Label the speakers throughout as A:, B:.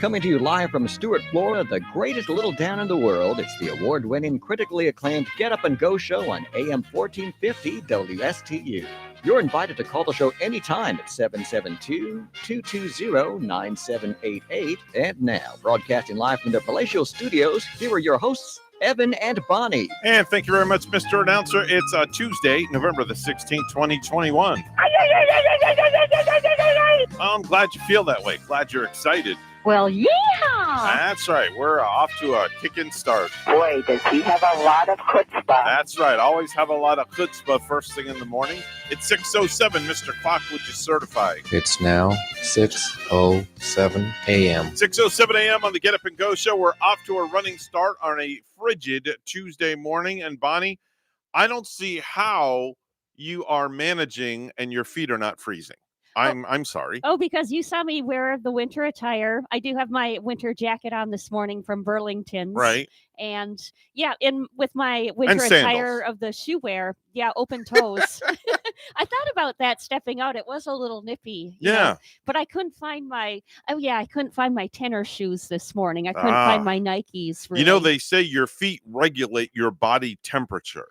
A: Coming to you live from Stuart, Florida, the greatest little town in the world. It's the award-winning, critically acclaimed Get Up and Go show on AM 1450 WSTU. You're invited to call the show anytime at 772-220-9788. And now, broadcasting live from their palatial studios, here are your hosts, Evan and Bonnie.
B: And thank you very much, Mr. Announcer. It's Tuesday, November the 16th, 2021. I'm glad you feel that way. Glad you're excited.
C: Well, yeehaw!
B: That's right. We're off to a kicking start.
C: Boy, does he have a lot of chutzpah.
B: That's right. Always have a lot of chutzpah first thing in the morning. It's 6:07. Mr. Clock, would you certify?
D: It's now 6:07 a.m.
B: 6:07 a.m. on the Get Up and Go show. We're off to a running start on a frigid Tuesday morning. And Bonnie, I don't see how you are managing and your feet are not freezing. I'm sorry.
E: Oh, because you saw me wear the winter attire. I do have my winter jacket on this morning from Burlington's.
B: Right.
E: And yeah, with my winter attire of the shoe wear, open toes. I thought about that stepping out. It was a little nippy. You know, but I couldn't find my tenor shoes this morning. I couldn't find my Nikes. Really.
B: You know, they say your feet regulate your body temperature.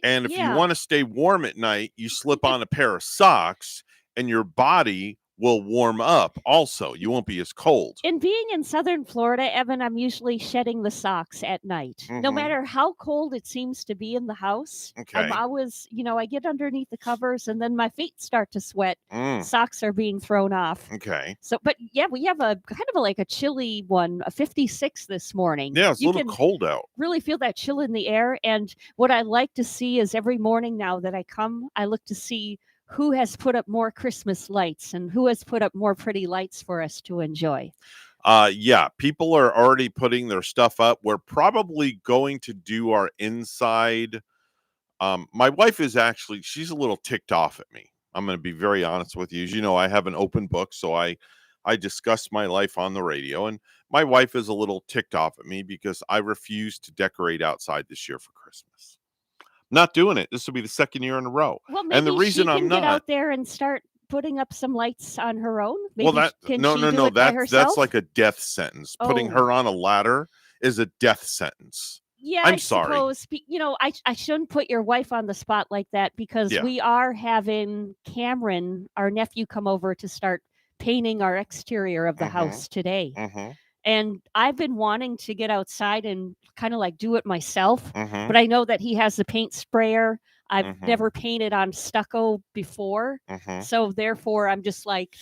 B: And if you want to stay warm at night, you slip on a pair of socks. And your body will warm up also. You won't be as cold.
E: And being in southern Florida, Evan, I'm usually shedding the socks at night. Mm-hmm. No matter how cold it seems to be in the house. Okay. I'm always, I get underneath the covers and then my feet start to sweat. Socks are being thrown off.
B: Okay.
E: So, but yeah, we have a kind of like a chilly one, a 56 this morning.
B: Yeah, it's a little cold out.
E: Really feel that chill in the air. And what I like to see is every morning now that I come, I look to see who has put up more Christmas lights and who has put up more pretty lights for us to enjoy.
B: People are already putting their stuff up. We're probably going to do our inside. My wife is she's a little ticked off at me. I'm going to be very honest with you. As you know, I have an open book, so I discuss my life on the radio, and my wife is a little ticked off at me because I refused to decorate outside this year for Christmas. Not doing it. This will be the second year in a row.
E: Well, maybe
B: and the reason
E: she can
B: I'm not
E: get out there and start putting up some lights on her own. Maybe
B: no. That's like a death sentence. Oh. Putting her on a ladder is a death sentence.
E: Yeah,
B: I'm sorry.
E: Suppose, I shouldn't put your wife on the spot like that because we are having Cameron, our nephew, come over to start painting our exterior of the house today. Mm-hmm. And I've been wanting to get outside and kind of like do it myself. Mm-hmm. But I know that he has the paint sprayer. I've never painted on stucco before. Mm-hmm. So therefore, I'm just like,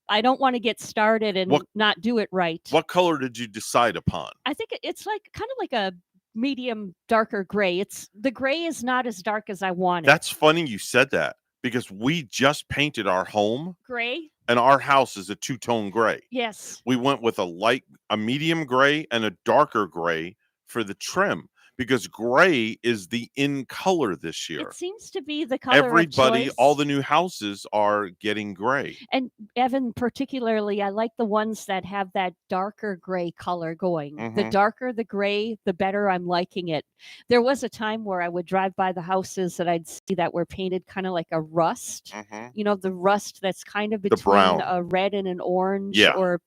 E: I don't want to get started and not do it right.
B: What color did you decide upon?
E: I think it's like kind of like a medium darker gray. The gray is not as dark as I wanted.
B: That's funny you said that because we just painted our home
E: gray.
B: And our house is a two-tone gray.
E: Yes.
B: We went with a medium gray and a darker gray for the trim because gray is the in color this year.
E: It seems to be the color of choice.
B: All the new houses are getting gray.
E: And Evan, particularly, I like the ones that have that darker gray color going. Mm-hmm. The darker the gray, the better I'm liking it. There was a time where I would drive by the houses that I'd see that were painted kind of like a rust. Mm-hmm. The rust that's kind of between a red and an orange or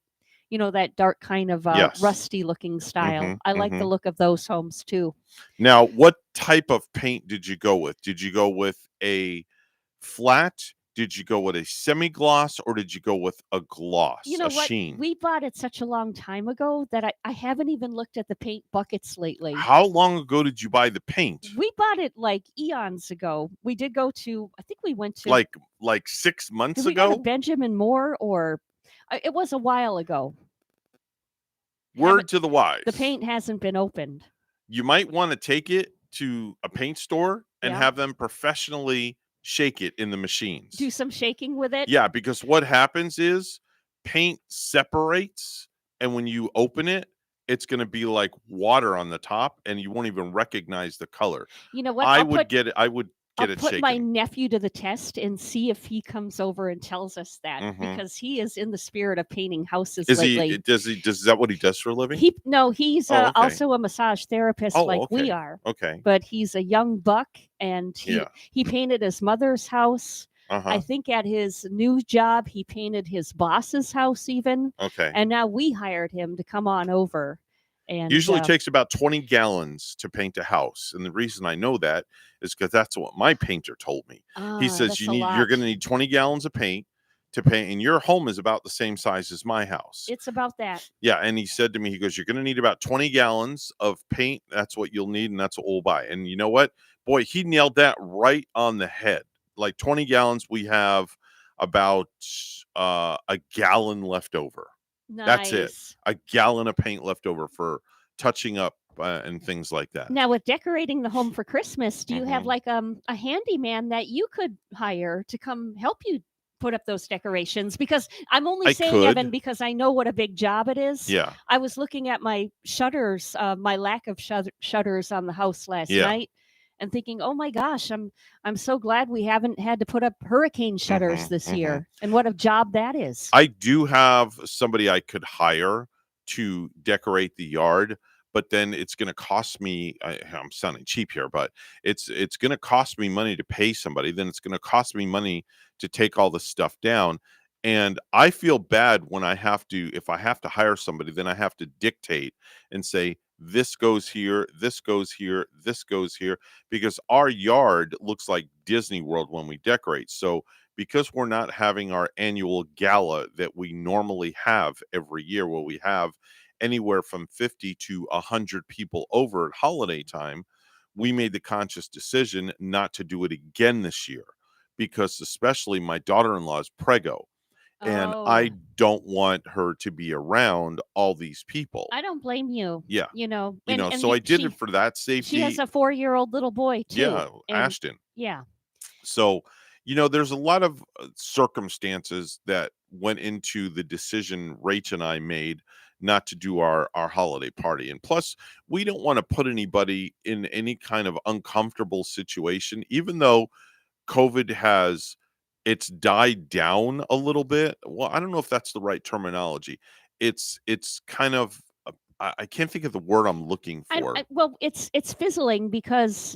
E: that dark kind of rusty looking style. Mm-hmm, I like the look of those homes too.
B: Now, what type of paint did you go with? Did you go with a flat? Did you go with a semi-gloss or did you go with a gloss, sheen?
E: We bought it such a long time ago that I haven't even looked at the paint buckets lately.
B: How long ago did you buy the paint?
E: We bought it like eons ago. We did go to, I think we went to.
B: Like 6 months
E: ago?
B: We go
E: to Benjamin Moore or... It was a while ago.
B: Word to the wise.
E: The paint hasn't been opened.
B: You might want to take it to a paint store and have them professionally shake it in the machines.
E: Do some shaking with it?
B: Yeah, because what happens is paint separates, and when you open it, it's going to be like water on the top, and you won't even recognize the color.
E: You know what?
B: I would get it
E: I'll put my nephew to the test and see if he comes over and tells us that because he is in the spirit of painting houses lately.
B: Is that what he does for a living?
E: He's also a massage therapist we are.
B: Okay.
E: But he's a young buck and he painted his mother's house.
B: Uh-huh.
E: I think at his new job, he painted his boss's house even.
B: Okay.
E: And now we hired him to come on over. And
B: usually takes about 20 gallons to paint a house. And the reason I know that is because that's what my painter told me. He says you're going to need 20 gallons of paint to paint, and your home is about the same size as my house.
E: It's about that.
B: Yeah, and he said to me, he goes, you're going to need about 20 gallons of paint. That's what you'll need, and that's what we'll buy. And you know what? Boy, he nailed that right on the head. Like 20 gallons, we have about a gallon left over.
E: Nice.
B: That's it. A gallon of paint left over for touching up and things like that.
E: Now, with decorating the home for Christmas, do you have like a handyman that you could hire to come help you put up those decorations? Because I'm only saying, Evan, because I know what a big job it is.
B: Yeah.
E: I was looking at my shutters, my lack of shutters on the house last night, and thinking, oh my gosh, I'm so glad we haven't had to put up hurricane shutters this year. And what a job that is.
B: I do have somebody I could hire to decorate the yard, but then it's going to cost me, I'm sounding cheap here, but it's going to cost me money to pay somebody. Then it's going to cost me money to take all this stuff down. And I feel bad when if I have to hire somebody, then I have to dictate and say, this goes here, this goes here, this goes here, because our yard looks like Disney World when we decorate. So because we're not having our annual gala that we normally have every year, where we have anywhere from 50 to 100 people over at holiday time, we made the conscious decision not to do it again this year, because especially my daughter-in-law is preggo. And I don't want her to be around all these people.
E: I don't blame you.
B: Yeah.
E: And
B: so I did it for that safety.
E: She has a 4-year-old little boy too.
B: Yeah, Ashton.
E: Yeah.
B: So, there's a lot of circumstances that went into the decision Rach and I made not to do our holiday party. And plus, we don't want to put anybody in any kind of uncomfortable situation, even though COVID it's died down a little bit. Well, I don't know if that's the right terminology. It's kind of, I can't think of the word I'm looking for.
E: Well, it's fizzling because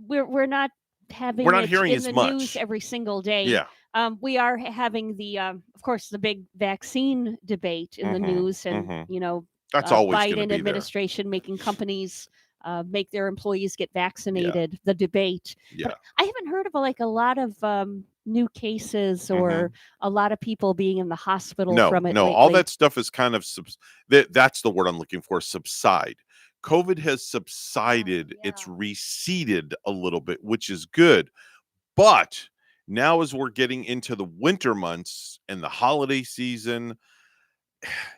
E: we're not having
B: we're not
E: it
B: hearing
E: in
B: as
E: the
B: much
E: news every single day.
B: Yeah.
E: We are having the, of course, the big vaccine debate in the news, and
B: that's always
E: Biden
B: be
E: administration making companies make their employees get vaccinated. The debate.
B: Yeah.
E: But I haven't heard of a lot of new cases or a lot of people being in the hospital from it.
B: No,
E: lately.
B: all that stuff is kind of that's the word I'm looking for. Subside. COVID has subsided. It's receded a little bit, which is good. But now, as we're getting into the winter months and the holiday season,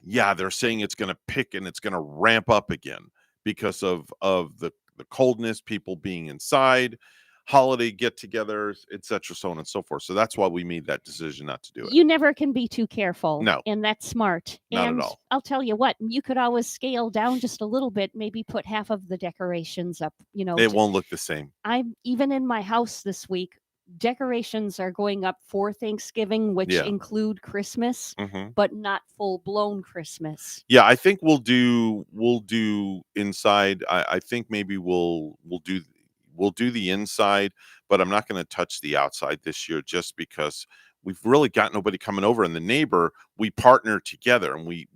B: they're saying it's going to pick and it's going to ramp up again because of the coldness, people being inside, holiday get-togethers, etc., so on and so forth. So that's why we made that decision not to do it.
E: You never can be too careful.
B: No.
E: And that's smart.
B: Not
E: and
B: at all.
E: I'll tell you what, you could always scale down just a little bit, maybe put half of the decorations up,
B: It won't look the same.
E: I'm even in my house this week, decorations are going up for Thanksgiving, which include Christmas, but not full-blown Christmas.
B: Yeah, I think we'll do inside. I think maybe we'll do the inside, but I'm not going to touch the outside this year, just because we've really got nobody coming over. And the neighbor, we partner together, and we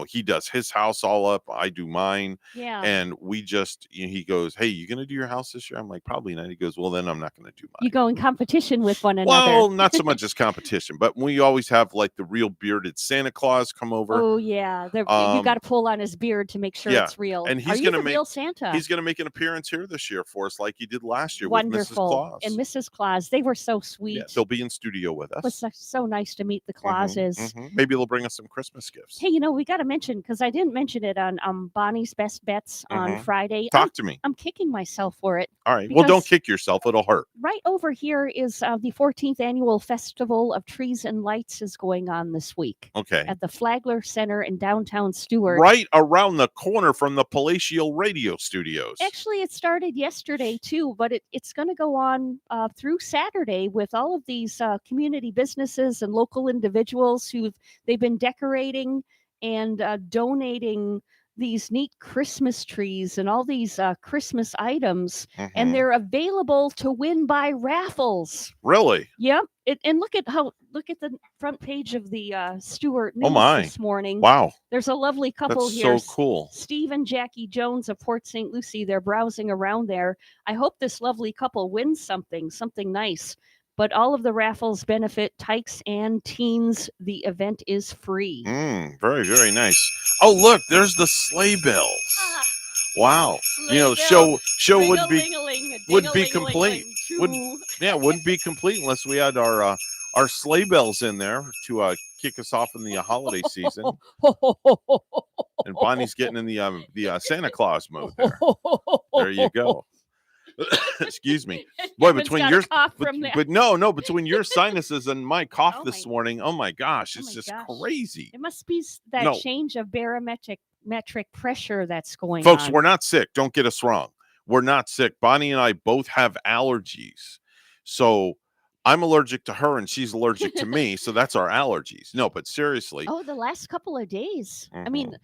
B: he does his house all up, I do mine.
E: Yeah.
B: And we just, he goes, hey, you going to do your house this year? I'm like, probably not. He goes, well, then I'm not going to do mine.
E: You go in competition with one another.
B: Well, not so much as competition, but we always have like the real bearded Santa Claus come over.
E: Oh yeah. You got to pull on his beard to make sure it's real.
B: And he's
E: going to make real Santa.
B: He's going to make an appearance here this year for us, like he did last year.
E: Wonderful.
B: With Mrs. Claus.
E: And Mrs. Claus, they were so sweet.
B: Yeah, they'll be in studio with us.
E: It was so nice to meet the Clauses.
B: Maybe they'll bring us some Christmas gifts.
E: Hey, we got to mention, because I didn't mention it on Bonnie's Best Bets on Friday.
B: Talk to me.
E: I'm kicking myself for it.
B: All right. Well, don't kick yourself. It'll hurt.
E: Right over here is the 14th Annual Festival of Trees and Lights is going on this week.
B: Okay.
E: At the Flagler Center in downtown Stewart.
B: Right around the corner from the Palatial Radio Studios.
E: Actually, it started yesterday, too, but it's going to go on through Saturday with all of these community businesses and local individuals they've been decorating and donating these neat Christmas trees and all these Christmas items, and
B: Mhm.
E: they're available to win by raffles.
B: Really?
E: Yep. And look at the front page of the Stewart
B: Oh
E: News
B: my.
E: this morning.
B: Wow.
E: There's a lovely couple
B: That's
E: here.
B: so cool.
E: Steve and Jackie Jones of Port St. Lucie. They're browsing around there. I hope this lovely couple wins something nice. But all of the raffles benefit Tykes and teens. The event is free.
B: Very, very nice. Oh, look, there's the sleigh bells. Wow. The show would be complete. Wouldn't be complete unless we had our sleigh bells in there to kick us off in the holiday season. And Bonnie's getting in the Santa Claus mode there. There you go. Excuse me. Boy, between your between your sinuses and my cough this morning, oh my gosh, it's just crazy.
E: It must be that change of barometric pressure that's going
B: on. Folks,
E: on.
B: we're not sick. Don't get us wrong. We're not sick. Bonnie and I both have allergies. So I'm allergic to her and she's allergic to me. So that's our allergies. No, but seriously.
E: Oh, the last couple of days. I mean,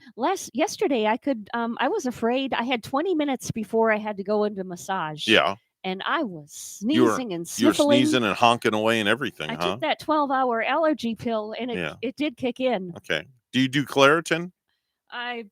E: yesterday I was afraid. I had 20 minutes before I had to go into massage.
B: Yeah.
E: And I was sneezing and sniffling.
B: You were sneezing and honking away and everything,
E: I took that 12-hour allergy pill and it did kick in.
B: Okay. Do you do Claritin?
E: I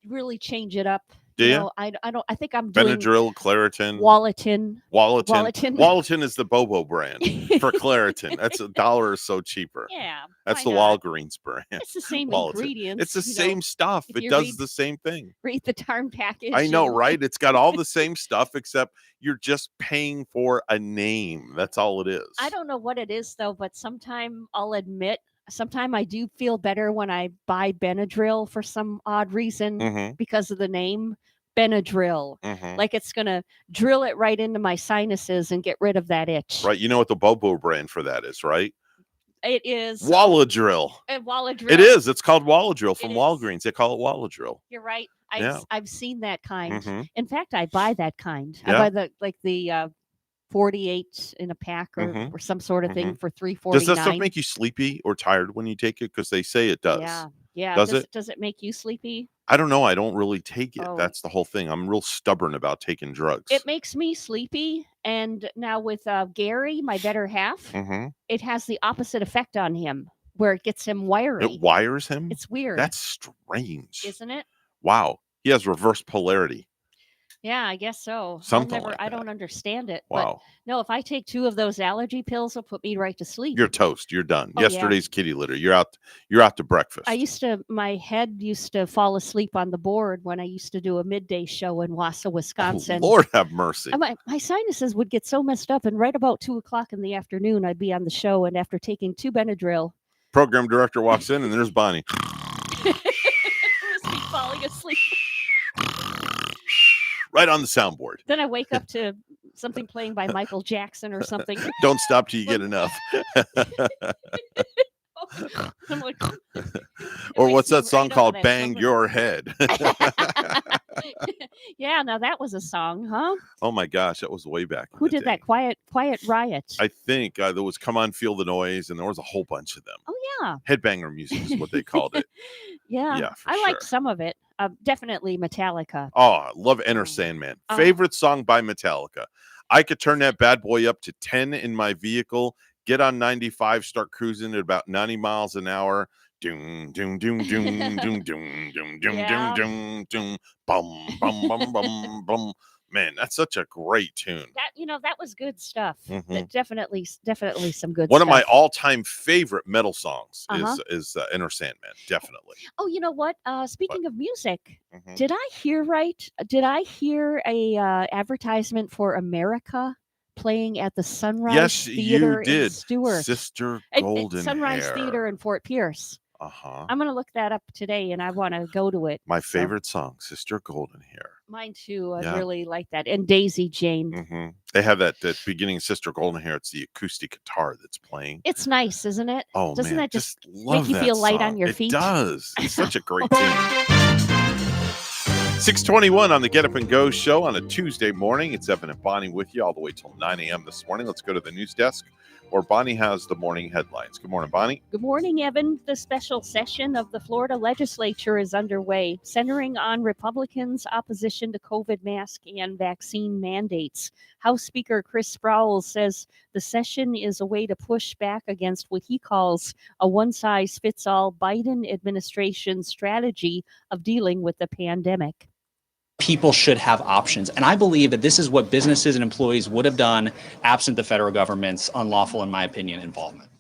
E: really change it up.
B: Do you?
E: I don't. I think I'm doing
B: Benadryl, Claritin,
E: Wallatin.
B: Wallatin is the Bobo brand for Claritin. That's $1 or so cheaper.
E: Yeah,
B: that's the Walgreens brand.
E: It's the same ingredients.
B: It's the same stuff. It does the same thing.
E: Read the darn package.
B: I know, right? It's got all the same stuff except you're just paying for a name. That's all it is.
E: I don't know what it is though, but sometime I'll admit. Sometimes I do feel better when I buy Benadryl for some odd reason because of the name Benadryl. Like it's going to drill it right into my sinuses and get rid of that itch.
B: Right. You know what the Bobo brand for that is, right?
E: It is
B: Walladrill.
E: Walladrill.
B: It is. It's called Walladrill from Walgreens. They call it Walladrill.
E: You're right. I've seen that kind. In fact, I buy that kind.
B: Yeah.
E: I buy the 48 in a pack or some sort of thing for $3.49.
B: Does that stuff make you sleepy or tired when you take it? Because they say it does.
E: Yeah.
B: Does
E: it make you sleepy?
B: I don't know. I don't really take it. That's the whole thing. I'm real stubborn about taking drugs.
E: It makes me sleepy. And now with Gary, my better half, it has the opposite effect on him where it gets him wiry.
B: It wires him?
E: It's weird.
B: That's strange.
E: Isn't it?
B: Wow. He has reverse polarity.
E: Yeah, I guess so. I don't understand it.
B: Wow.
E: But no, if I take 2 of those allergy pills, it'll put me right to sleep.
B: You're toast. You're done. Yesterday's kitty litter. You're out to breakfast.
E: My head used to fall asleep on the board when I used to do a midday show in Wausau, Wisconsin.
B: Oh, Lord have mercy.
E: My sinuses would get so messed up, and right about 2:00 in the afternoon, I'd be on the show, and after taking 2 Benadryl.
B: Program director walks in, and there's Bonnie.
E: It was me falling asleep.
B: Right on the soundboard.
E: Then I wake up to something playing by Michael Jackson or something.
B: Don't stop till you get enough.
E: I'm like,
B: or what's that song called? Bang Your Head.
E: Yeah, now that was a song, huh?
B: Oh my gosh, that was way back.
E: Who did that? Quiet Riot.
B: I think there was Come On Feel the Noise, and there was a whole bunch of them.
E: Oh yeah,
B: headbanger music is what they called it.
E: Yeah, I liked some of it. Definitely Metallica.
B: Oh, I love Enter Sandman. Favorite song by Metallica. I could turn that bad boy up to 10 in my vehicle, get on 95, start cruising at about 90 miles an hour. Doom, doom, doom, doom, doom, doom, doom, doom, doom, doom, doom, bum, bum, bum, bum, bum. Man, that's such a great tune.
E: That was good stuff. Definitely some good stuff.
B: One of my all-time favorite metal songs is Enter Sandman. Definitely.
E: Oh, you know what? Speaking of music, did I hear right? Did I hear a advertisement for America playing at the Sunrise Theater in Stewart?
B: Sister Golden
E: Sunrise
B: Hair.
E: Theater in Fort Pierce. I'm going to look that up today, and I want to go to it.
B: My favorite song, Sister Golden Hair.
E: Mine too. I really like that. And Daisy Jane.
B: They have that beginning Sister Golden Hair. It's the acoustic guitar that's playing.
E: It's nice, isn't it?
B: Oh,
E: doesn't
B: man,
E: that just
B: make
E: you feel light on your feet?
B: It does. It's such a great tune. 6:21 on the Get Up and Go show on a Tuesday morning. It's Evan and Bonnie with you all the way till 9 a.m. this morning. Let's go to the news desk where Bonnie has the morning headlines. Good morning, Bonnie.
E: Good morning, Evan. The special session of the Florida legislature is underway, centering on Republicans' opposition to COVID mask and vaccine mandates. House Speaker Chris Sproul says the session is a way to push back against what he calls a one-size-fits-all Biden administration strategy of dealing with the pandemic.
F: People should have options. And I believe that this is what businesses and employees would have done absent the federal government's unlawful, in my opinion, involvement.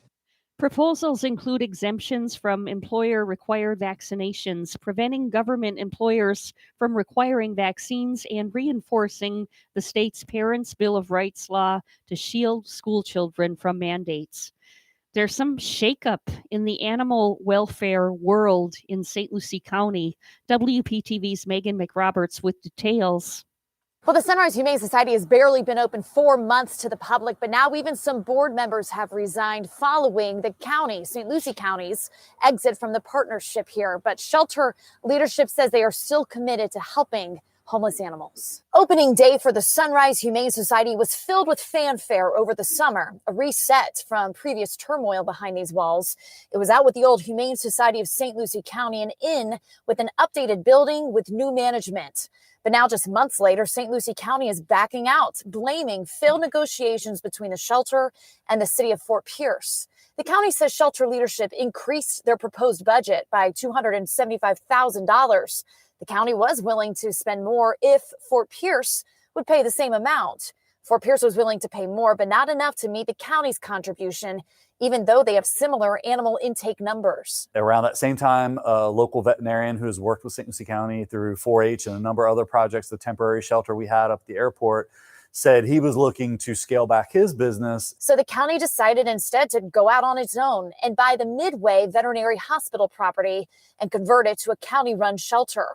E: Proposals include exemptions from employer-required vaccinations, preventing government employers from requiring vaccines, and reinforcing the state's Parents' Bill of Rights law to shield school children from mandates. There's some shakeup in the animal welfare world in St. Lucie County. WPTV's Megan McRoberts with details.
G: Well, the Sunrise Humane Society has barely been open 4 months to the public, but now even some board members have resigned following the county, St. Lucie County's exit from the partnership here. But shelter leadership says they are still committed to helping homeless animals. Opening day for the Sunrise Humane Society was filled with fanfare over the summer, a reset from previous turmoil behind these walls. It was out with the old Humane Society of St. Lucie County and in with an updated building with new management. But now, just months later, St. Lucie County is backing out, blaming failed negotiations between the shelter and the city of Fort Pierce. The county says shelter leadership increased their proposed budget by $275,000. The county was willing to spend more if Fort Pierce would pay the same amount. Fort Pierce was willing to pay more, but not enough to meet the county's contribution, even though they have similar animal intake numbers.
H: Around that same time, a local veterinarian who has worked with St. Lucie County through 4-H and a number of other projects, the temporary shelter we had up at the airport, said he was looking to scale back his business.
G: So the county decided instead to go out on its own and buy the Midway Veterinary Hospital property and convert it to a county-run shelter.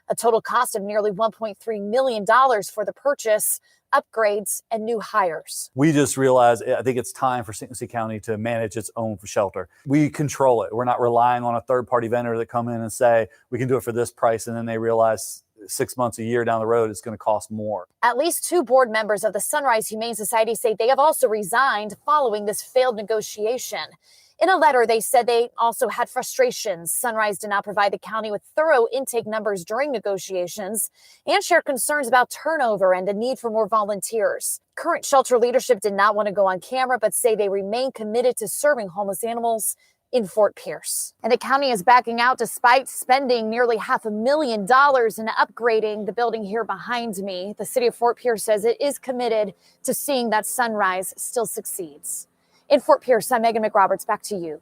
G: A total cost of nearly $1.3 million for the purchase, upgrades, and new hires.
H: We just realized, I think it's time for St. Lucie County to manage its own shelter. We control it. We're not relying on a third-party vendor that come in and say, we can do it for this price, and then they realize 6 months, a year down the road, it's going to cost more.
G: At least 2 board members of the Sunrise Humane Society say they have also resigned following this failed negotiation. In a letter, they said they also had frustrations. Sunrise did not provide the county with thorough intake numbers during negotiations and shared concerns about turnover and the need for more volunteers. Current shelter leadership did not want to go on camera, but say they remain committed to serving homeless animals in Fort Pierce. And the county is backing out despite spending nearly $500,000 in upgrading the building here behind me. The city of Fort Pierce says it is committed to seeing that Sunrise still succeeds. In Fort Pierce, I'm Megan McRoberts. Back to you.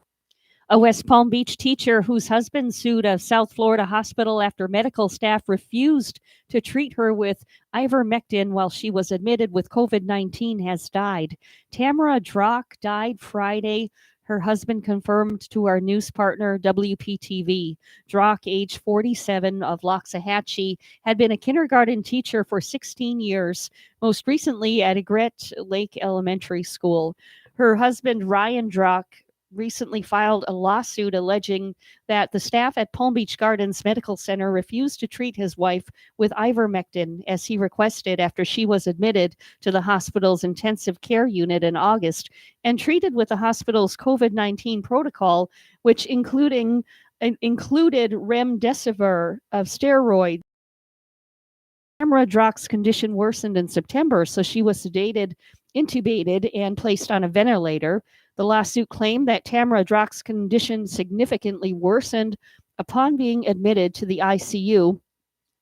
E: A West Palm Beach teacher whose husband sued a South Florida hospital after medical staff refused to treat her with ivermectin while she was admitted with COVID-19 has died. Tamara Drock died Friday. Her husband confirmed to our news partner, WPTV. Drock, age 47, of Loxahatchee, had been a kindergarten teacher for 16 years, most recently at Egret Lake Elementary School. Her husband, Ryan Drock, recently filed a lawsuit alleging that the staff at Palm Beach Gardens Medical Center refused to treat his wife with ivermectin as he requested after she was admitted to the hospital's intensive care unit in August and treated with the hospital's COVID-19 protocol, which included remdesivir of steroids. Tamara Drock's condition worsened in September, so she was sedated, intubated, and placed on a ventilator. The lawsuit claimed that Tamara Drock's condition significantly worsened upon being admitted to the ICU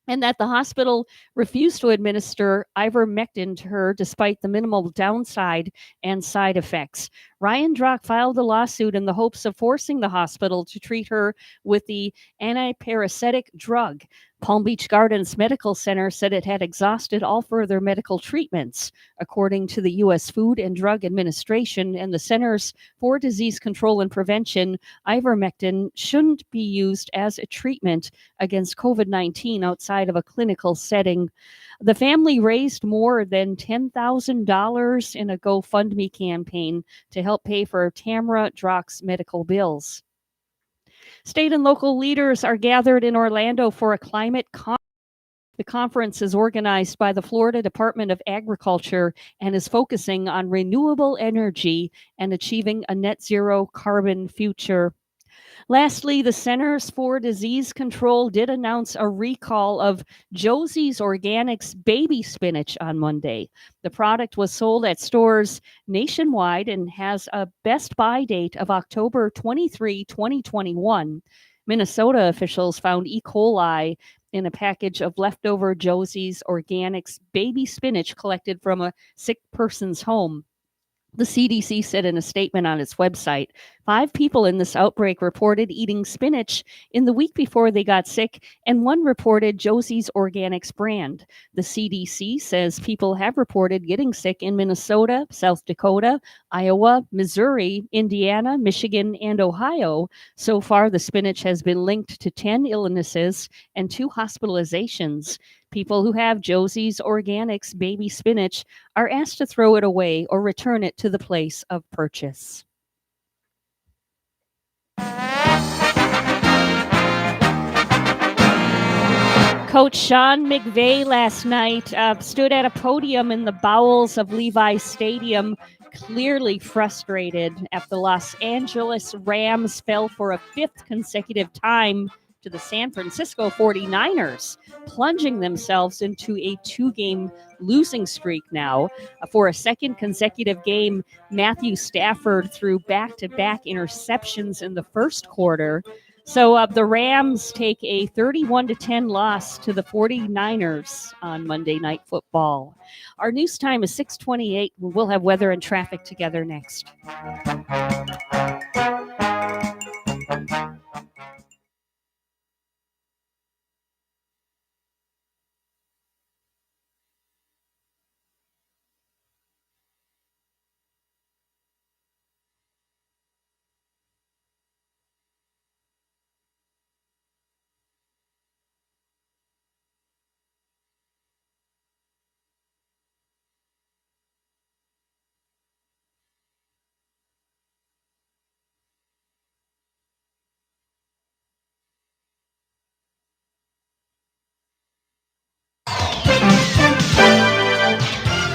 E: and that the hospital refused to administer ivermectin to her despite the minimal downside and side effects. Ryan Drock filed the lawsuit in the hopes of forcing the hospital to treat her with the antiparasitic drug. Palm Beach Gardens Medical Center said it had exhausted all further medical treatments. According to the U.S. Food and Drug Administration and the Centers for Disease Control and Prevention, ivermectin shouldn't be used as a treatment against COVID-19 outside of a clinical setting. The family raised more than $10,000 in a GoFundMe campaign to help pay for Tamara Drock's medical bills. State and local leaders are gathered in Orlando for a climate conference. The conference is organized by the Florida Department of Agriculture and is focusing on renewable energy and achieving a net zero carbon future. Lastly, the Centers for Disease Control did announce a recall of Josie's Organics baby spinach on Monday. The product was sold at stores nationwide and has a best buy date of October 23, 2021. Minnesota officials found E. coli in a package of leftover Josie's Organics baby spinach collected from a sick person's home. The CDC said in a statement on its website, 5 people in this outbreak reported eating spinach in the week before they got sick, and 1 reported Josie's Organics brand. The CDC says people have reported getting sick in Minnesota, South Dakota, Iowa, Missouri, Indiana, Michigan, and Ohio. So far, the spinach has been linked to 10 illnesses and 2 hospitalizations. People who have Josie's Organics baby spinach are asked to throw it away or return it to the place of purchase. Coach Sean McVay last night stood at a podium in the bowels of Levi Stadium, clearly frustrated after the Los Angeles Rams fell for a 5th consecutive time to the San Francisco 49ers, plunging themselves into a 2-game losing streak now. For a 2nd consecutive game, Matthew Stafford threw back-to-back interceptions in the first quarter. So the Rams take a 31-10 loss to the 49ers on Monday Night Football. Our news time is 6:28. We'll have weather and traffic together next.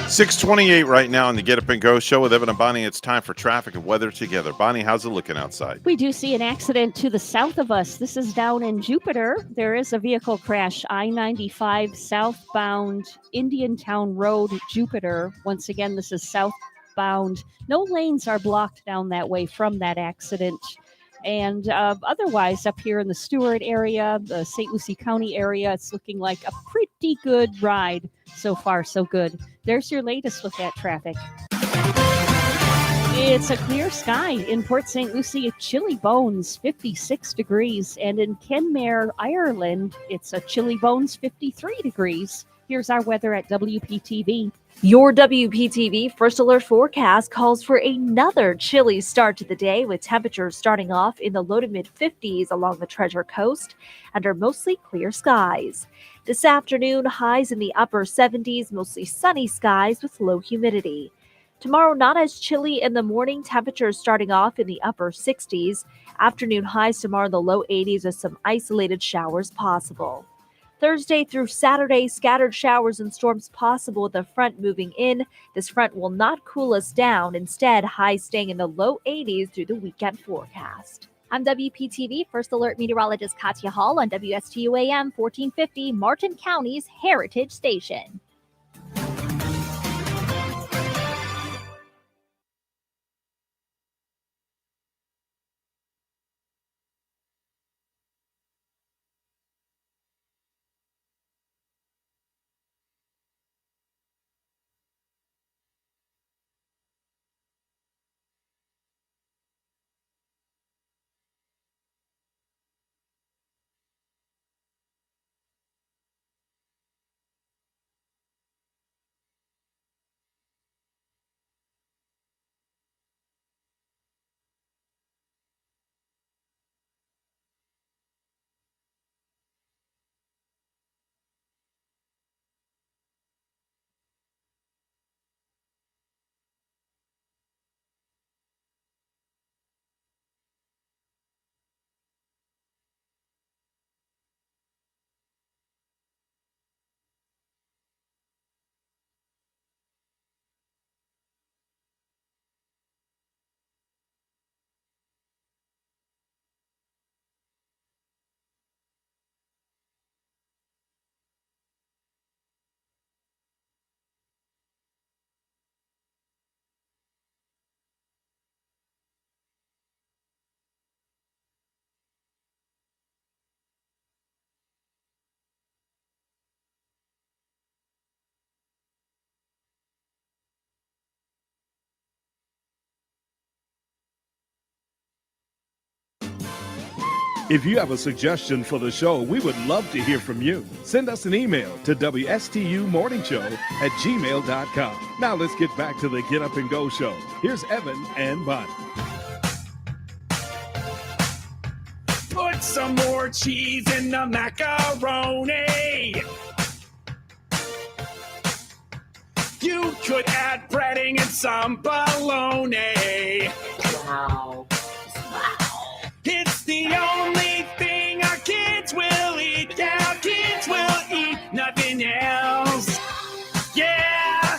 B: 6:28 right now on the Get Up and Go show with Evan and Bonnie. It's time for traffic and weather together. Bonnie, how's it looking outside?
E: We do see an accident to the south of us. This is down in Jupiter. There is a vehicle crash, I-95 southbound Indiantown Road, Jupiter. Once again, this is southbound. No lanes are blocked down that way from that accident. And otherwise, up here in the Stewart area, the St. Lucie County area, it's looking like a pretty good ride. So far, so good. There's your latest look at traffic. It's a clear sky in Port St. Lucie, chilly bones, 56 degrees. And in Kenmare, Ireland, it's a chilly bones, 53 degrees. Here's our weather at WPTV.
I: Your WPTV First Alert forecast calls for another chilly start to the day, with temperatures starting off in the low to mid-50s along the Treasure Coast under mostly clear skies. This afternoon, highs in the upper 70s, mostly sunny skies with low humidity. Tomorrow, not as chilly in the morning, temperatures starting off in the upper 60s. Afternoon highs tomorrow in the low 80s with some isolated showers possible. Thursday through Saturday, scattered showers and storms possible with a front moving in. This front will not cool us down. Instead, highs staying in the low 80s through the weekend forecast.
J: I'm WPTV First Alert Meteorologist Katya Hall on WSTU AM 1450, Martin County's Heritage Station.
K: If you have a suggestion for the show, we would love to hear from you. Send us an email to WSTUmorningshow@gmail.com. Now let's get back to the Get Up and Go show. Here's Evan and Bonnie.
L: Put some more cheese in the macaroni. You could add breading and some bologna.
C: Wow.
L: It's the only thing our kids will eat. Yeah, our kids will eat nothing else. Yeah,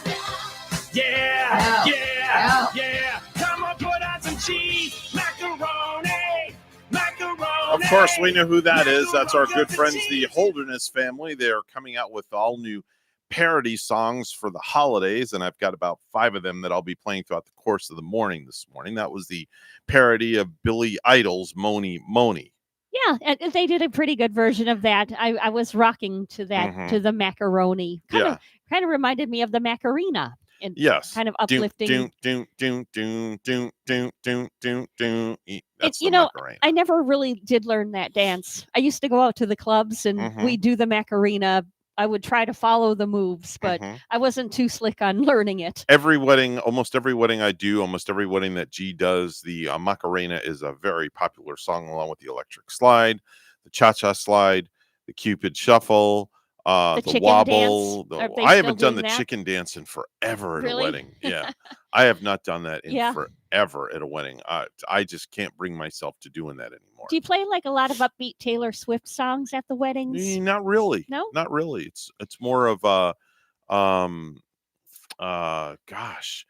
L: yeah, yeah, yeah. Come on, put on some cheese, macaroni, macaroni.
B: Of course, we know who that is. That's our good friends, the Holderness family. They're coming out with all new parody songs for the holidays, and I've got about 5 of them that I'll be playing throughout the course of the morning this morning. That was the parody of Billy Idol's Moni Moni.
E: Yeah, and they did a pretty good version of that. I was rocking to that, to the macaroni. Kind of reminded me of the Macarena. And
B: yes.
E: Kind of uplifting.
B: That's
E: you know, Macarena. I never really did learn that dance. I used to go out to the clubs and we'd do the Macarena. I would try to follow the moves, but I wasn't too slick on learning it.
B: Every wedding, almost every wedding I do, almost every wedding that G does, the Macarena is a very popular song, along with the electric slide, the cha-cha slide, the Cupid shuffle, the wobble. I haven't done the chicken dance in forever at a wedding. Yeah, I have not done that in forever at a wedding. I just can't bring myself to doing that anymore.
E: Do you play like a lot of upbeat Taylor Swift songs at the weddings?
B: Not really.
E: No,
B: not really. It's more of a gosh.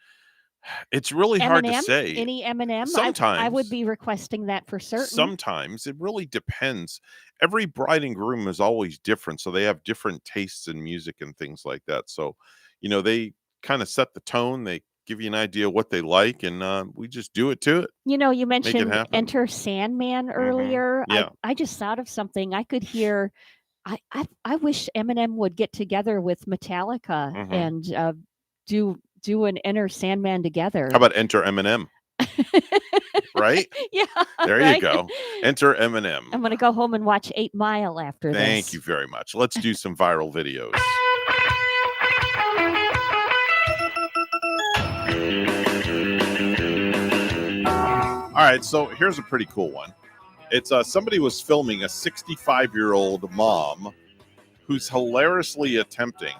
B: It's really hard to say.
E: Any Eminem?
B: Sometimes
E: I would be requesting that for certain.
B: Sometimes it really depends. Every bride and groom is always different, so they have different tastes in music and things like that. So, you know, they kind of set the tone. They give you an idea of what they like, and we just do it to it.
E: You know, you mentioned Enter Sandman earlier.
B: Yeah.
E: I just thought of something. I could hear. I wish Eminem would get together with Metallica and do an Enter Sandman together.
B: How about Enter Eminem? Right?
E: Yeah.
B: There you go. Enter Eminem.
E: I'm going to go home and watch 8 Mile after this.
B: Thank you very much. Let's do some viral videos. All right, so here's a pretty cool one. It's somebody was filming a 65-year-old mom who's hilariously attempting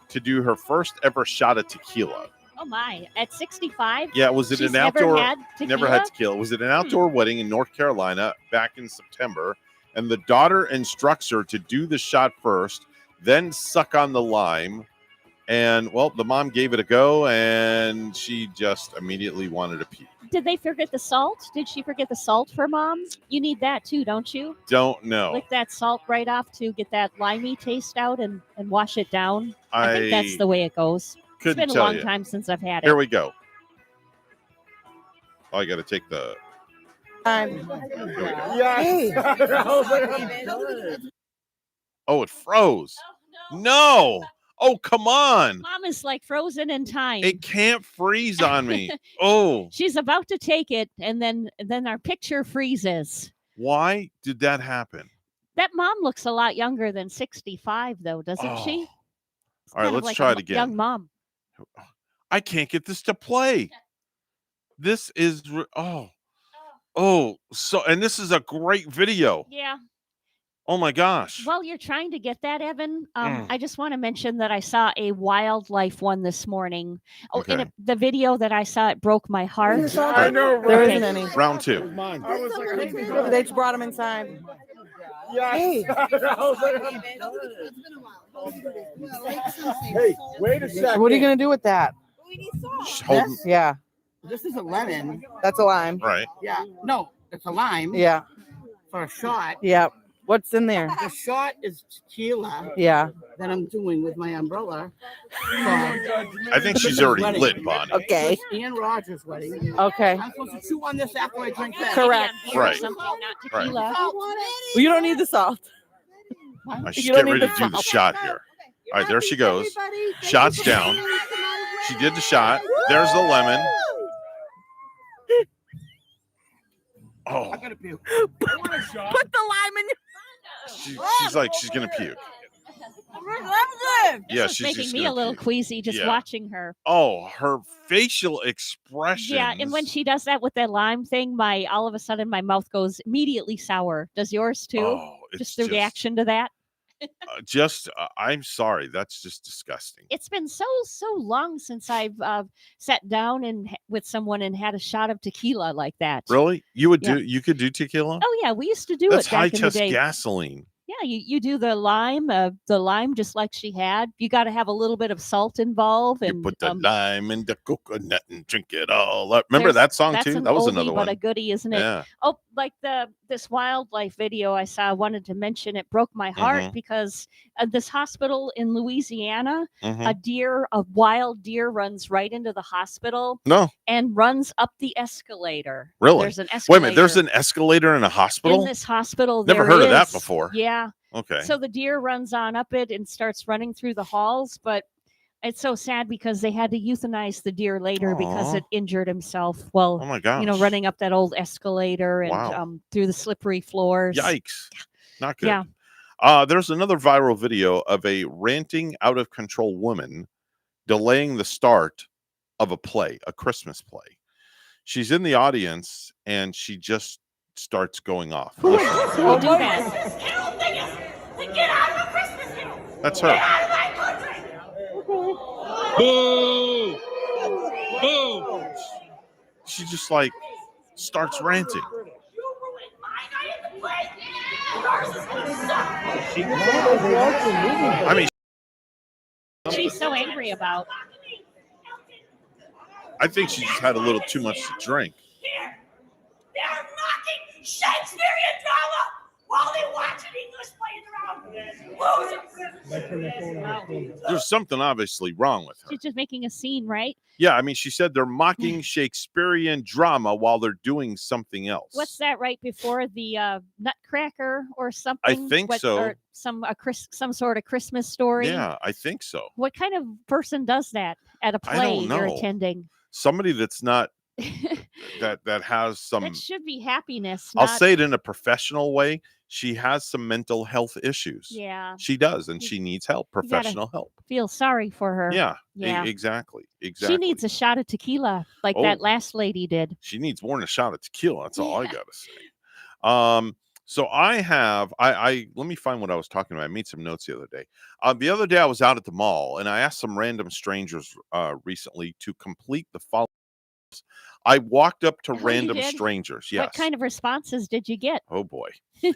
B: to do her first ever shot of tequila.
E: Oh my! At 65?
B: Yeah, was it an outdoor?
E: Never had
B: tequila. Was it an outdoor wedding in North Carolina back in September? And the daughter instructs her to do the shot first, then suck on the lime. And well, the mom gave it a go, and she just immediately wanted to pee.
E: Did they forget the salt? Did she forget the salt for mom? You need that too, don't you?
B: Don't know.
E: Lick that salt right off to get that limey taste out and wash it down. I think that's the way it goes. It's been a long time since I've had it.
B: Here we go. Oh, I got to take the... Oh, it froze.
E: Oh,
B: no. Oh, come on.
E: Mom is like frozen in time.
B: It can't freeze on me. Oh.
E: She's about to take it, and then our picture freezes.
B: Why did that happen?
E: That mom looks a lot younger than 65, though, doesn't she?
B: All right, let's try it again.
E: Young mom.
B: I can't get this to play. This is so, and this is a great video.
E: Yeah.
B: Oh my gosh.
E: While you're trying to get that, Evan, I just want to mention that I saw a wildlife one this morning. Oh,
B: okay.
E: The video that I saw, it broke my heart.
M: I know. There isn't any.
B: Round 2.
M: They just brought him inside. Yes. Hey, wait a second. What are you going to do with that? Yeah.
N: This is a lemon.
M: That's a lime.
B: Right.
N: Yeah. No, it's a lime.
M: Yeah.
N: For a shot.
M: Yeah. What's in there?
N: The shot is tequila.
M: Yeah.
N: That I'm doing with my umbrella.
B: I think she's already lit, Bonnie.
M: Okay.
N: It's Ian Rogers' wedding.
M: Okay.
N: I'm supposed to chew on this after I drink that.
M: Correct.
B: Right.
E: Not tequila.
M: Well, you don't need the salt.
B: I should get ready to do the shot here. All right, there she goes. Shot's down. She did the shot. There's the lemon. Oh.
N: I gotta puke.
M: Put the lime in
B: She's like, she's going to puke.
M: I'm good.
B: Yeah,
E: This is
B: she's
E: making
B: just
E: me
B: gonna
E: a little
B: puke.
E: queasy just
B: Yeah.
E: watching her.
B: Oh, her facial expression.
E: Yeah, and when she does that with that lime thing, all of a sudden my mouth goes immediately sour. Does yours too?
B: Oh, it's
E: just the reaction to that.
B: I'm sorry. That's just disgusting.
E: It's been so long since I've sat down and with someone and had a shot of tequila like that.
B: Really? You could do tequila?
E: Oh yeah, we used to do
B: That's
E: it back in the
B: high-test
E: day.
B: gasoline.
E: Yeah, you do the lime just like she had. You got to have a little bit of salt involved. And
B: You put the lime in the coconut and drink it all up. Remember that song
E: that's
B: too?
E: an
B: That was
E: oldie,
B: another one.
E: but a goodie, isn't it?
B: Yeah.
E: Oh, like this wildlife video I saw. I wanted to mention. It broke my heart
B: Mhm.
E: because this hospital in Louisiana,
B: Mhm.
E: a wild deer runs right into the hospital.
B: No.
E: And runs up the escalator.
B: Really?
E: There's an escalator.
B: Wait a minute. There's an escalator in a hospital?
E: In this hospital.
B: Never
E: there
B: heard of that
E: is.
B: before.
E: Yeah.
B: Okay.
E: So the deer runs on up it and starts running through the halls, but it's so sad because they had to euthanize the deer later because
B: Aw.
E: it injured himself while,
B: Oh my gosh.
E: running up that old escalator and
B: Wow.
E: through the slippery floors.
B: Yikes. Not good.
E: Yeah.
B: There's another viral video of a ranting, out of control woman delaying the start of a Christmas play. She's in the audience and she just starts going off.
E: Who would do that?
L: Get out of the Christmas Carol!
B: That's her.
L: Get out of my country!
B: Boo! Boo! She just like starts ranting.
L: You ruined my night at the play! Yours is gonna suck!
B: I mean,
E: She's so angry about.
B: I think she just had a little too much to drink.
L: Here! They're mocking Shakespearean drama while they watch an English play around. Losers!
B: There's something obviously wrong with her.
E: She's just making a scene, right?
B: Yeah, I mean, she said they're mocking Shakespearean drama while they're doing something else.
E: What's that right before the Nutcracker or something?
B: think so.
E: Or some sort of Christmas story.
B: Yeah, I think so.
E: What kind of person does that at a
B: I
E: play
B: don't
E: you're
B: know.
E: attending?
B: Somebody that's not that has some.
E: That should be happiness.
B: I'll
E: not-
B: say it in a professional way. She has some mental health issues.
E: Yeah.
B: She does, and she needs help,
E: You gotta
B: professional help.
E: Feel sorry for her.
B: Yeah,
E: Yeah.
B: exactly.
E: She needs a shot of tequila like
B: Oh.
E: that last lady did.
B: She needs more than a shot of tequila. That's all I gotta say. So I have I let me find what I was talking about. I made some notes the other day. The other day I was out at the mall and I asked some random strangers recently to complete the following. I walked up to
E: Oh, you
B: random
E: did?
B: strangers. Yes.
E: What kind of responses did you get?
B: Oh boy.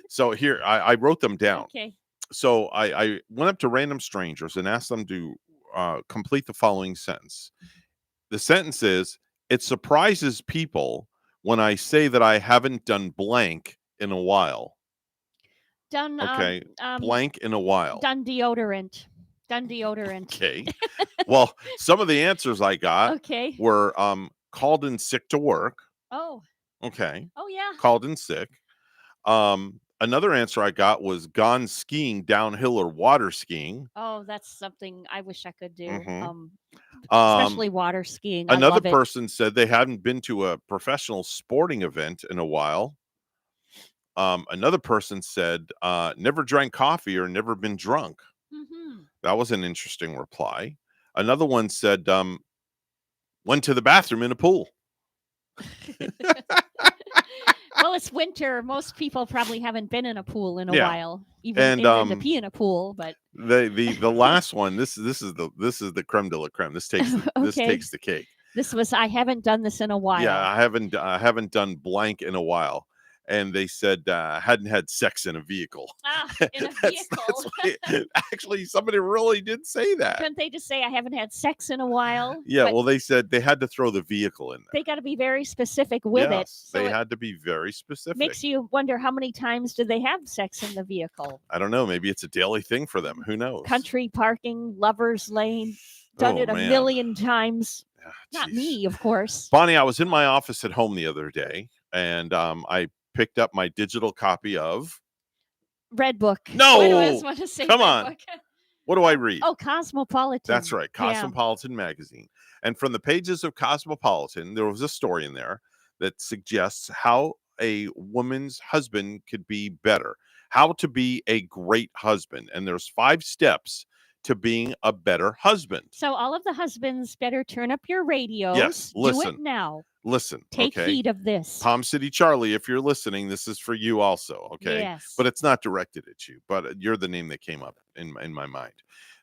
B: So here I wrote them down.
E: Okay.
B: So I went up to random strangers and asked them to complete the following sentence. The sentence is, it surprises people when I say that I haven't done blank in a while.
E: Done.
B: Okay. Blank in a while.
E: Done deodorant. Done deodorant.
B: Okay. Well, some of the answers I got
E: Okay.
B: were called in sick to work.
E: Oh.
B: Okay.
E: Oh yeah.
B: Called in sick. Another answer I got was gone skiing, downhill or water skiing.
E: Oh, that's something I wish I could do.
B: Mhm.
E: Especially water skiing. I
B: Another
E: love it.
B: person said they hadn't been to a professional sporting event in a while. Another person said never drank coffee or never been drunk. That was an interesting reply. Another one said went to the bathroom in a pool.
E: Well, it's winter. Most people probably haven't been in a pool in a
B: Yeah.
E: while, even to pee in a pool. But
B: The last one, this is the creme de la creme. This takes this
E: Okay.
B: takes the cake.
E: this was I haven't done this in a while.
B: Yeah, I haven't done blank in a while. And they said hadn't had sex in a vehicle.
E: In a vehicle.
B: Actually, somebody really did say that.
E: Couldn't they just say I haven't had sex in a while?
B: Yeah,
E: But
B: well, they said they had to throw the vehicle in there.
E: they got to be very specific with it.
B: Yes,
E: So
B: they
E: it
B: had to be very specific.
E: makes you wonder how many times did they have sex in the vehicle?
B: I don't know. Maybe it's a daily thing for them. Who knows?
E: Country parking, lovers lane, done
B: Oh,
E: it a
B: man.
E: million times. Not me, of course.
B: Bonnie, I was in my office at home the other day, and I picked up my digital copy of.
E: Red Book.
B: No!
E: Why do I always want to say
B: Come
E: Red
B: on.
E: Book?
B: What do I read?
E: Oh, Cosmopolitan.
B: That's right,
E: Yeah.
B: Cosmopolitan magazine. And from the pages of Cosmopolitan, there was a story in there that suggests how a woman's husband could be better, how to be a great husband. And there's 5 steps to being a better husband.
E: So all of the husbands better turn up your radios.
B: Yes, listen.
E: Do it now.
B: Listen.
E: Take
B: okay?
E: heed of this.
B: Palm City Charlie, if you're listening, this is for you also, okay?
E: Yes.
B: But it's not directed at you, but you're the name that came up in my mind.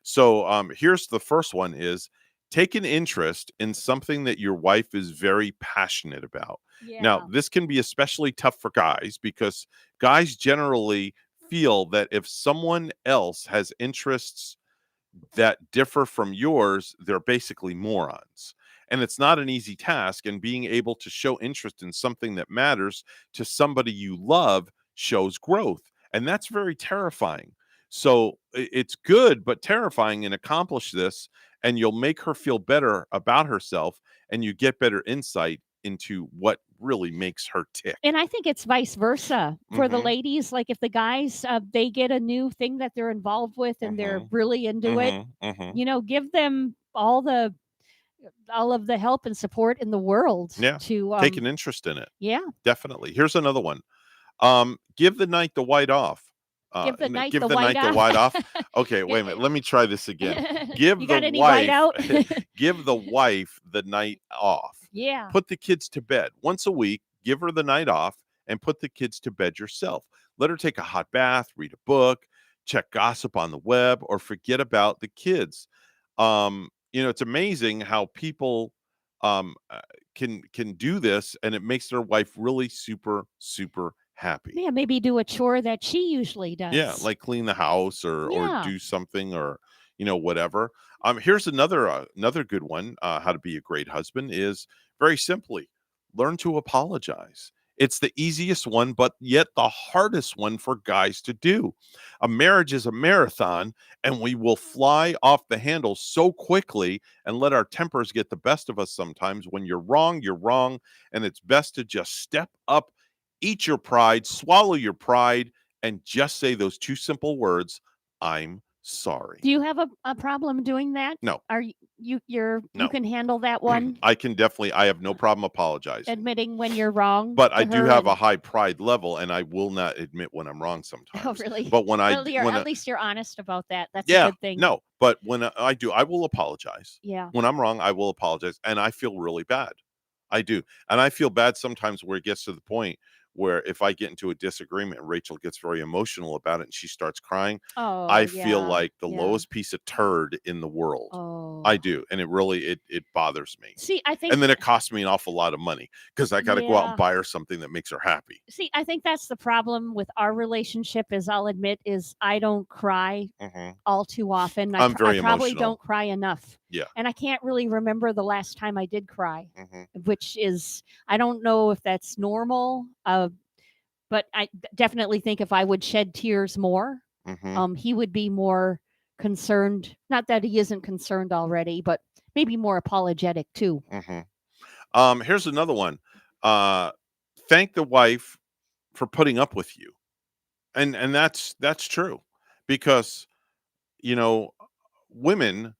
B: So here's the first one is take an interest in something that your wife is very passionate about.
E: Yeah.
B: Now, this can be especially tough for guys because guys generally feel that if someone else has interests that differ from yours, they're basically morons. And it's not an easy task. And being able to show interest in something that matters to somebody you love shows growth. And that's very terrifying. So it's good, but terrifying, and accomplish this, and you'll make her feel better about herself, and you get better insight into what really makes her tick.
E: And I think it's vice versa for the
B: Mhm.
E: ladies. Like if the guys, they get a new thing that they're involved with and they're
B: Mhm.
E: really into it,
B: Mhm.
E: give them all of the help and support in the world
B: Yeah.
E: to
B: Take an interest in it.
E: Yeah.
B: Definitely. Here's another one. Give the night the white off.
E: Give the night the
B: the
E: white
B: night the
E: off.
B: white off. Okay, wait a minute. Let me try this again. Give
E: You
B: the
E: got any white
B: wife
E: out?
B: give the wife the night off.
E: Yeah.
B: Put the kids to bed once a week. Give her the night off and put the kids to bed yourself. Let her take a hot bath, read a book, check gossip on the web, or forget about the kids. It's amazing how people can do this, and it makes their wife really super, super happy.
E: Yeah, maybe do a chore that she usually does.
B: Yeah, like clean the house or
E: Yeah.
B: do something, or whatever. Here's another good one. How to be a great husband is very simply learn to apologize. It's the easiest one, but yet the hardest one for guys to do. A marriage is a marathon, and we will fly off the handle so quickly and let our tempers get the best of us sometimes. When you're wrong, and it's best to just step up, eat your pride, swallow your pride, and just say those 2 simple words, I'm sorry.
E: Do you have a problem doing that?
B: No.
E: Are you you
B: No.
E: can handle that one?
B: I have no problem apologizing.
E: Admitting when you're wrong.
B: But
E: to
B: I do
E: her
B: have a
E: and-
B: high pride level, and I will not admit when I'm wrong sometimes.
E: Oh, really?
B: But when
E: Well, at least you're honest about that. That's a good thing.
B: no, but when I do, I will apologize.
E: Yeah.
B: When I'm wrong, I will apologize, and I feel really bad. I do. And I feel bad sometimes where it gets to the point where if I get into a disagreement and Rachel gets very emotional about it and she starts crying,
E: Oh,
B: I feel
E: yeah,
B: like the
E: yeah.
B: lowest piece of turd in the world.
E: Oh.
B: I do. And it really, it bothers me.
E: See, I think
B: And then it costs me an awful lot of money because I got to go out
E: Yeah.
B: and buy her something that makes her happy.
E: See, I think that's the problem with our relationship. Is I'll admit is I don't cry all too often.
B: I'm very
E: I probably
B: emotional.
E: don't cry enough.
B: Yeah.
E: And I can't really remember the last time I did cry,
B: Mm-hmm.
E: which is I don't know if that's normal. But I definitely think if I would shed tears more,
B: Mhm.
E: he would be more concerned. Not that he isn't concerned already, but maybe more apologetic too.
B: Here's another one. Thank the wife for putting up with you. And that's true because, women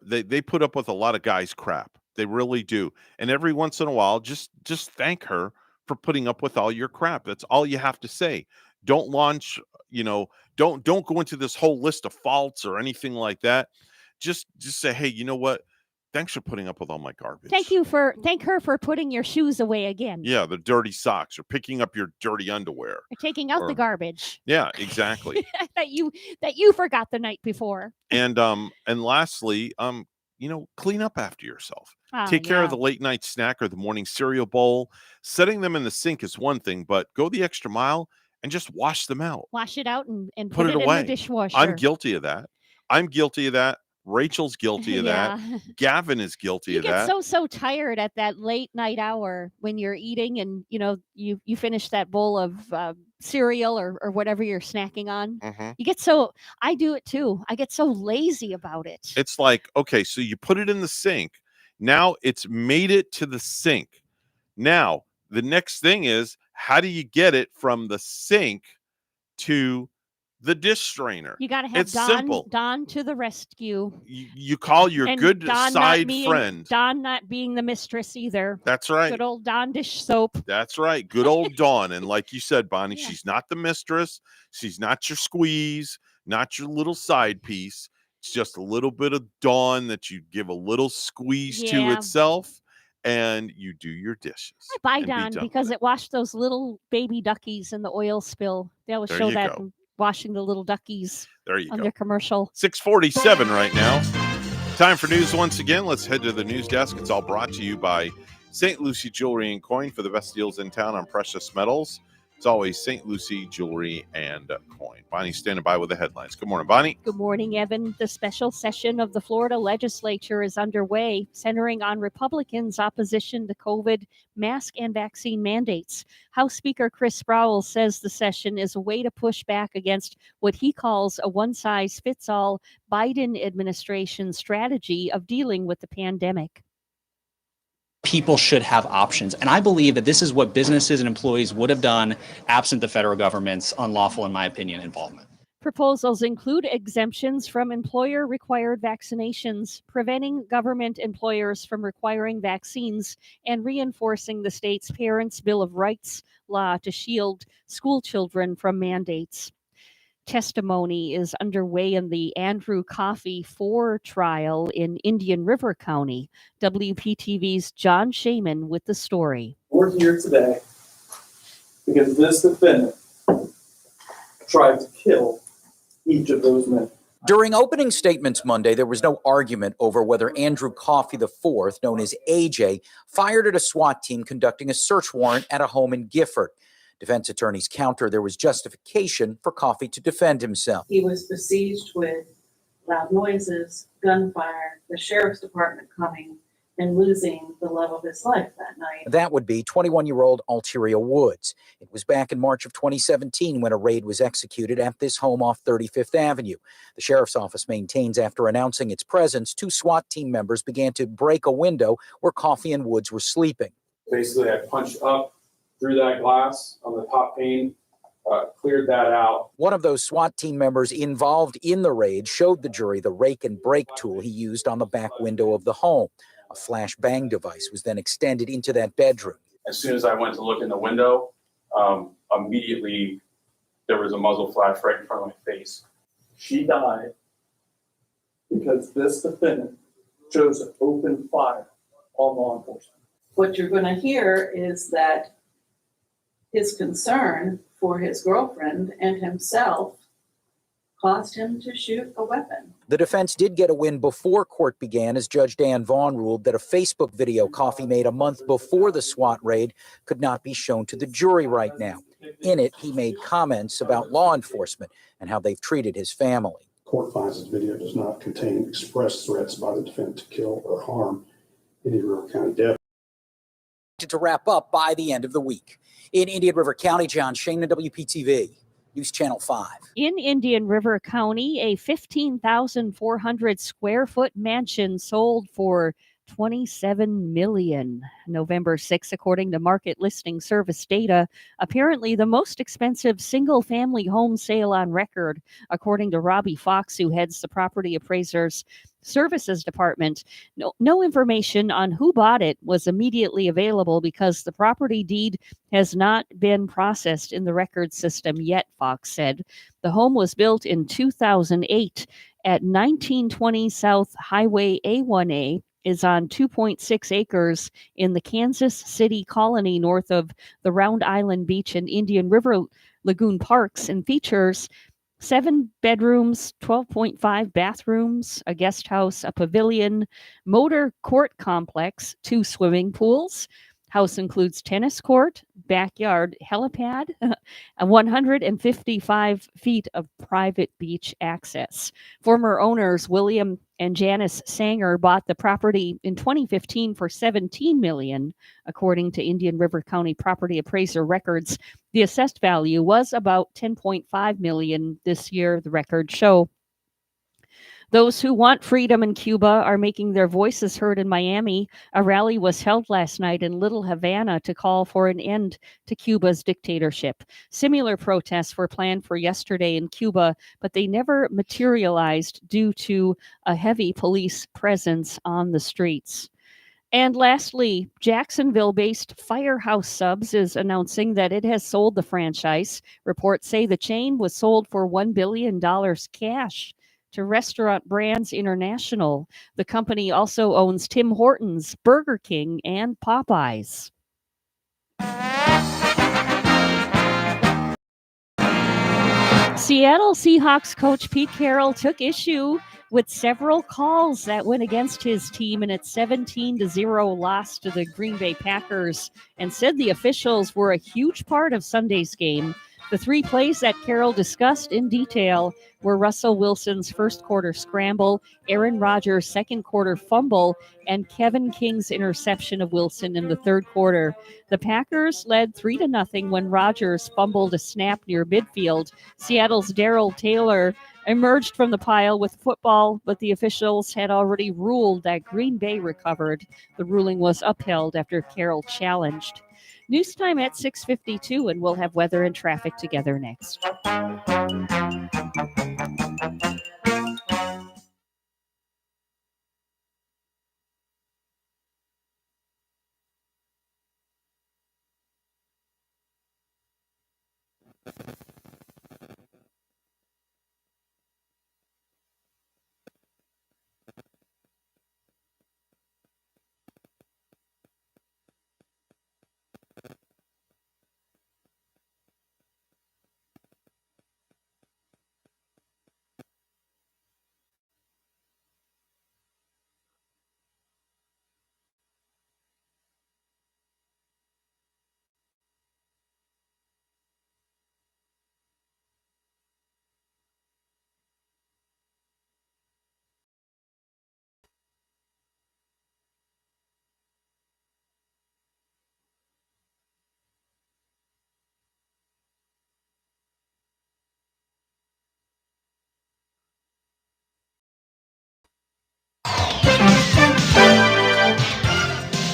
B: they put up with a lot of guys' crap. They really do. And every once in a while, just thank her for putting up with all your crap. That's all you have to say. Don't launch, don't go into this whole list of faults or anything like that. Just say, hey, you know what? Thanks for putting up with all my garbage.
E: Thank her for putting your shoes away again.
B: Yeah, the dirty socks, or picking up your dirty underwear.
E: Or taking out
B: Or-
E: the garbage
B: Yeah, exactly.
E: that you forgot the night before.
B: And lastly, clean up after yourself.
E: Ah,
B: Take care of
E: yeah.
B: the late night snack or the morning cereal bowl. Setting them in the sink is one thing, but go the extra mile and just wash them out.
E: Wash it out and
B: Put it
E: in
B: away.
E: the dishwasher.
B: I'm guilty of that. Rachel's guilty of that.
E: Yeah.
B: Gavin is guilty
E: You
B: of
E: get
B: that.
E: so tired at that late night hour when you're eating and you finish that bowl of cereal or whatever you're snacking on.
B: Mhm.
E: You get I do it too. I get so lazy about it.
B: It's like, okay, so you put it in the sink. Now it's made it to the sink. Now, the next thing is, how do you get it from the sink to the dish strainer.
E: You got to have
B: It's simple.
E: Don to the rescue.
B: You call your
E: And
B: good
E: Don
B: side friend.
E: Don not being the mistress either.
B: That's right.
E: Good old Dawn dish soap.
B: That's right. Good old Dawn. And like you said, Bonnie, she's not the mistress. She's not your squeeze, not your little side piece. It's just a little bit of Dawn that you give a little squeeze to itself, and you do your dishes.
E: I buy Dawn because it washed those little baby duckies in the oil spill. They always show that washing the little duckies on their commercial.
B: 6:47 right now. Time for news once again. Let's head to the news desk. It's all brought to you by St. Lucie Jewelry and Coin for the best deals in town on precious metals. It's always St. Lucie Jewelry and Coin. Bonnie's standing by with the headlines. Good morning, Bonnie.
E: Good morning, Evan. The special session of the Florida legislature is underway, centering on Republicans' opposition to COVID mask and vaccine mandates. House Speaker Chris Sproul says the session is a way to push back against what he calls a one-size-fits-all Biden administration strategy of dealing with the pandemic.
F: People should have options. And I believe that this is what businesses and employees would have done absent the federal government's unlawful, in my opinion, involvement.
E: Proposals include exemptions from employer-required vaccinations, preventing government employers from requiring vaccines, and reinforcing the state's Parents' Bill of Rights law to shield school children from mandates. Testimony is underway in the Andrew Coffey 4 trial in Indian River County. WPTV's John Shaman with the story.
O: We're here today because this defendant tried to kill each of those men.
P: During opening statements Monday, there was no argument over whether Andrew Coffey IV, known as AJ, fired at a SWAT team conducting a search warrant at a home in Gifford. Defense attorneys counter there was justification for Coffey to defend himself.
Q: He was besieged with loud noises, gunfire, the sheriff's department coming, and losing the love of his life that night.
P: That would be 21-year-old Alteria Woods. It was back in March of 2017 when a raid was executed at this home off 35th Avenue. The sheriff's office maintains after announcing its presence, 2 SWAT team members began to break a window where Coffey and Woods were sleeping.
O: Basically, I punched up through that glass on the top pane, cleared that out.
P: One of those SWAT team members involved in the raid showed the jury the rake and brake tool he used on the back window of the home. A flash bang device was then extended into that bedroom.
O: As soon as I went to look in the window, immediately there was a muzzle flash right in front of my face. She died because this defendant chose to open fire on law enforcement.
Q: What you're going to hear is that his concern for his girlfriend and himself caused him to shoot a weapon.
P: The defense did get a win before court began, as Judge Dan Vaughn ruled that a Facebook video Coffey made a month before the SWAT raid could not be shown to the jury right now. In it, he made comments about law enforcement and how they've treated his family.
R: Court finds this video does not contain express threats by the defendant to kill or harm Indian River County deputies.
P: To wrap up by the end of the week. In Indian River County, John Shane, WPTV, News Channel 5.
E: In Indian River County, a 15,400 square foot mansion sold for $27 million November 6, according to market listing service data. Apparently the most expensive single family home sale on record, according to Robbie Fox, who heads the property appraisers services department. No information on who bought it was immediately available because the property deed has not been processed in the record system yet, Fox said. The home was built in 2008 at 1920 South Highway A1A, is on 2.6 acres in the Kansas City colony north of the Round Island Beach and Indian River Lagoon Parks, and features 7 bedrooms, 12.5 bathrooms, a guest house, a pavilion, motor court complex, 2 swimming pools. House includes tennis court, backyard helipad, and 155 feet of private beach access. Former owners William and Janice Sanger bought the property in 2015 for $17 million, according to Indian River County property appraiser records. The assessed value was about $10.5 million this year, the records show. Those who want freedom in Cuba are making their voices heard in Miami. A rally was held last night in Little Havana to call for an end to Cuba's dictatorship. Similar protests were planned for yesterday in Cuba, but they never materialized due to a heavy police presence on the streets. And lastly, Jacksonville-based Firehouse Subs is announcing that it has sold the franchise. Reports say the chain was sold for $1 billion cash to Restaurant Brands International. The company also owns Tim Hortons, Burger King, and Popeyes. Seattle Seahawks coach Pete Carroll took issue with several calls that went against his team in its 17-0 loss to the Green Bay Packers and said the officials were a huge part of Sunday's game. The 3 plays that Carroll discussed in detail were Russell Wilson's first quarter scramble, Aaron Rodgers' second quarter fumble, and Kevin King's interception of Wilson in the third quarter. The Packers led 3-0 when Rodgers fumbled a snap near midfield. Seattle's Darrell Taylor emerged from the pile with football, but the officials had already ruled that Green Bay recovered. The ruling was upheld after Carroll challenged. News time at 6:52, and we'll have weather and traffic together next.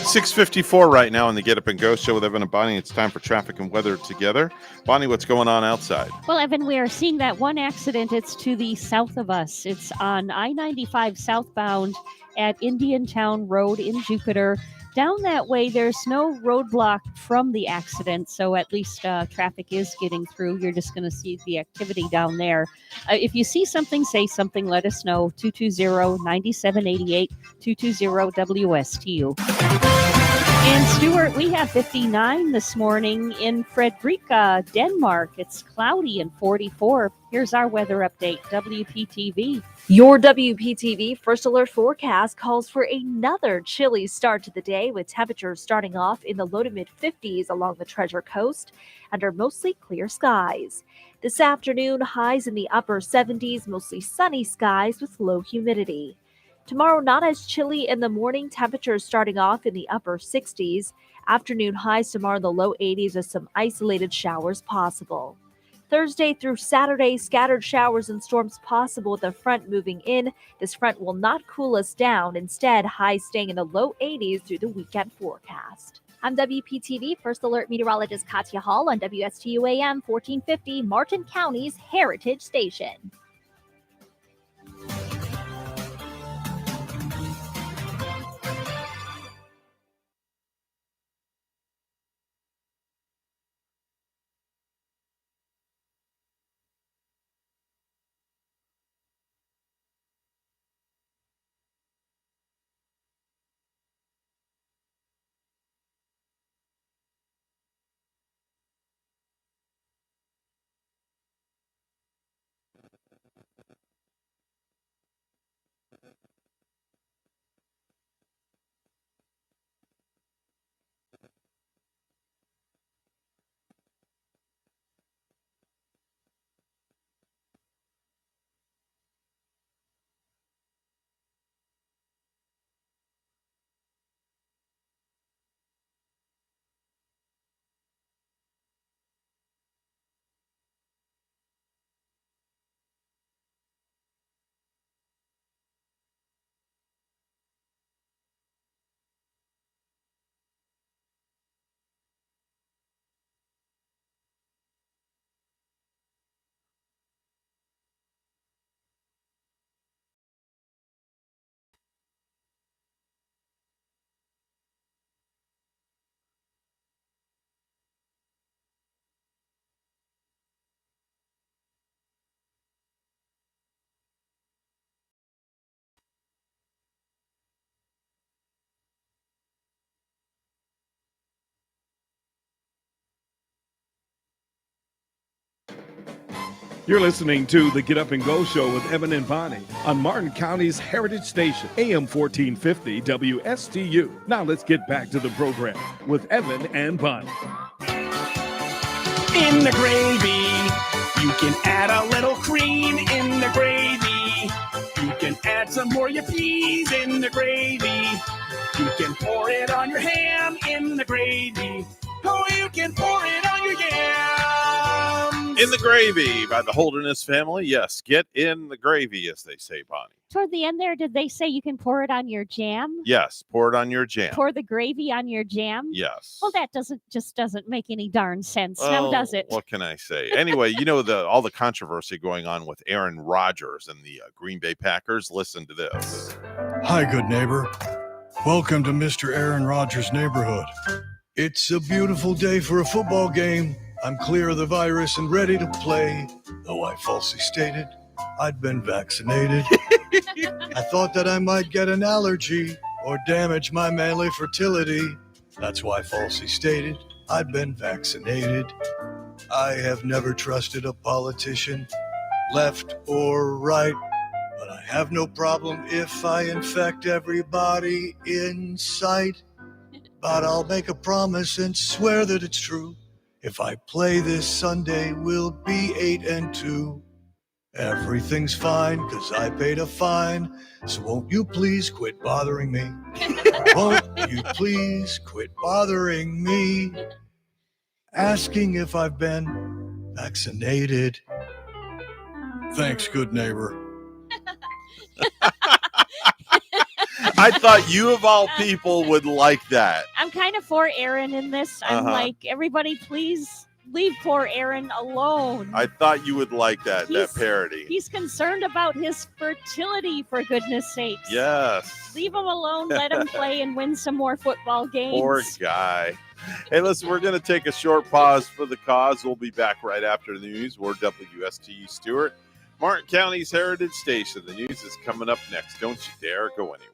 B: 6:54 right now on the Get Up and Go show with Evan and Bonnie. It's time for traffic and weather together. Bonnie, what's going on outside?
E: Well, Evan, we are seeing that one accident. It's to the south of us. It's on I-95 southbound at Indiantown Road in Jupiter. Down that way, there's no roadblock from the accident, so at least traffic is getting through. You're just going to see the activity down there. If you see something, say something, let us know. 220-9788, 220-WSTU. And Stuart, we have 59 this morning in Fredrika, Denmark. It's cloudy and 44. Here's our weather update, WPTV.
I: Your WPTV First Alert forecast calls for another chilly start to the day, with temperatures starting off in the low to mid 50s along the Treasure Coast under mostly clear skies. This afternoon, highs in the upper 70s, mostly sunny skies with low humidity. Tomorrow, not as chilly in the morning, temperatures starting off in the upper 60s. Afternoon highs tomorrow in the low 80s with some isolated showers possible. Thursday through Saturday, scattered showers and storms possible with a front moving in. This front will not cool us down. Instead, highs staying in the low 80s through the weekend forecast.
J: I'm WPTV First Alert Meteorologist Katya Hall on WSTU AM 1450, Martin County's Heritage Station.
K: You're listening to the Get Up and Go Show with Evan and Bonnie on Martin County's Heritage Station, AM 1450 WSTU. Now let's get back to the program with Evan and Bonnie.
L: In the gravy, you can add a little cream in the gravy. You can add some more your peas in the gravy. You can pour it on your ham in the gravy. Oh, you can pour it on your yams.
B: In the Gravy by the Holderness family. Yes, get in the gravy, as they say, Bonnie.
E: Toward the end there, did they say you can pour it on your jam?
B: Yes, pour it on your jam.
E: Pour the gravy on your jam?
B: Yes.
E: Well, that doesn't make any darn sense, now does it?
B: What can I say? Anyway, all the controversy going on with Aaron Rodgers and the Green Bay Packers. Listen to this.
S: Hi, good neighbor. Welcome to Mr. Aaron Rodgers' neighborhood. It's a beautiful day for a football game. I'm clear of the virus and ready to play, though I falsely stated I'd been vaccinated. I thought that I might get an allergy or damage my manly fertility. That's why I falsely stated I'd been vaccinated. I have never trusted a politician, left or right, but I have no problem if I infect everybody in sight. But I'll make a promise and swear that it's true. If I play this Sunday, we'll be 8-2. Everything's fine, 'cause I paid a fine. So won't you please quit bothering me? Won't you please quit bothering me? Asking if I've been vaccinated. Thanks, good neighbor.
B: I thought you of all people would like that.
E: I'm kind of for Aaron in this. I'm like, everybody please leave poor Aaron alone.
B: I thought you would like that parody.
E: He's concerned about his fertility, for goodness sakes.
B: Yes.
E: Leave him alone, let him play and win some more football games.
B: Poor guy. Hey, listen, we're going to take a short pause for the cause. We'll be back right after the news. We're WSTU Stewart, Martin County's Heritage Station. The news is coming up next. Don't you dare go anywhere.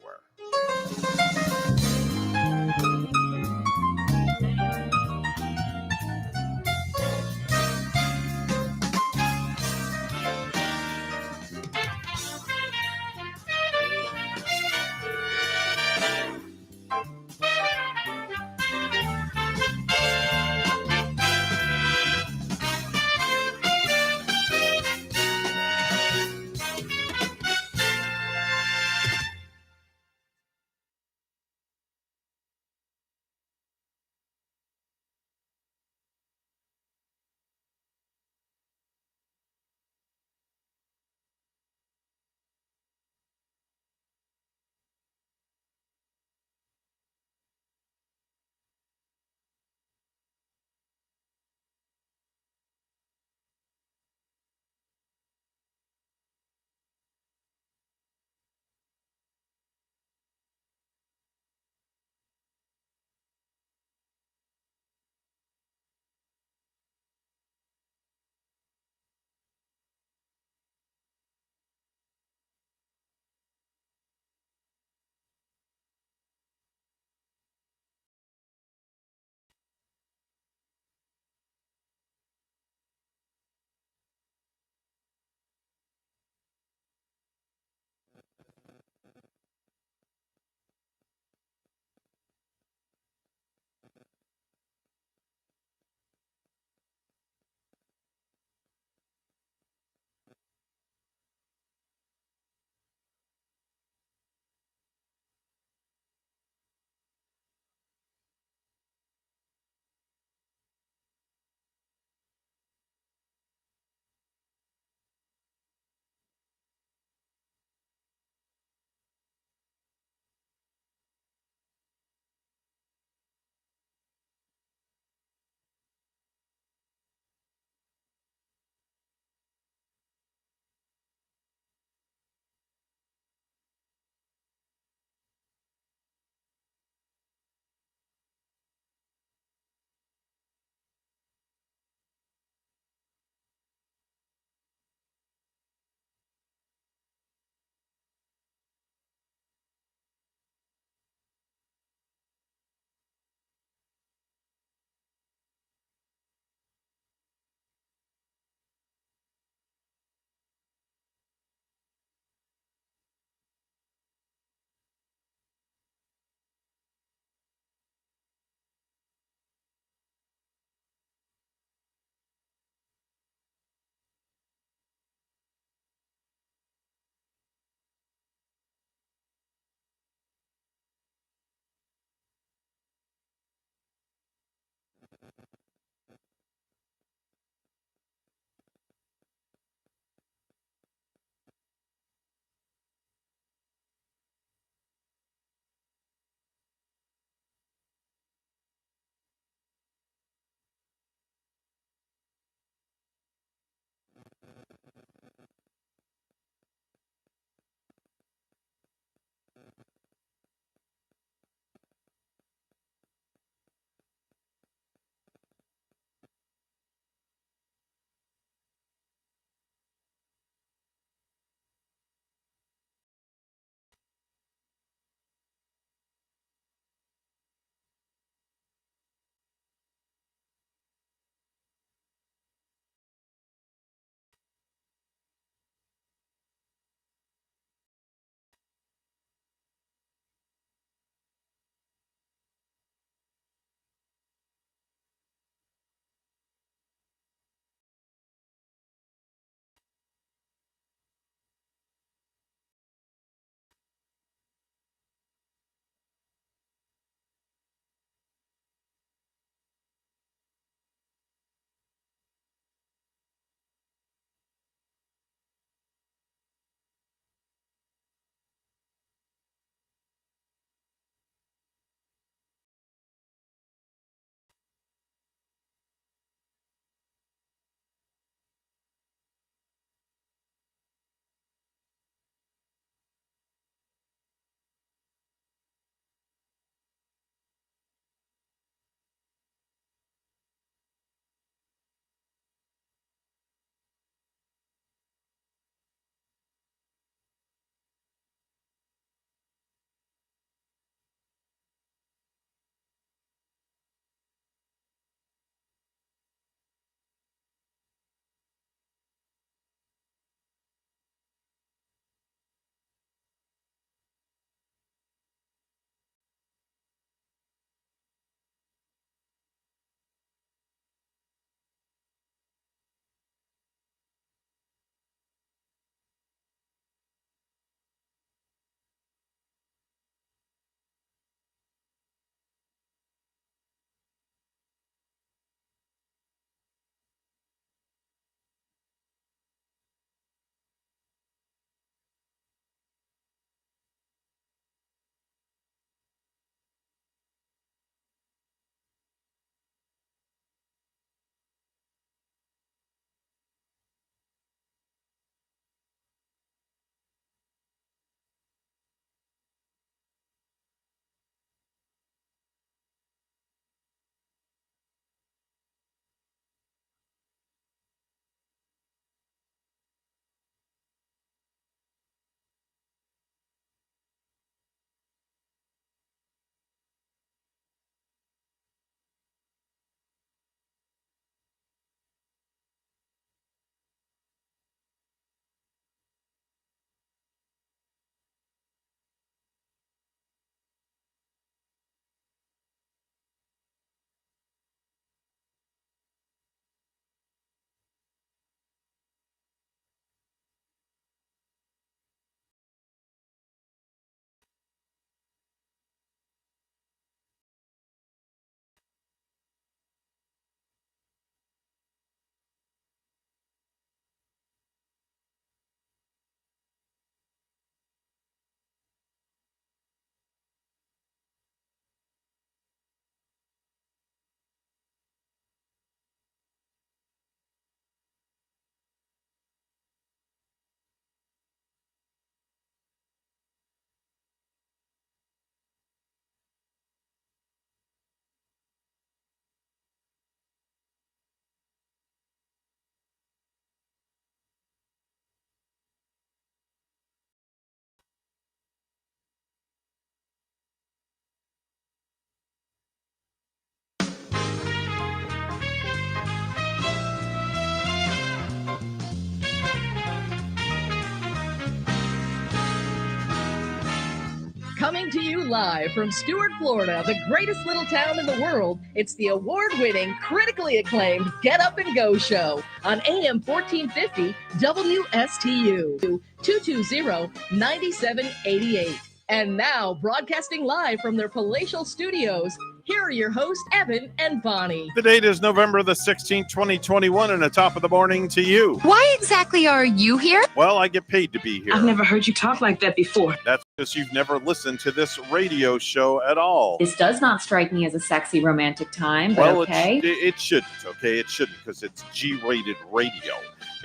T: Coming to you live from Stuart, Florida, the greatest little town in the world, it's the award-winning, critically acclaimed Get Up and Go show on AM 1450 WSTU 220-9788. And now, broadcasting live from their palatial studios, here are your hosts, Evan and Bonnie.
B: The date is November the 16th, 2021, and the top of the morning to you.
U: Why exactly are you here?
B: Well, I get paid to be here.
U: I've never heard you talk like that before.
B: That's because you've never listened to this radio show at all.
V: This does not strike me as a sexy romantic time, but
B: Well,
V: okay.
B: it shouldn't, okay? It shouldn't, because it's G-rated radio.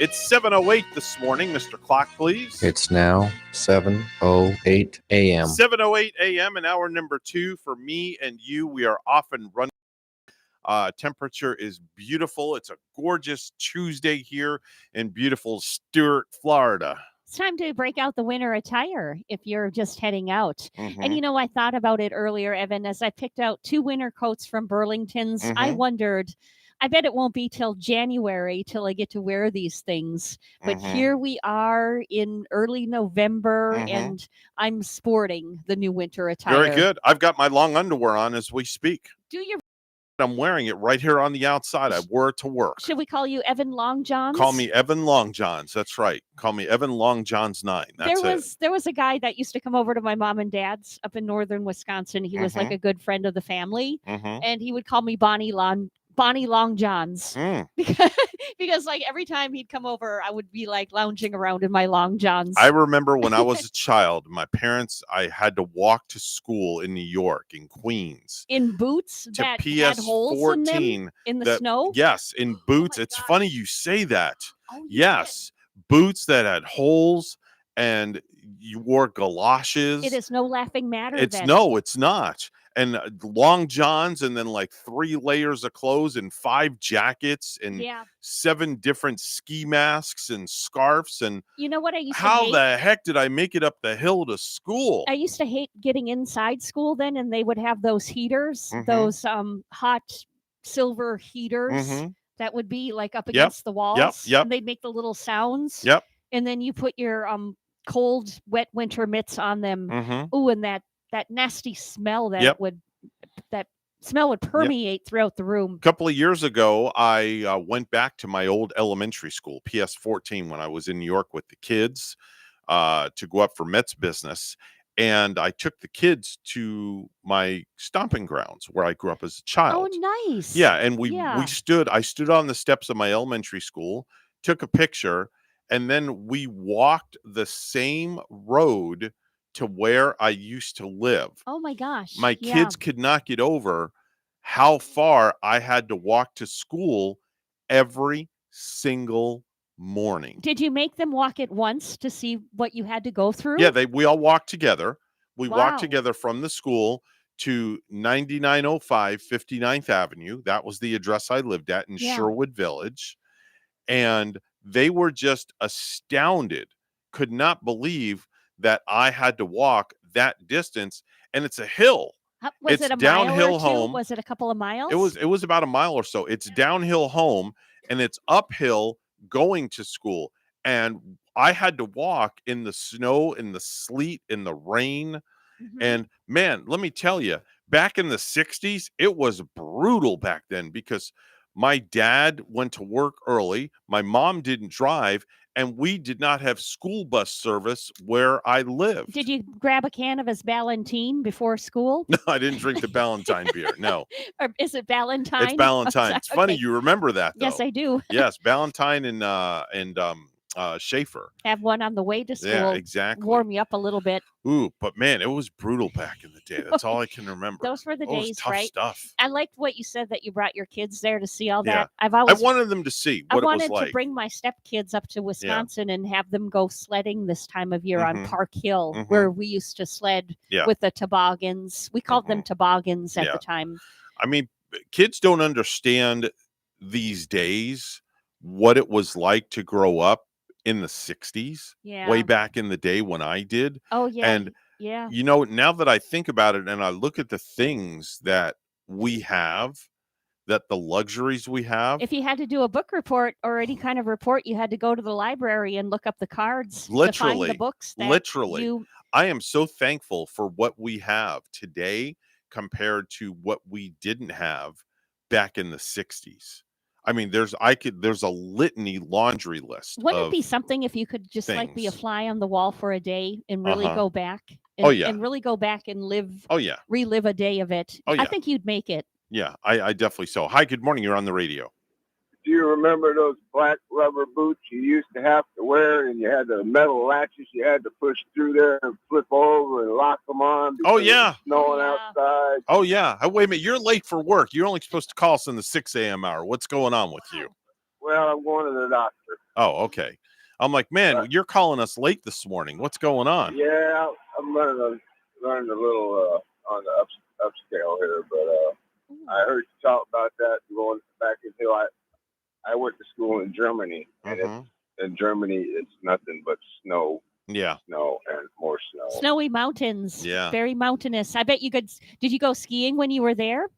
B: It's 7:08 this morning. Mr. Clock, please.
D: It's now 7:08 a.m.
B: 7:08 a.m. and hour number 2 for me and you. We are off and running. Temperature is beautiful. It's a gorgeous Tuesday here in beautiful Stuart, Florida.
E: It's time to break out the winter attire if you're just heading out.
B: Mhm.
E: And I thought about it earlier, Evan, as I picked out 2 winter coats from Burlington's. I
B: Mhm.
E: wondered, I bet it won't be till January till I get to wear these things. But
B: Mhm.
E: here we are in early November,
B: Mhm.
E: and I'm sporting the new winter attire.
B: Very good. I've got my long underwear on as we speak.
E: Do you?
B: I'm wearing it right here on the outside. I wore it to work.
E: Should we call you Evan Long Johns?
B: Call me Evan Long Johns. That's right. Call me Evan Long Johns 9. That's
E: There was a guy that used to come over to my mom and dad's up in northern Wisconsin. He was like
B: Mhm.
E: a good friend of the family,
B: Mhm.
E: and he would call me Bonnie Long Johns
B: Mm.
E: because like every time he'd come over, I would be like lounging around in my long johns.
B: I remember when I was a child, I had to walk to school in New York, in Queens.
E: In boots
B: To
E: that
B: PS
E: had holes
B: 14
E: in them in the snow.
B: Yes, in boots. It's funny you say that. Yes, boots that had holes, and you wore galoshes.
E: It is no laughing matter.
B: It's
E: then.
B: no, it's not. And long johns, and then like 3 layers of clothes and 5 jackets and
E: Yeah.
B: 7 different ski masks and scarves. And
E: You know what I used to
B: how
E: hate?
B: the heck did I make it up the hill to school?
E: I used to hate getting inside school then, and they would have those heaters,
B: Mhm.
E: those hot silver heaters
B: Mhm.
E: that would be like up
B: Yep,
E: against the walls.
B: yep.
E: And they'd make the little sounds.
B: Yep.
E: And then you put your cold, wet winter mitts on them.
B: Mhm.
E: Ooh, and that nasty smell that
B: Yep.
E: would permeate throughout the room.
B: A couple of years ago, I went back to my old elementary school, PS 14, when I was in New York with the kids to go up for Mets business. And I took the kids to my stomping grounds where I grew up as a child.
E: Oh, nice.
B: Yeah, and
E: Yeah.
B: I stood on the steps of my elementary school, took a picture, and then we walked the same road to where I used to live.
E: Oh my gosh.
B: My
E: yeah.
B: kids could not get over how far I had to walk to school every single morning.
E: Did you make them walk it once to see what you had to go through?
B: Yeah, we all walked together. We
E: Wow.
B: walked together from the school to 9905 59th Avenue. That was the address I lived at in
E: Yeah.
B: Sherwood Village. And they were just astounded, could not believe that I had to walk that distance. And it's a hill.
E: Was
B: It's
E: it a
B: downhill
E: mile or two?
B: home.
E: Was it a couple of miles?
B: It was about a mile or so. It's downhill home, and it's uphill going to school. And I had to walk in the snow, in the sleet, in the rain.
E: Mhm.
B: And man, let me tell you, back in the 60s, it was brutal back then because my dad went to work early. My mom didn't drive, and we did not have school bus service where I lived.
E: Did you grab a can of his Ballantine before school?
B: No, I didn't drink the Ballantine beer. No,
E: Or is it Ballantine?
B: it's Ballantine. It's funny
E: Okay.
B: you remember that, though.
E: Yes, I do.
B: Yes, Ballantine and Schaefer.
E: Have one on the way to school.
B: Yeah, exactly.
E: Warm you up a little bit.
B: Ooh, but man, it was brutal back in the day. That's all I can remember.
E: Those were the
B: Oh, it was
E: days,
B: tough
E: right?
B: stuff.
E: I liked what you said that you brought your kids there to see all
B: Yeah.
E: that.
B: I wanted them to see
E: I
B: what it was
E: wanted
B: like.
E: to bring my stepkids up to Wisconsin and have them go sledding this time of year on
B: Mhm.
E: Park Hill,
B: Mhm.
E: where we used to sled
B: Yeah.
E: with the toboggans. We called them toboggans at
B: Yeah.
E: the time.
B: I mean, kids don't understand these days what it was like to grow up in the 60s,
E: Yeah.
B: way back in the day when I did.
E: Oh, yeah.
B: And,
E: Yeah.
B: now that I think about it and I look at the things that we have that the luxuries we have.
E: If you had to do a book report or any kind of report, you had to go to the library and look up the cards to find the books.
B: I am so thankful for what we have today compared to what we didn't have back in the 60s. I mean, there's a litany laundry list.
E: Wouldn't it be something if you could just like be a fly on the wall for a day and really go back and really go back and relive a day of it? I think you'd make it.
B: Yeah, I definitely so. Hi, good morning. You're on the radio.
A: Do you remember those black rubber boots you used to have to wear, and you had the metal latches you had to push through there and flip over and lock them on?
B: Oh, yeah.
A: Snowing outside.
B: Oh, yeah. Wait a minute. You're late for work. You're only supposed to call us in the 6 a.m. hour. What's going on with you?
A: Well, I'm going to the doctor.
B: Oh, okay. I'm like, man, you're calling us late this morning. What's going on?
A: Yeah, I'm learning a little on the upscale here, but I heard you talk about that going back until I went to school in Germany, and in Germany it's nothing but snow.
B: Yeah.
A: Snow and more snow.
E: Snowy mountains.
B: Yeah.
E: Very mountainous. I bet you could. Did you go skiing when you were there?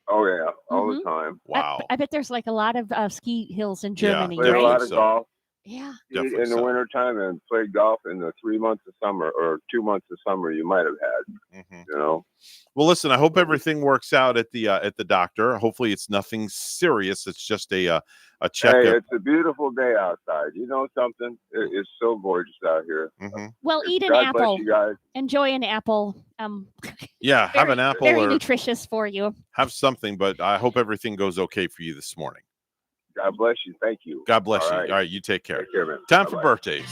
A: Oh, yeah. All the time.
B: Wow.
E: I bet there's like a lot of ski hills in Germany,
A: Played
E: right?
A: a lot of golf.
E: Yeah.
A: In the wintertime, and played golf in the 3 months of summer or 2 months of summer you might have had. You know.
B: Well, listen, I hope everything works out at the doctor. Hopefully it's nothing serious. It's just a checkup.
A: Hey, it's a beautiful day outside. You know something? It's so gorgeous out here.
E: Well, eat an
A: God
E: apple.
A: bless you guys.
E: Enjoy an apple.
B: Yeah, have an apple
E: Very
B: or
E: nutritious for you.
B: have something, but I hope everything goes okay for you this morning.
A: God bless you. Thank you.
B: God bless
A: All
B: you.
A: right.
B: All right, you take care.
A: Take care, man.
B: Time for
A: Bye-bye.
B: birthdays.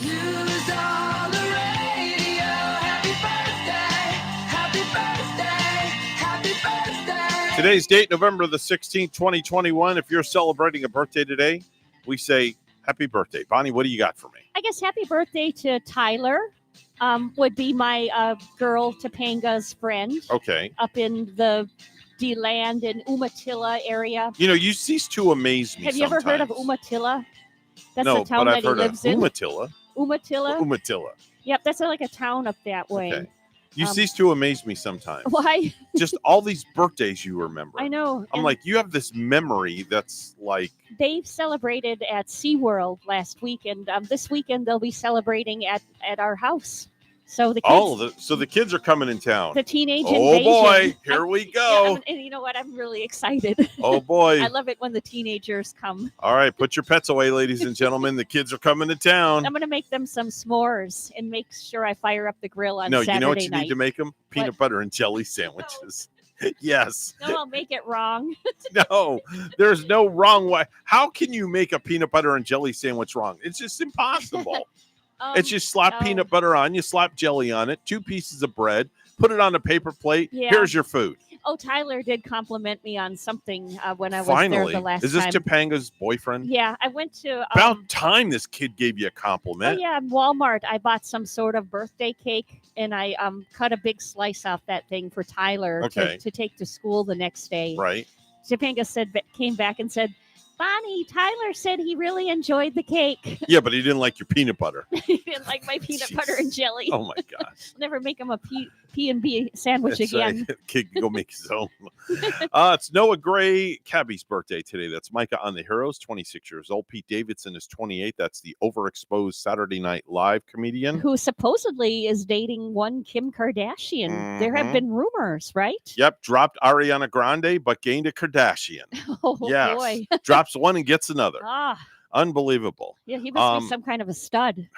B: Today's date, November the 16th, 2021. If you're celebrating a birthday today, we say happy birthday. Bonnie, what do you got for me?
E: I guess happy birthday to Tyler. Would be my girl Topanga's friend.
B: Okay.
E: Up in the DeLand and Umatilla area.
B: You know, you cease to amaze me.
E: Have you ever heard of Umatilla? That's
B: no,
E: the town
B: but
E: that
B: I've
E: he
B: heard
E: lives
B: of
E: in.
B: Umatilla.
E: Umatilla?
B: Umatilla.
E: Yep, that's like a town up that way.
B: Okay. You cease to amaze me sometimes.
E: Why?
B: Just all these birthdays you remember.
E: I know.
B: I'm
E: and
B: like, you have this memory that's like.
E: They celebrated at SeaWorld last week, and this weekend they'll be celebrating at our house. So the kids,
B: so the kids are coming in town.
E: the teenage
B: Oh
E: invasion.
B: boy, here we go.
E: And you know what? I'm really excited.
B: Oh boy.
E: I love it when the teenagers come.
B: All right, put your pets away, ladies and gentlemen. The kids are coming to town.
E: I'm going to make them some s'mores and make sure I fire up the grill on Saturday
B: you know what you
E: night.
B: need to make them? Peanut butter and jelly sandwiches. Yes.
E: No, I'll make it wrong.
B: No, there's no wrong way. How can you make a peanut butter and jelly sandwich wrong? It's just impossible. It's just slap peanut butter on, you slap jelly on it, 2 pieces of bread, put it on a paper plate.
E: Yeah.
B: Here's your food.
E: Oh, Tyler did compliment me on something when I was
B: Finally,
E: there the last
B: is this
E: time.
B: Topanga's boyfriend?
E: Yeah, I went to
B: About time this kid gave you a compliment.
E: Oh yeah, in Walmart. I bought some sort of birthday cake, and I cut a big slice off that thing for Tyler to take to school the next day.
B: Right.
E: Topanga came back and said, Bonnie, Tyler said he really enjoyed the cake.
B: Yeah, but he didn't like your peanut butter.
E: He didn't like my peanut butter and jelly.
B: Oh my gosh.
E: I'll never make him a P&B sandwich
B: That's
E: again.
B: right. Kid can go make his own. It's Noah Gray Cabby's birthday today. That's Micah on the Heroes, 26 years old. Pete Davidson is 28. That's the overexposed Saturday Night Live comedian.
E: Who supposedly is dating one Kim Kardashian. There have been rumors, right?
B: Yep. Dropped Ariana Grande, but gained a Kardashian.
E: Oh,
B: yes.
E: boy.
B: Drops one and gets another.
E: Ah.
B: Unbelievable.
E: Yeah, he must be some kind of a stud.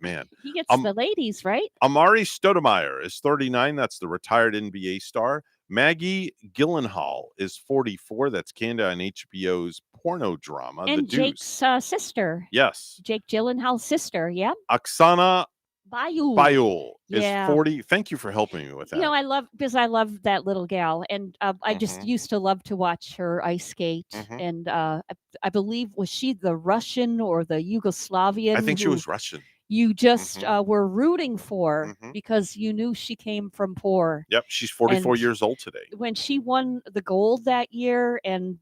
B: Man.
E: He gets the ladies, right?
B: Amari Stoudemire is 39. That's the retired NBA star. Maggie Gyllenhaal is 44. That's Canada on HBO's porno drama,
E: And
B: The Deuce.
E: Jake's sister.
B: Yes.
E: Jake Gyllenhaal's sister, yeah.
B: Oksana
E: Bayul.
B: is
E: Yeah.
B: 40. Thank you for helping me with that.
E: You know, I love that little gal, and I just used to love to watch her ice skate. And I believe, was she the Russian or the Yugoslavian?
B: I think she
E: who
B: was Russian.
E: You just were rooting for because you knew she came from poor.
B: Yep. She's 44
E: And
B: years old today.
E: when she won the gold that year, and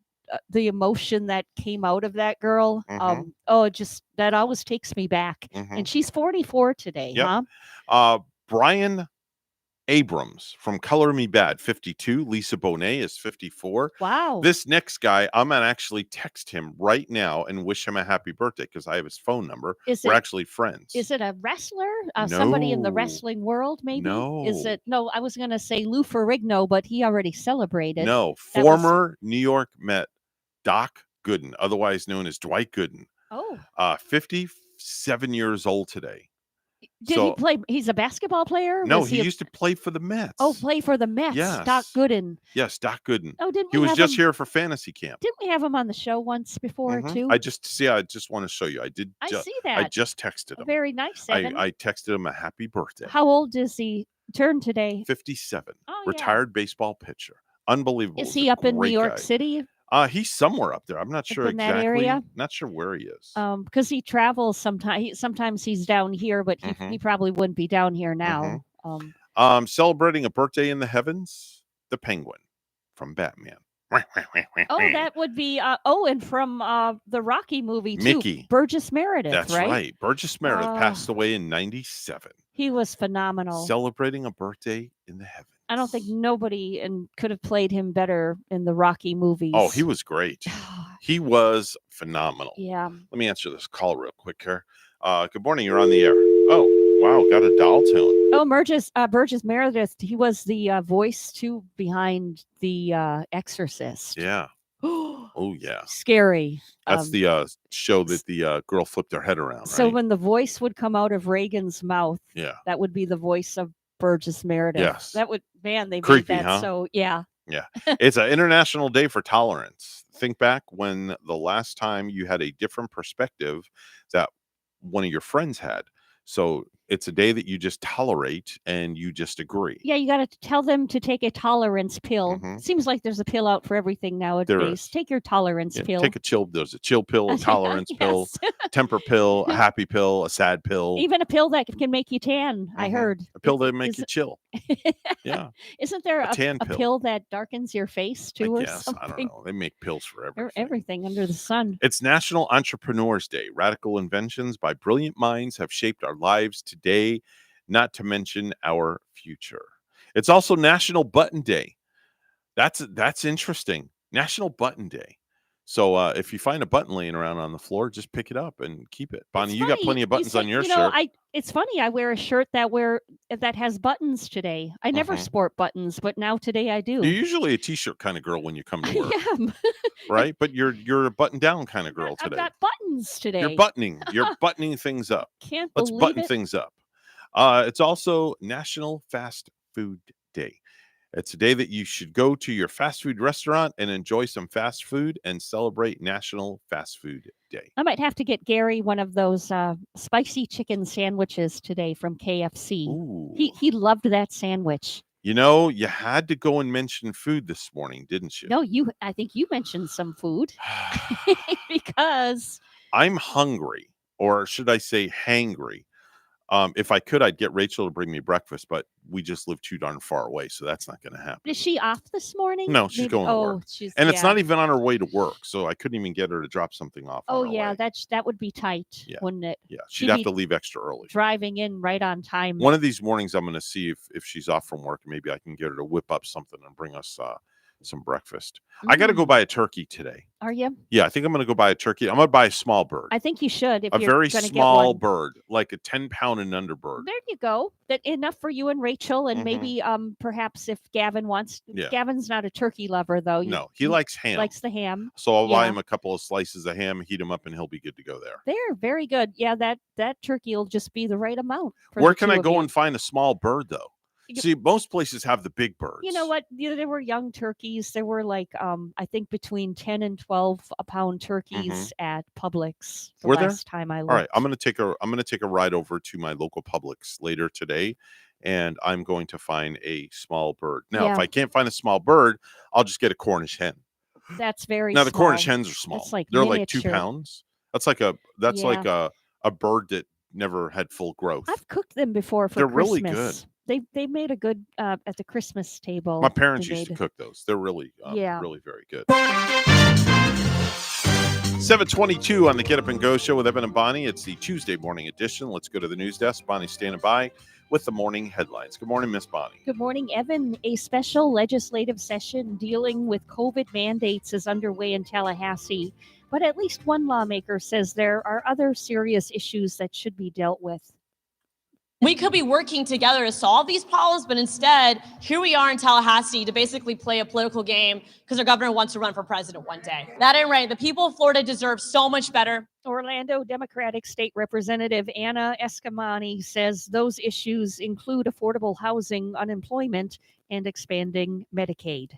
E: the emotion that came out of that girl, that always takes me back. And she's 44 today,
B: Yep.
E: huh?
B: Brian Abrams from Color Me Bad, 52. Lisa Bonet is 54.
E: Wow.
B: This next guy, I'm going to actually text him right now and wish him a happy birthday because I have his phone number. We're actually friends.
E: Is it a wrestler? Somebody in the
B: No.
E: wrestling world, maybe?
B: No.
E: Is it? No, I was going to say Lou Ferrigno, but he already celebrated.
B: No. Former New York Met Doc Gooden, otherwise known as Dwight Gooden.
E: Oh.
B: 57 years old today.
E: Did he play? He's a basketball player?
B: No, he used to play for the Mets.
E: Oh, play for the Mets.
B: Yes.
E: Doc Gooden.
B: Yes, Doc Gooden.
E: Oh, didn't
B: he
E: we
B: was
E: have
B: just
E: him-
B: here for fantasy camp.
E: Didn't we have him on the show once before, too?
B: I just want to show you. I
E: see that.
B: I just texted him.
E: Very nice, Evan.
B: I texted him a happy birthday.
E: How old does he turn today?
B: 57.
E: Oh,
B: retired baseball pitcher. Unbelievable.
E: Is he up in New York City?
B: He's somewhere up there. I'm not sure
E: in that
B: exactly.
E: area?
B: Not sure where he is.
E: Because he travels sometimes. Sometimes he's down here, but he probably wouldn't be down here now.
B: Celebrating a birthday in the heavens, the Penguin from Batman.
E: Oh, that would be. And from the Rocky movie too.
B: Mickey.
E: Burgess Meredith.
B: That's right. Burgess Meredith
E: Oh.
B: passed away in 97.
E: He was phenomenal.
B: Celebrating a birthday in the heavens.
E: I don't think nobody could have played him better in the Rocky movies.
B: Oh, he was great. He was phenomenal.
E: Yeah.
B: Let me answer this call real quick here. Good morning. You're on the air. Oh, wow. Got a dial tone.
E: Oh, Burgess Meredith. He was the voice too behind the Exorcist.
B: Yeah. Oh, yeah.
E: Scary.
B: That's the show that the girl flipped her head around,
E: So
B: right?
E: when the voice would come out of Reagan's mouth,
B: Yeah.
E: that would be the voice of Burgess Meredith.
B: Yes.
E: That would, they
B: Creepy,
E: made that
B: huh?
E: so, yeah.
B: Yeah. It's an International Day for Tolerance. Think back when the last time you had a different perspective that one of your friends had. So it's a day that you just tolerate and you just agree.
E: Yeah, you got to tell them to take a tolerance pill. Seems like there's a pill out for everything nowadays.
B: is.
E: Take your tolerance
B: Yeah,
E: pill.
B: there's a chill pill, a tolerance pill, temper pill, a happy pill, a sad pill,
E: Even a pill that can make you tan, I heard.
B: a pill that make you chill. Yeah.
E: Isn't there
B: A tan
E: a
B: pill.
E: pill that darkens your face too, or
B: Yes,
E: something?
B: I don't know. They make pills for everything.
E: Everything under the sun.
B: It's National Entrepreneurs Day. Radical inventions by brilliant minds have shaped our lives today, not to mention our future. It's also National Button Day. That's interesting. National Button Day. So if you find a button laying around on the floor, just pick it up and keep it. Bonnie, you got plenty of buttons on your shirt.
E: It's funny. I wear a shirt that has buttons today. I never sport buttons, but now today I do.
B: You're usually a t-shirt kind of girl when you come to work,
E: I am.
B: right? But you're a button-down kind of girl
E: I've
B: today.
E: got buttons today.
B: You're buttoning things up.
E: Can't
B: Let's
E: believe
B: button
E: it.
B: things up. It's also National Fast Food Day. It's a day that you should go to your fast food restaurant and enjoy some fast food and celebrate National Fast Food Day.
E: I might have to get Gary one of those spicy chicken sandwiches today from KFC.
B: Ooh.
E: He loved that sandwich.
B: You know, you had to go and mention food this morning, didn't you?
E: No, I think you mentioned some food because
B: I'm hungry, or should I say hangry. If I could, I'd get Rachel to bring me breakfast, but we just live too darn far away, so that's not going to happen.
E: is she off this morning?
B: No, she's going to work. And it's not even on her way to work, so I couldn't even get her to drop something off.
E: Oh
B: on her
E: yeah,
B: way.
E: that would be tight,
B: Yeah.
E: wouldn't it?
B: Yeah, she'd have to leave extra early.
E: Driving in right on time.
B: One of these mornings, I'm going to see if she's off from work. Maybe I can get her to whip up something and bring us some breakfast. I got to go buy a turkey today.
E: Are you?
B: Yeah, I think I'm going to go buy a turkey. I'm going to buy a small bird.
E: I think you should. If
B: A
E: you're
B: very
E: gonna get
B: small
E: one.
B: bird, like a 10-pound and under bird.
E: There you go. That enough for you and Rachel, and
B: Mhm.
E: maybe perhaps if Gavin wants.
B: Yeah.
E: Gavin's not a turkey lover though.
B: No, he likes ham.
E: Likes the ham.
B: So I'll buy
E: Yeah.
B: him a couple of slices of ham, heat him up, and he'll be good to go there.
E: They're very good. Yeah, that turkey will just be the right amount. For
B: Where
E: the
B: can
E: two
B: I
E: of
B: go
E: you.
B: and find a small bird, though? See, most places have the big birds.
E: You know what? There were young turkeys. There were like I think between 10 and 12 a pound turkeys at Publix. The
B: Were there?
E: last time I looked.
B: All right, I'm gonna take a ride over to my local Publix later today, and I'm going to find a small bird. Now, if
E: Yeah.
B: I can't find a small bird, I'll just get a Cornish hen.
E: That's very
B: Now the Cornish
E: small.
B: hens are small.
E: It's like
B: They're like 2
E: miniature.
B: pounds. That's like a
E: Yeah.
B: bird that never had full growth.
E: I've cooked them before for
B: They're
E: Christmas.
B: really good.
E: They made a good at the Christmas table.
B: My parents
E: they
B: used to
E: made-
B: cook those. They're really,
E: Yeah.
B: really very good. 7:22 on the Get Up and Go show with Evan and Bonnie. It's the Tuesday morning edition. Let's go to the news desk. Bonnie's standing by with the morning headlines. Good morning, Miss Bonnie.
E: Good morning, Evan. A special legislative session dealing with COVID mandates is underway in Tallahassee, but at least one lawmaker says there are other serious issues that should be dealt with.
G: We could be working together to solve these problems, but instead, here we are in Tallahassee to basically play a political game because our governor wants to run for president one day. That ain't right. The people of Florida deserve so much better.
E: Orlando Democratic State Representative Anna Escamani says those issues include affordable housing, unemployment, and expanding Medicaid.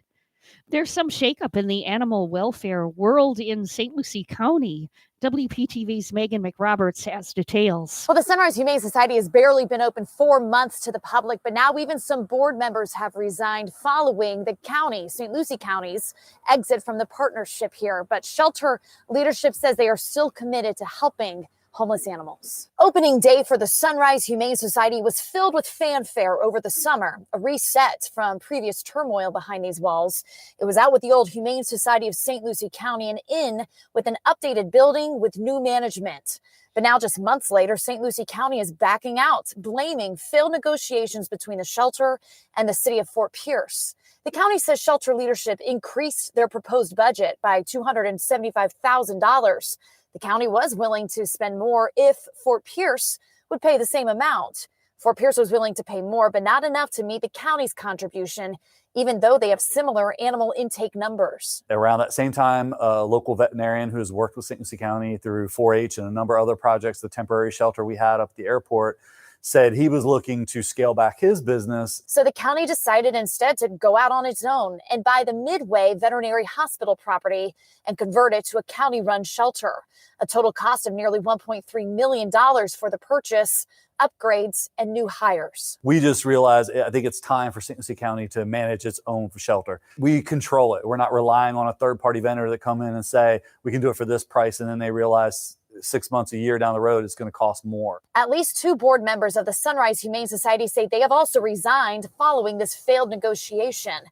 E: There's some shakeup in the animal welfare world in St. Lucie County. WPTV's Megan McRoberts has details.
H: Well, the Sunrise Humane Society has barely been open 4 months to the public, but now even some board members have resigned following the county, St. Lucie County's exit from the partnership here. But shelter leadership says they are still committed to helping homeless animals. Opening day for the Sunrise Humane Society was filled with fanfare over the summer, a reset from previous turmoil behind these walls. It was out with the old Humane Society of St. Lucie County and in with an updated building with new management. But now, just months later, St. Lucie County is backing out, blaming failed negotiations between the shelter and the city of Fort Pierce. The county says shelter leadership increased their proposed budget by $275,000. The county was willing to spend more if Fort Pierce would pay the same amount. Fort Pierce was willing to pay more, but not enough to meet the county's contribution, even though they have similar animal intake numbers.
W: Around that same time, a local veterinarian who has worked with St. Lucie County through 4-H and a number of other projects, the temporary shelter we had up at the airport, said he was looking to scale back his business.
H: So the county decided instead to go out on its own and buy the Midway Veterinary Hospital property and convert it to a county-run shelter. A total cost of nearly $1.3 million for the purchase, upgrades, and new hires.
W: We just realized, I think it's time for St. Lucie County to manage its own shelter. We control it. We're not relying on a third-party vendor that come in and say, we can do it for this price, and then they realize 6 months, a year down the road, it's going to cost more.
H: At least 2 board members of the Sunrise Humane Society say they have also resigned following this failed negotiation.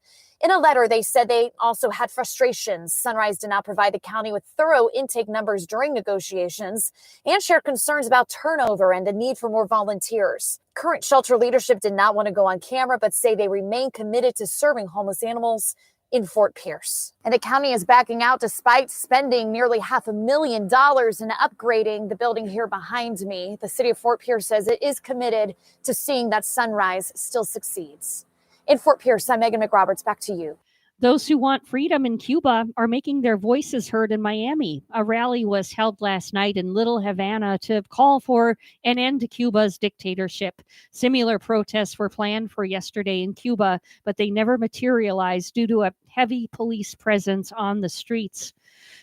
H: In a letter, they said they also had frustrations. Sunrise did not provide the county with thorough intake numbers during negotiations and shared concerns about turnover and the need for more volunteers. Current shelter leadership did not want to go on camera, but say they remain committed to serving homeless animals in Fort Pierce. And the county is backing out despite spending nearly $500,000 in upgrading the building here behind me. The city of Fort Pierce says it is committed to seeing that Sunrise still succeeds. In Fort Pierce, I'm Megan McRoberts. Back to you.
E: Those who want freedom in Cuba are making their voices heard in Miami. A rally was held last night in Little Havana to call for an end to Cuba's dictatorship. Similar protests were planned for yesterday in Cuba, but they never materialized due to a heavy police presence on the streets.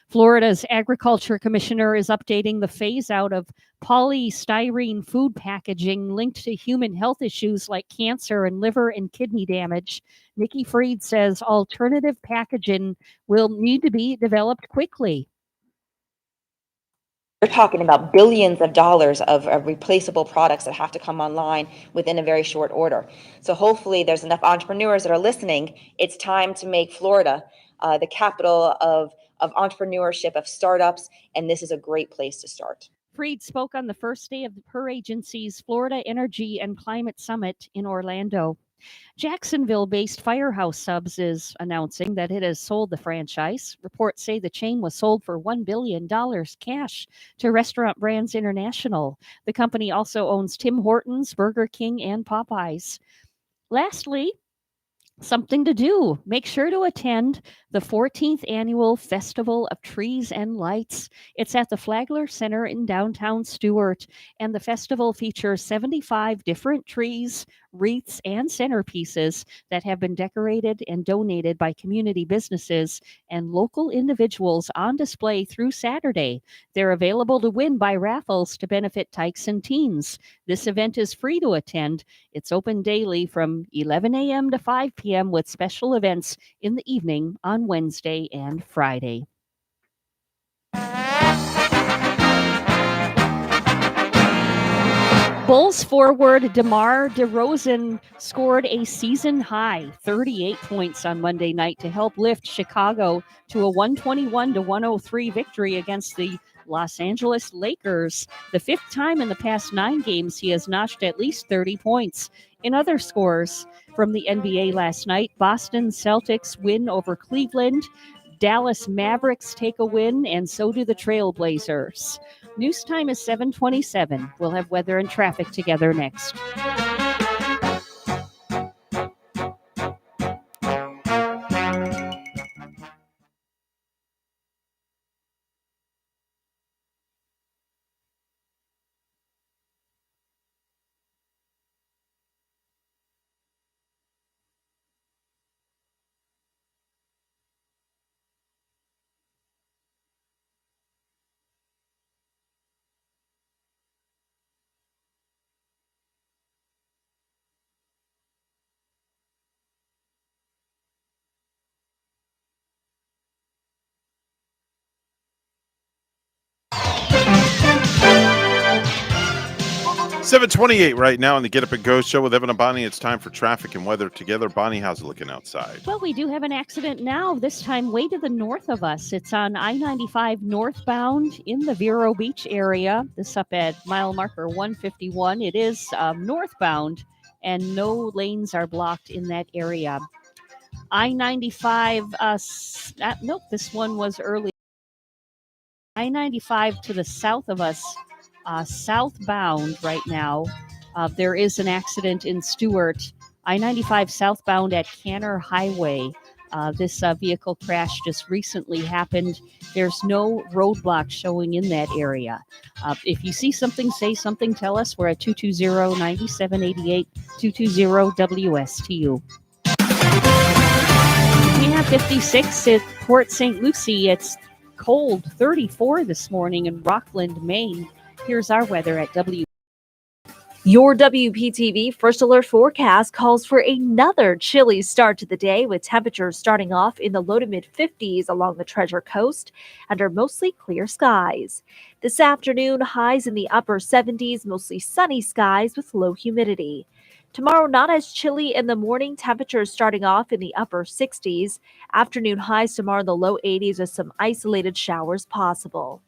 E: Florida's Agriculture Commissioner is updating the phase-out of polystyrene food packaging linked to human health issues like cancer and liver and kidney damage. Nikki Fried says alternative packaging will need to be developed quickly.
X: We're talking about billions of dollars of replaceable products that have to come online within a very short order. So hopefully there's enough entrepreneurs that are listening. It's time to make Florida the capital of entrepreneurship, of startups, and this is a great place to start.
E: Fried spoke on the first day of her agency's Florida Energy and Climate Summit in Orlando. Jacksonville-based Firehouse Subs is announcing that it has sold the franchise. Reports say the chain was sold for $1 billion cash to Restaurant Brands International. The company also owns Tim Hortons, Burger King, and Popeyes. Lastly, something to do. Make sure to attend the 14th Annual Festival of Trees and Lights. It's at the Flagler Center in downtown Stuart, and the festival features 75 different trees, wreaths, and centerpieces that have been decorated and donated by community businesses and local individuals on display through Saturday. They're available to win by raffles to benefit Tykes and Teens. This event is free to attend. It's open daily from 11 a.m. to 5 p.m. with special events in the evening on Wednesday and Friday. Bulls forward DeMar DeRozan scored a season-high 38 points on Monday night to help lift Chicago to a 121-103 victory against the Los Angeles Lakers. The 5th time in the past 9 games he has notched at least 30 points. In other scores from the NBA last night, Boston Celtics win over Cleveland. Dallas Mavericks take a win, and so do the Trailblazers. News time is 7:27. We'll have weather and traffic together next.
B: $7:28 right now on the Get Up and Go show with Evan and Bonnie. It's time for traffic and weather together. Bonnie, how's it looking outside?
E: Well, we do have an accident now, this time way to the north of us. It's on I-95 northbound in the Vero Beach area. This up at mile marker 151. It is northbound, and no lanes are blocked in that area. I-95, nope, this one was early. I-95 to the south of us, southbound right now. There is an accident in Stewart. I-95 southbound at Canner Highway. This vehicle crash just recently happened. There's no roadblock showing in that area. If you see something, say something, tell us. We're at 220-9788, 220-WSTU. We have 56 at Port St. Lucie. It's cold, 34 this morning in Rockland, Maine. Here's our weather at W.
I: Your WPTV First Alert forecast calls for another chilly start to the day, with temperatures starting off in the low to mid 50s along the Treasure Coast under mostly clear skies. This afternoon, highs in the upper 70s, mostly sunny skies with low humidity. Tomorrow, not as chilly in the morning, temperatures starting off in the upper 60s. Afternoon highs tomorrow in the low 80s with some isolated showers possible.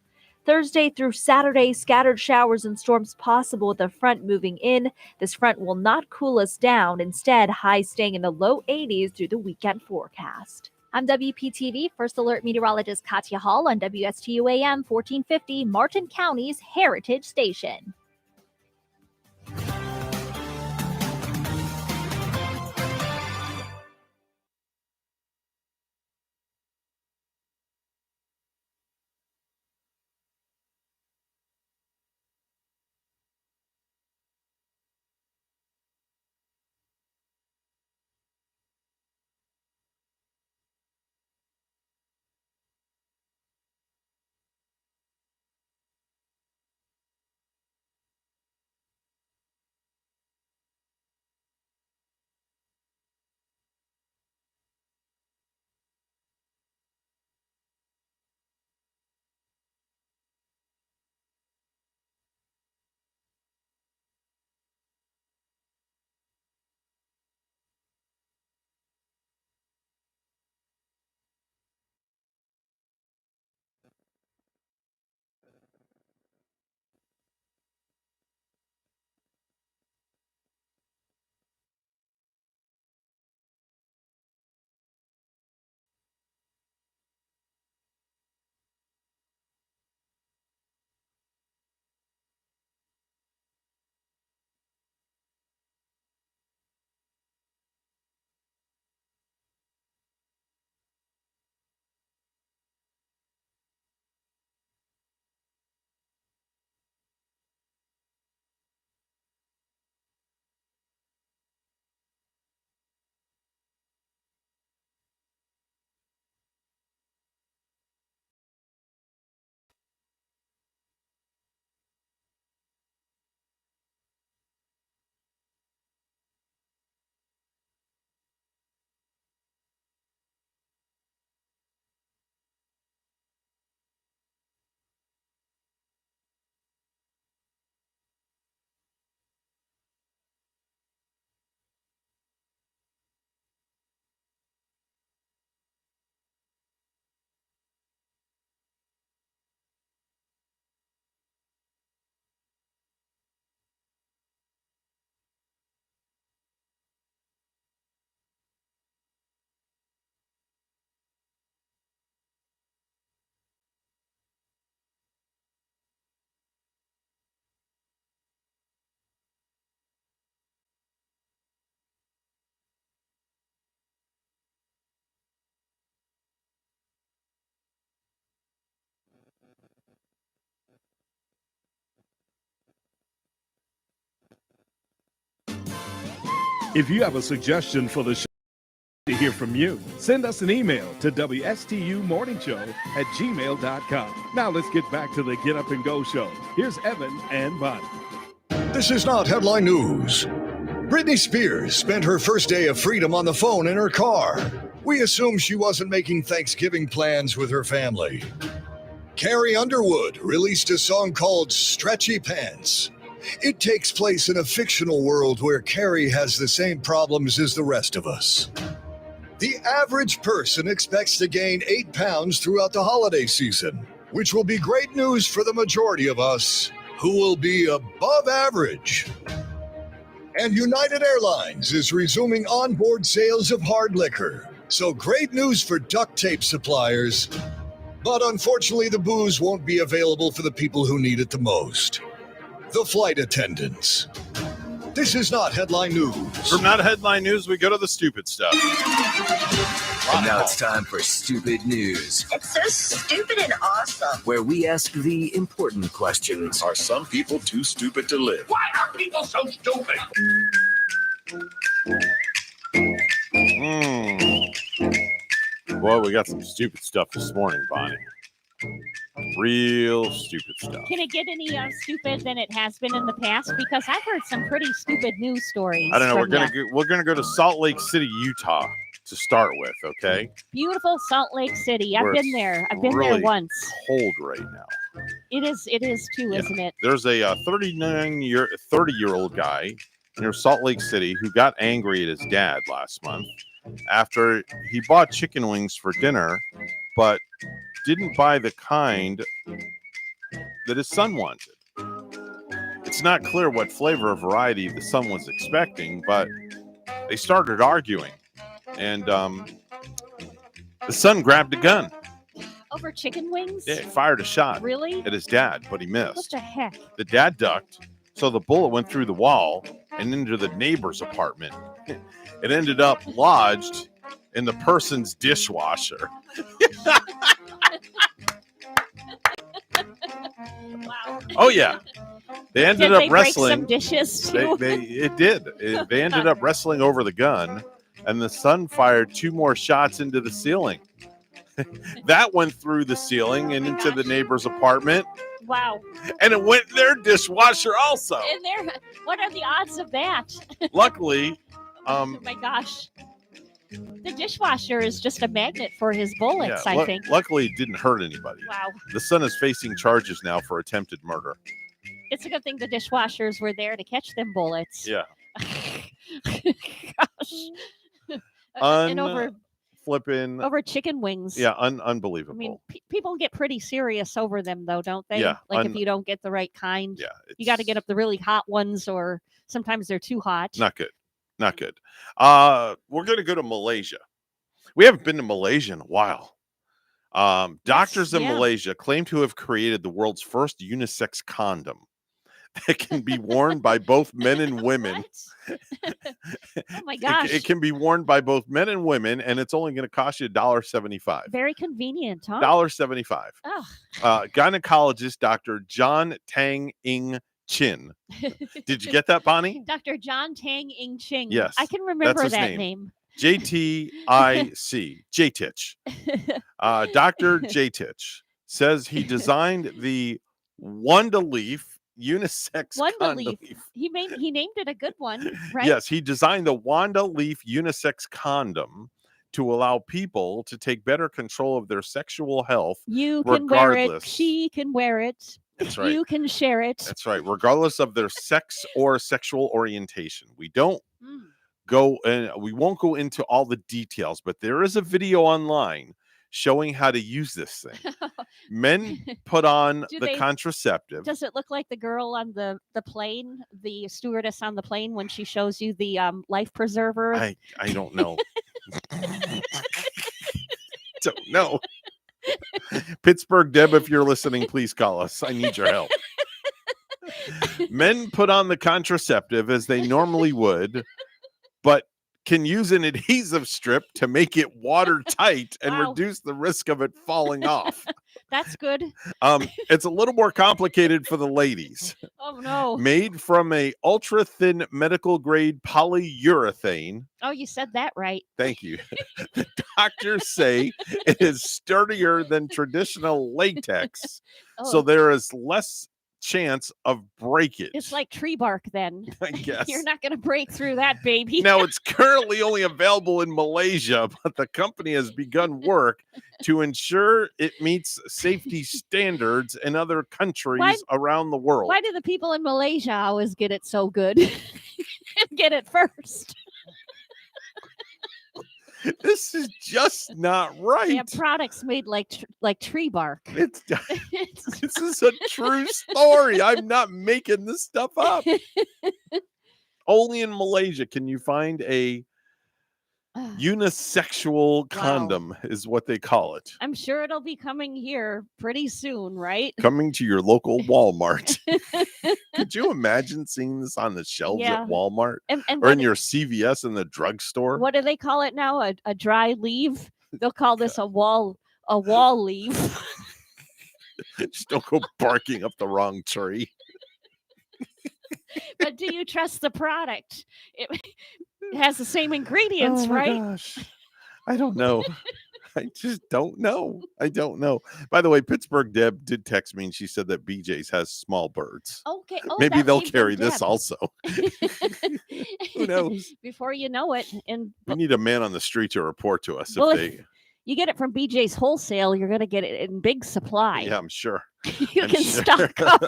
I: Thursday through Saturday, scattered showers and storms possible with a front moving in. This front will not cool us down. Instead, highs staying in the low 80s through the weekend forecast.
J: I'm WPTV First Alert Meteorologist Katya Hall on WSTU AM 1450, Martin County's Heritage Station.
K: If you have a suggestion for the show to hear from you, send us an email to WSTUmorningshow@gmail.com. Now let's get back to the Get Up and Go show. Here's Evan and Bonnie.
S: This is not headline news. Britney Spears spent her first day of freedom on the phone in her car. We assume she wasn't making Thanksgiving plans with her family. Carrie Underwood released a song called Stretchy Pants. It takes place in a fictional world where Carrie has the same problems as the rest of us. The average person expects to gain 8 pounds throughout the holiday season, which will be great news for the majority of us who will be above average. And United Airlines is resuming onboard sales of hard liquor. So great news for duct tape suppliers. But unfortunately, the booze won't be available for the people who need it the most. The flight attendants. This is not headline news.
B: From not headline news, we go to the stupid stuff.
C: And now it's time for Stupid News.
F: It's so stupid and awesome.
C: Where we ask the important questions.
M: Are some people too stupid to live?
F: Why are people so stupid?
B: Boy, we got some stupid stuff this morning, Bonnie. Real stupid stuff.
E: Can it get any stupid than it has been in the past? Because I've heard some pretty stupid news stories.
B: I don't know. We're gonna go to Salt Lake City, Utah, to start with. Okay.
E: Beautiful Salt Lake City. I've been there. I've been
B: really
E: there once.
B: Cold right now.
E: It is too, isn't it?
B: There's a 30-year-old guy near Salt Lake City who got angry at his dad last month after he bought chicken wings for dinner, but didn't buy the kind that his son wanted. It's not clear what flavor or variety the son was expecting, but they started arguing, and the son grabbed a gun.
E: Over chicken wings?
B: Yeah, fired a shot.
E: Really?
B: At his dad, but he missed.
E: What the heck?
B: The dad ducked, so the bullet went through the wall and into the neighbor's apartment. It ended up lodged in the person's dishwasher.
E: Wow.
B: Oh yeah, they ended up wrestling.
E: Break some dishes too?
B: They ended up wrestling over the gun, and the son fired 2 more shots into the ceiling. That went through the ceiling and into the neighbor's apartment.
E: Wow.
B: And it went in their dishwasher also.
E: In there? What are the odds of that?
B: Luckily,
E: oh my gosh. The dishwasher is just a magnet for his bullets, I think.
B: Luckily, it didn't hurt anybody.
E: Wow.
B: The son is facing charges now for attempted murder.
E: It's a good thing the dishwashers were there to catch them bullets.
B: Yeah.
E: Gosh. And over chicken wings.
B: Yeah, unbelievable.
E: I mean, people get pretty serious over them, though, don't they?
B: Yeah.
E: Like if you don't get the right kind.
B: Yeah.
E: You got to get up the really hot ones, or sometimes they're too hot.
B: Not good. Not good. We're going to go to Malaysia. We haven't been to Malaysia in a while. Doctors in Malaysia claim to have created the world's first unisex condom that can be worn by both men and women.
E: Oh my gosh.
B: It can be worn by both men and women, and it's only going to cost you $1.75.
E: Very convenient, huh?
B: $1.75.
E: Oh.
B: Gynecologist Dr. John Tang Ing Chin. Did you get that, Bonnie?
E: Dr. John Tang Ing Ching.
B: Yes.
E: I can remember
B: that's his
E: that name.
B: JTIC. J-Titch. Dr. J-Titch says he designed the Wanda Leaf unisex
E: Wanda Leaf. He named it a good one, right?
B: Yes, he designed the Wanda Leaf unisex condom to allow people to take better control of their sexual health.
E: You can wear it. She can wear it.
B: That's right.
E: You can share it.
B: That's right. Regardless of their sex or sexual orientation. We don't go and we won't go into all the details, but there is a video online showing how to use this thing. Men put on the contraceptive.
E: Does it look like the girl on the plane, the stewardess on the plane, when she shows you the life preserver?
B: I don't know. Don't know. Pittsburgh Deb, if you're listening, please call us. I need your help. Men put on the contraceptive as they normally would, but can use an adhesive strip to make it watertight and reduce the risk of it falling off.
E: That's good.
B: It's a little more complicated for the ladies.
E: Oh no.
B: Made from a ultra thin medical grade polyurethane.
E: Oh, you said that right.
B: Thank you. The doctors say it is sturdier than traditional latex, so there is less chance of breakage.
E: It's like tree bark then.
B: I guess.
E: You're not going to break through that, baby.
B: Now, it's currently only available in Malaysia, but the company has begun work to ensure it meets safety standards in other countries around the world.
E: Why do the people in Malaysia always get it so good? Get it first.
B: This is just not right.
E: They have products made like tree bark.
B: This is a true story. I'm not making this stuff up. Only in Malaysia can you find a unisexual condom, is what they call it.
E: I'm sure it'll be coming here pretty soon, right?
B: Coming to your local Walmart. Could you imagine seeing this on the shelves at Walmart or in your CVS in the drugstore?
E: What do they call it now? A dry leaf? They'll call this a wall leaf.
B: Just don't go barking up the wrong tree.
E: But do you trust the product? It has the same ingredients, right?
B: Gosh. I don't know. I just don't know. I don't know. By the way, Pittsburgh Deb did text me and she said that BJ's has small birds.
E: Okay. Oh,
B: maybe
E: that
B: they'll
E: came from
B: carry this
E: Deb.
B: also. Who knows?
E: Before you know it. And
B: We need a man on the street to report to us
E: well,
B: if they.
E: You get it from BJ's Wholesale, you're going to get it in big supply.
B: Yeah, I'm sure.
E: You can stock up.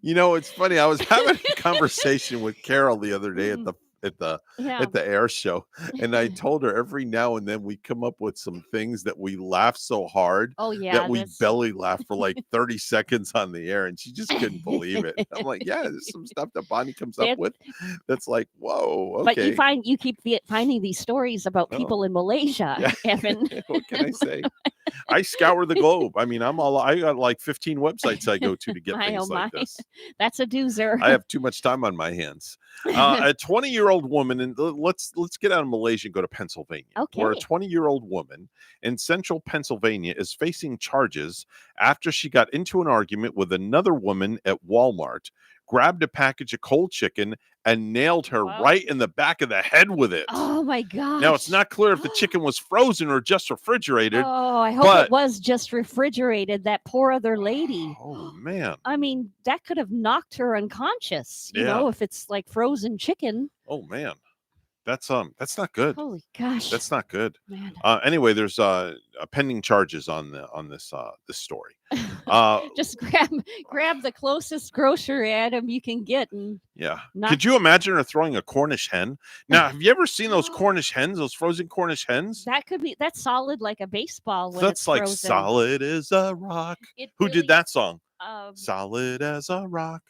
B: You know, it's funny. I was having a conversation with Carol the other day at the air show, and I told her every now and then we come up with some things that we laugh so hard that we belly laugh for like 30 seconds on the air, and she just couldn't believe it. I'm like, yeah, there's some stuff that Bonnie comes up with that's like, whoa, okay.
E: But you keep finding these stories about people in Malaysia, Evan.
B: What can I say? I scour the globe. I mean, I got like 15 websites I go to get things like this.
E: That's a doozer.
B: I have too much time on my hands. A 20-year-old woman, and let's get out of Malaysia and go to Pennsylvania.
E: Okay.
B: Where a 20-year-old woman in central Pennsylvania is facing charges after she got into an argument with another woman at Walmart, grabbed a package of cold chicken, and nailed her right in the back of the head with it.
E: Oh my gosh.
B: Now, it's not clear if the chicken was frozen or just refrigerated.
E: Oh, I hope it was just refrigerated. That poor other lady.
B: Oh, man.
E: I mean, that could have knocked her unconscious, you know, if it's like frozen chicken.
B: Oh, man. That's not good.
E: Holy gosh.
B: That's not good.
E: Man.
B: Anyway, there's pending charges on this story.
E: Just grab the closest grocery item you can get and
B: Could you imagine her throwing a Cornish hen? Now, have you ever seen those Cornish hens, those frozen Cornish hens?
E: that's solid like a baseball when
B: That's
E: it's
B: like
E: frozen.
B: solid as a rock. Who did that song? Solid as a rock.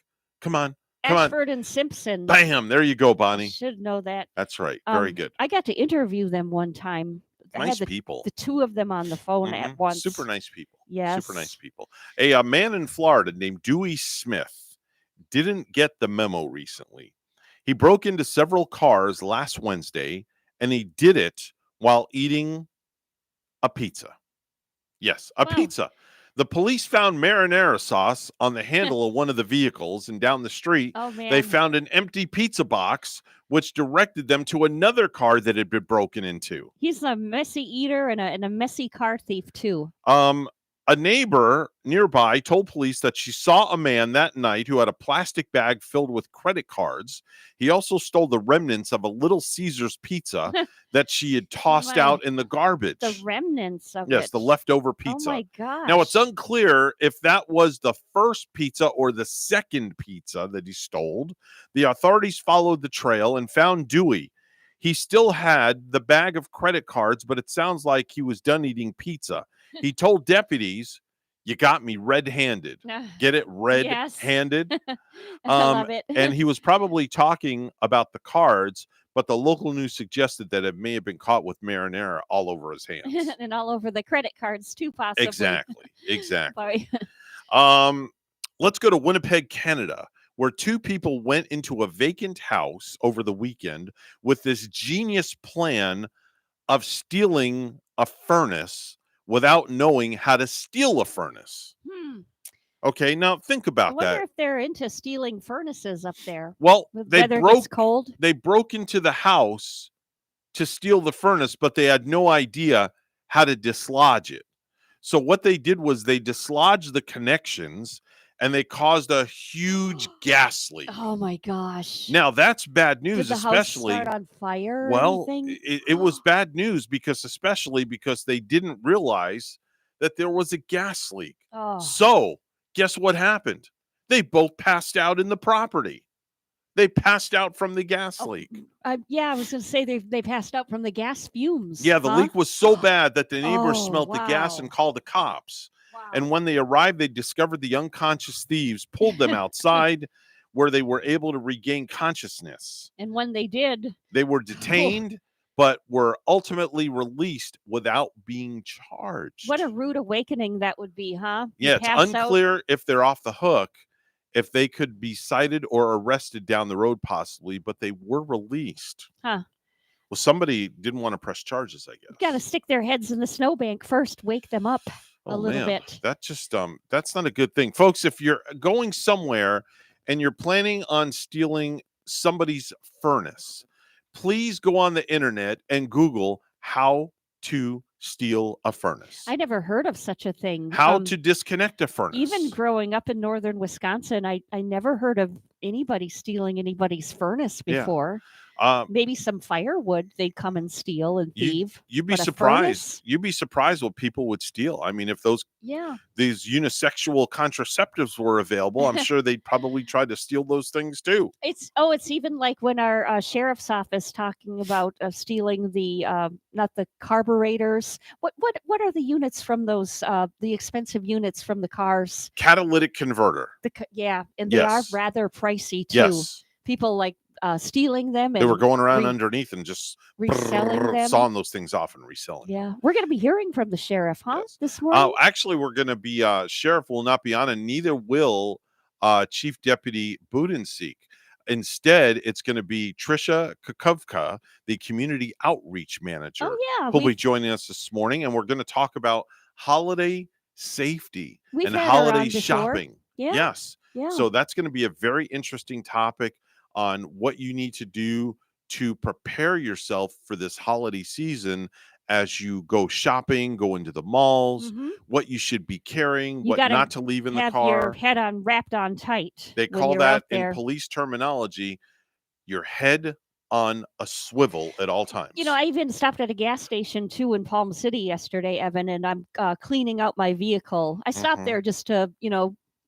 B: Come on.
E: Ashford and Simpson.
B: Bam! There you go, Bonnie.
E: Should know that.
B: That's right. Very good.
E: I got to interview them one time. I
B: Nice
E: had
B: people.
E: The two of them on the phone at once.
B: Super nice people.
E: Yes.
B: Super nice people. A man in Florida named Dewey Smith didn't get the memo recently. He broke into several cars last Wednesday, and he did it while eating a pizza. Yes, a pizza. The police found marinara sauce on the handle of one of the vehicles, and down the street, they found an empty pizza box, which directed them to another car that had been broken into.
E: He's a messy eater and a messy car thief too.
B: A neighbor nearby told police that she saw a man that night who had a plastic bag filled with credit cards. He also stole the remnants of a Little Caesars pizza that she had tossed out in the garbage.
E: The remnants of it.
B: Yes, the leftover pizza.
E: Oh my gosh.
B: Now, it's unclear if that was the first pizza or the second pizza that he stole. The authorities followed the trail and found Dewey. He still had the bag of credit cards, but it sounds like he was done eating pizza. He told deputies, "You got me red-handed." Get it? Red-handed.
E: I love it.
B: And he was probably talking about the cards, but the local news suggested that it may have been caught with marinara all over his hands.
E: And all over the credit cards too, possibly.
B: Exactly.
E: Sorry.
B: Let's go to Winnipeg, Canada, where two people went into a vacant house over the weekend with this genius plan of stealing a furnace without knowing how to steal a furnace. Okay, now think
E: I
B: about
E: wonder
B: that.
E: if they're into stealing furnaces up there.
B: Well,
E: with
B: they
E: weather gets cold.
B: They broke into the house to steal the furnace, but they had no idea how to dislodge it. So what they did was they dislodged the connections and they caused a huge gas leak.
E: Oh my gosh.
B: Now that's bad news,
E: Did the
B: especially
E: house start on fire or
B: well,
E: anything?
B: it was bad news because they didn't realize that there was a gas leak.
E: Oh.
B: So guess what happened? They both passed out in the property. They passed out from the gas leak.
E: Yeah, I was going to say they passed out from the gas fumes.
B: Yeah, the leak was so bad that the neighbors
E: Oh,
B: smelled the gas
E: wow.
B: and called the cops. And when they arrived, they discovered the unconscious thieves, pulled them outside where they were able to regain consciousness.
E: And when they did,
B: They were detained, but were ultimately released without being charged.
E: what a rude awakening that would be, huh? You
B: Yeah, it's
E: pass out-
B: unclear if they're off the hook, if they could be cited or arrested down the road possibly, but they were released.
E: Huh.
B: Well, somebody didn't want to press charges, I guess.
E: Got to stick their heads in the snowbank first, wake them up a little
B: man.
E: bit.
B: That just that's not a good thing. Folks, if you're going somewhere and you're planning on stealing somebody's furnace, please go on the internet and Google how to steal a furnace.
E: I never heard of such a thing.
B: How to disconnect a furnace.
E: Even growing up in northern Wisconsin, I never heard of anybody stealing anybody's furnace
B: Yeah.
E: before. Maybe some firewood they'd come and steal and thieve.
B: You'd be
E: but a
B: surprised.
E: furnace?
B: You'd be surprised what people would steal. I mean, if these unisexual contraceptives were available, I'm sure they'd probably try to steal those things too.
E: It's even like when our sheriff's office talking about stealing the not the carburetors. What are the units from those the expensive units from the cars?
B: Catalytic converter.
E: And they are
B: Yes.
E: rather pricey too.
B: Yes.
E: People like stealing them.
B: They
E: and
B: were going around underneath and just
E: reselling them.
B: sawing those things off and reselling.
E: Yeah, we're going to be hearing from the sheriff, huh? This morning.
B: Actually, we're going to be sheriff will not be on, and neither will Chief Deputy Budenseek. Instead, it's going to be Trisha Kukovka, the community outreach manager.
E: Oh, yeah,
B: who'll be joining us this morning, and we're going to talk about holiday safety
E: We've
B: and
E: had her
B: holiday
E: on before.
B: shopping.
E: Yeah.
B: Yes.
E: Yeah.
B: So that's going to be a very interesting topic on what you need to do to prepare yourself for this holiday season as you go shopping, go into the malls, what you should be carrying,
E: You
B: what
E: gotta
B: not to leave in the
E: have
B: car.
E: your head on wrapped on tight.
B: They
E: when
B: call
E: you're
B: that
E: out there.
B: in police terminology, your head on a swivel at all times.
E: You know, I even stopped at a gas station too in Palm City yesterday, Evan, and I'm cleaning out my vehicle. I stopped there just to,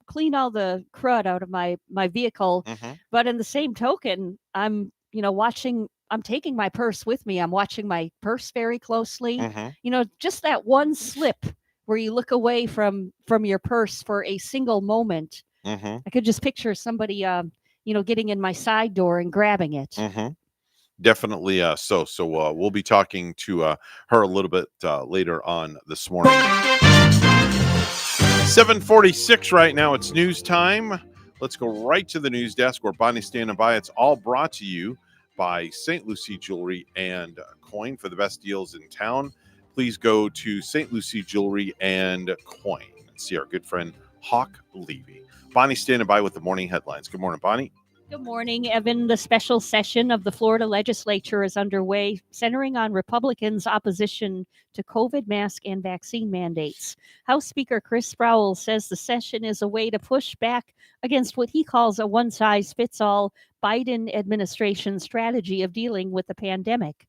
E: clean all the crud out of my vehicle. But in the same token, I'm, I'm taking my purse with me. I'm watching my purse very closely. Just that one slip where you look away from your purse for a single moment. I could just picture somebody, getting in my side door and grabbing it.
B: Definitely. So we'll be talking to her a little bit later on this morning. 7:46 right now. It's news time. Let's go right to the news desk where Bonnie's standing by. It's all brought to you by St. Lucie Jewelry and Coin for the best deals in town. Please go to St. Lucie Jewelry and Coin and see our good friend Hawk Levy. Bonnie standing by with the morning headlines. Good morning, Bonnie.
E: Good morning, Evan. The special session of the Florida legislature is underway, centering on Republicans' opposition to COVID mask and vaccine mandates. House Speaker Chris Sproul says the session is a way to push back against what he calls a one-size-fits-all Biden administration strategy of dealing with the pandemic.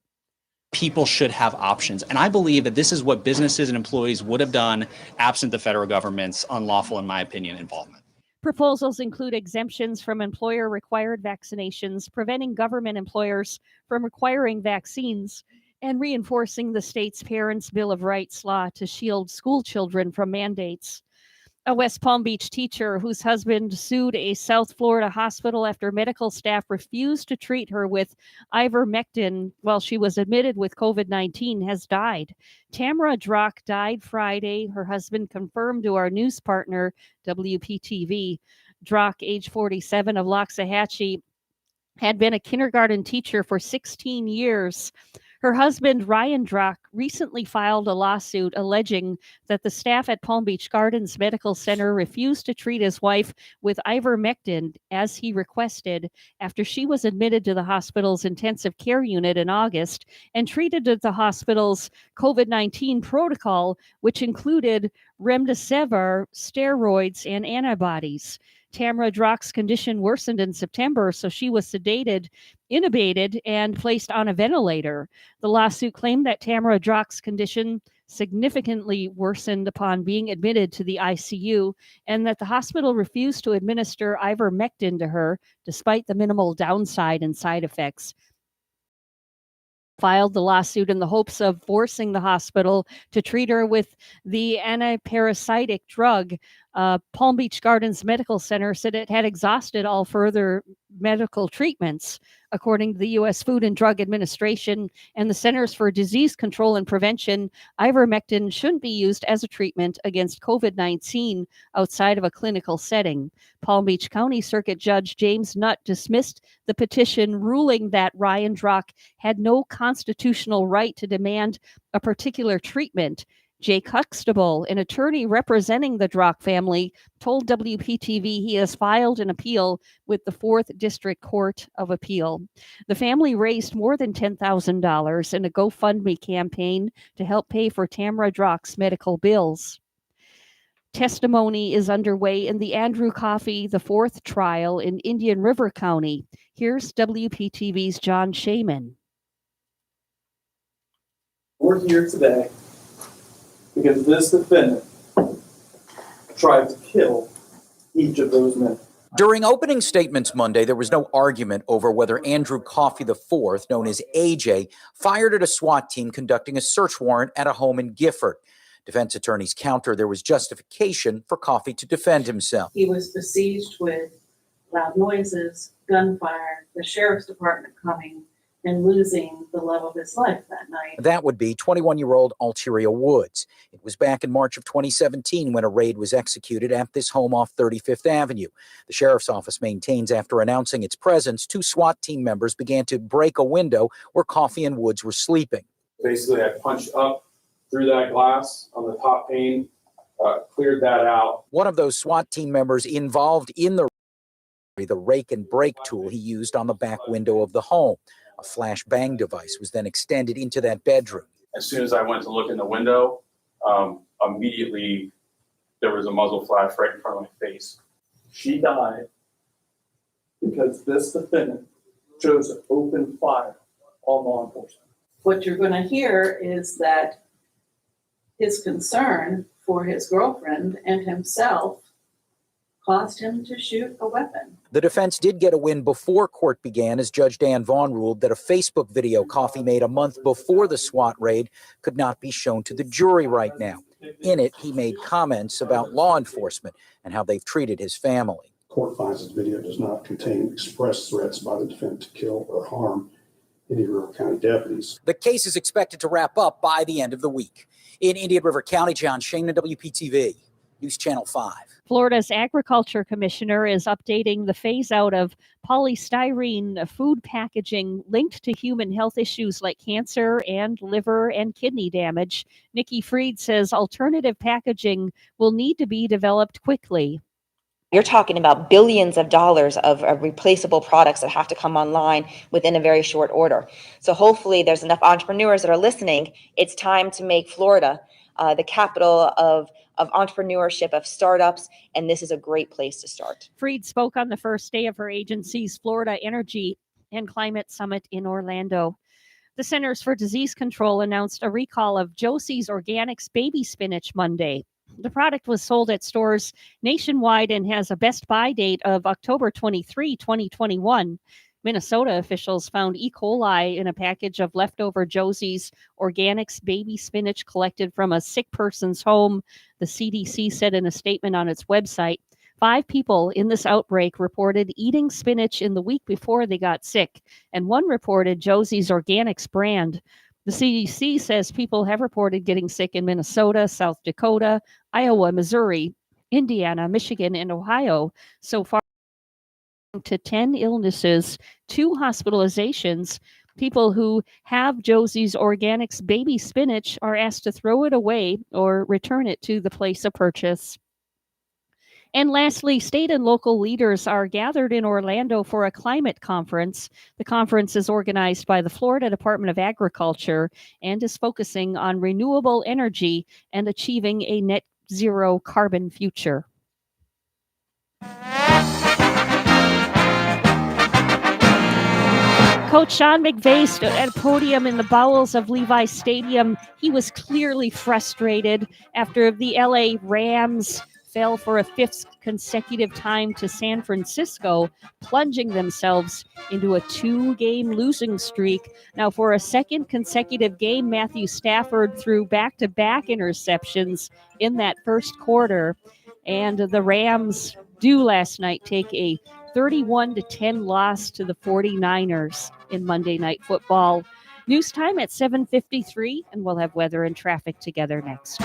N: People should have options. And I believe that this is what businesses and employees would have done absent the federal government's unlawful, in my opinion, involvement.
E: Proposals include exemptions from employer-required vaccinations, preventing government employers from requiring vaccines, and reinforcing the state's Parents' Bill of Rights law to shield school children from mandates. A West Palm Beach teacher whose husband sued a South Florida hospital after medical staff refused to treat her with ivermectin while she was admitted with COVID-19 has died. Tamara Drock died Friday. Her husband confirmed to our news partner, WPTV. Drock, age 47, of Loxahatchee, had been a kindergarten teacher for 16 years. Her husband, Ryan Drock, recently filed a lawsuit alleging that the staff at Palm Beach Gardens Medical Center refused to treat his wife with ivermectin as he requested after she was admitted to the hospital's intensive care unit in August and treated at the hospital's COVID-19 protocol, which included remdesivir, steroids, and antibodies. Tamara Drock's condition worsened in September, so she was sedated, intubated, and placed on a ventilator. The lawsuit claimed that Tamara Drock's condition significantly worsened upon being admitted to the ICU and that the hospital refused to administer ivermectin to her despite the minimal downside and side effects. Filed the lawsuit in the hopes of forcing the hospital to treat her with the antiparasitic drug. Palm Beach Gardens Medical Center said it had exhausted all further medical treatments. According to the U.S. Food and Drug Administration and the Centers for Disease Control and Prevention, ivermectin shouldn't be used as a treatment against COVID-19 outside of a clinical setting. Palm Beach County Circuit Judge James Nutt dismissed the petition, ruling that Ryan Drock had no constitutional right to demand a particular treatment. Jake Huxtable, an attorney representing the Drock family, told WPTV he has filed an appeal with the 4th District Court of Appeal. The family raised more than $10,000 in a GoFundMe campaign to help pay for Tamara Drock's medical bills. Testimony is underway in the Andrew Coffey IV trial in Indian River County. Here's WPTV's John Shaman.
O: We're here today because this defendant tried to kill each of those men.
P: During opening statements Monday, there was no argument over whether Andrew Coffey IV, known as AJ, fired at a SWAT team conducting a search warrant at a home in Gifford. Defense attorneys counter there was justification for Coffey to defend himself.
Q: He was besieged with loud noises, gunfire, the sheriff's department coming, and losing the love of his life that night.
P: That would be 21-year-old Alteria Woods. It was back in March of 2017 when a raid was executed at this home off 35th Avenue. The sheriff's office maintains after announcing its presence, 2 SWAT team members began to break a window where Coffey and Woods were sleeping.
O: Basically, I punched up through that glass on the top pane, cleared that out.
P: One of those SWAT team members involved in the rake and break tool he used on the back window of the home. A flash bang device was then extended into that bedroom.
O: As soon as I went to look in the window, immediately there was a muzzle flash right in front of my face. She died because this defendant chose to open fire on law enforcement.
Q: What you're going to hear is that his concern for his girlfriend and himself caused him to shoot a weapon.
P: The defense did get a win before court began as Judge Dan Vaughn ruled that a Facebook video Coffey made a month before the SWAT raid could not be shown to the jury right now. In it, he made comments about law enforcement and how they've treated his family.
R: Court finds this video does not contain express threats by the defendant to kill or harm Indian River County deputies.
P: The case is expected to wrap up by the end of the week. In Indian River County, John Shaman, WPTV, News Channel 5.
E: Florida's Agriculture Commissioner is updating the phase-out of polystyrene food packaging linked to human health issues like cancer and liver and kidney damage. Nikki Fried says alternative packaging will need to be developed quickly.
X: You're talking about billions of dollars of replaceable products that have to come online within a very short order. So hopefully there's enough entrepreneurs that are listening. It's time to make Florida the capital of entrepreneurship, of startups, and this is a great place to start.
E: Fried spoke on the first day of her agency's Florida Energy and Climate Summit in Orlando. The Centers for Disease Control announced a recall of Josie's Organics baby spinach Monday. The product was sold at stores nationwide and has a best buy date of October 23, 2021. Minnesota officials found E. coli in a package of leftover Josie's Organics baby spinach collected from a sick person's home. The CDC said in a statement on its website, 5 people in this outbreak reported eating spinach in the week before they got sick, and 1 reported Josie's Organics brand. The CDC says people have reported getting sick in Minnesota, South Dakota, Iowa, Missouri, Indiana, Michigan, and Ohio so far, to 10 illnesses, 2 hospitalizations. People who have Josie's Organics baby spinach are asked to throw it away or return it to the place of purchase. And lastly, state and local leaders are gathered in Orlando for a climate conference. The conference is organized by the Florida Department of Agriculture and is focusing on renewable energy and achieving a net zero carbon future. Coach Sean McVay stood at a podium in the bowels of Levi Stadium. He was clearly frustrated after the LA Rams fell for a 5th consecutive time to San Francisco, plunging themselves into a 2-game losing streak. Now, for a 2nd consecutive game, Matthew Stafford threw back-to-back interceptions in that first quarter, and the Rams do last night take a 31-10 loss to the 49ers in Monday Night Football. News time at 7:53, and we'll have weather and traffic together next.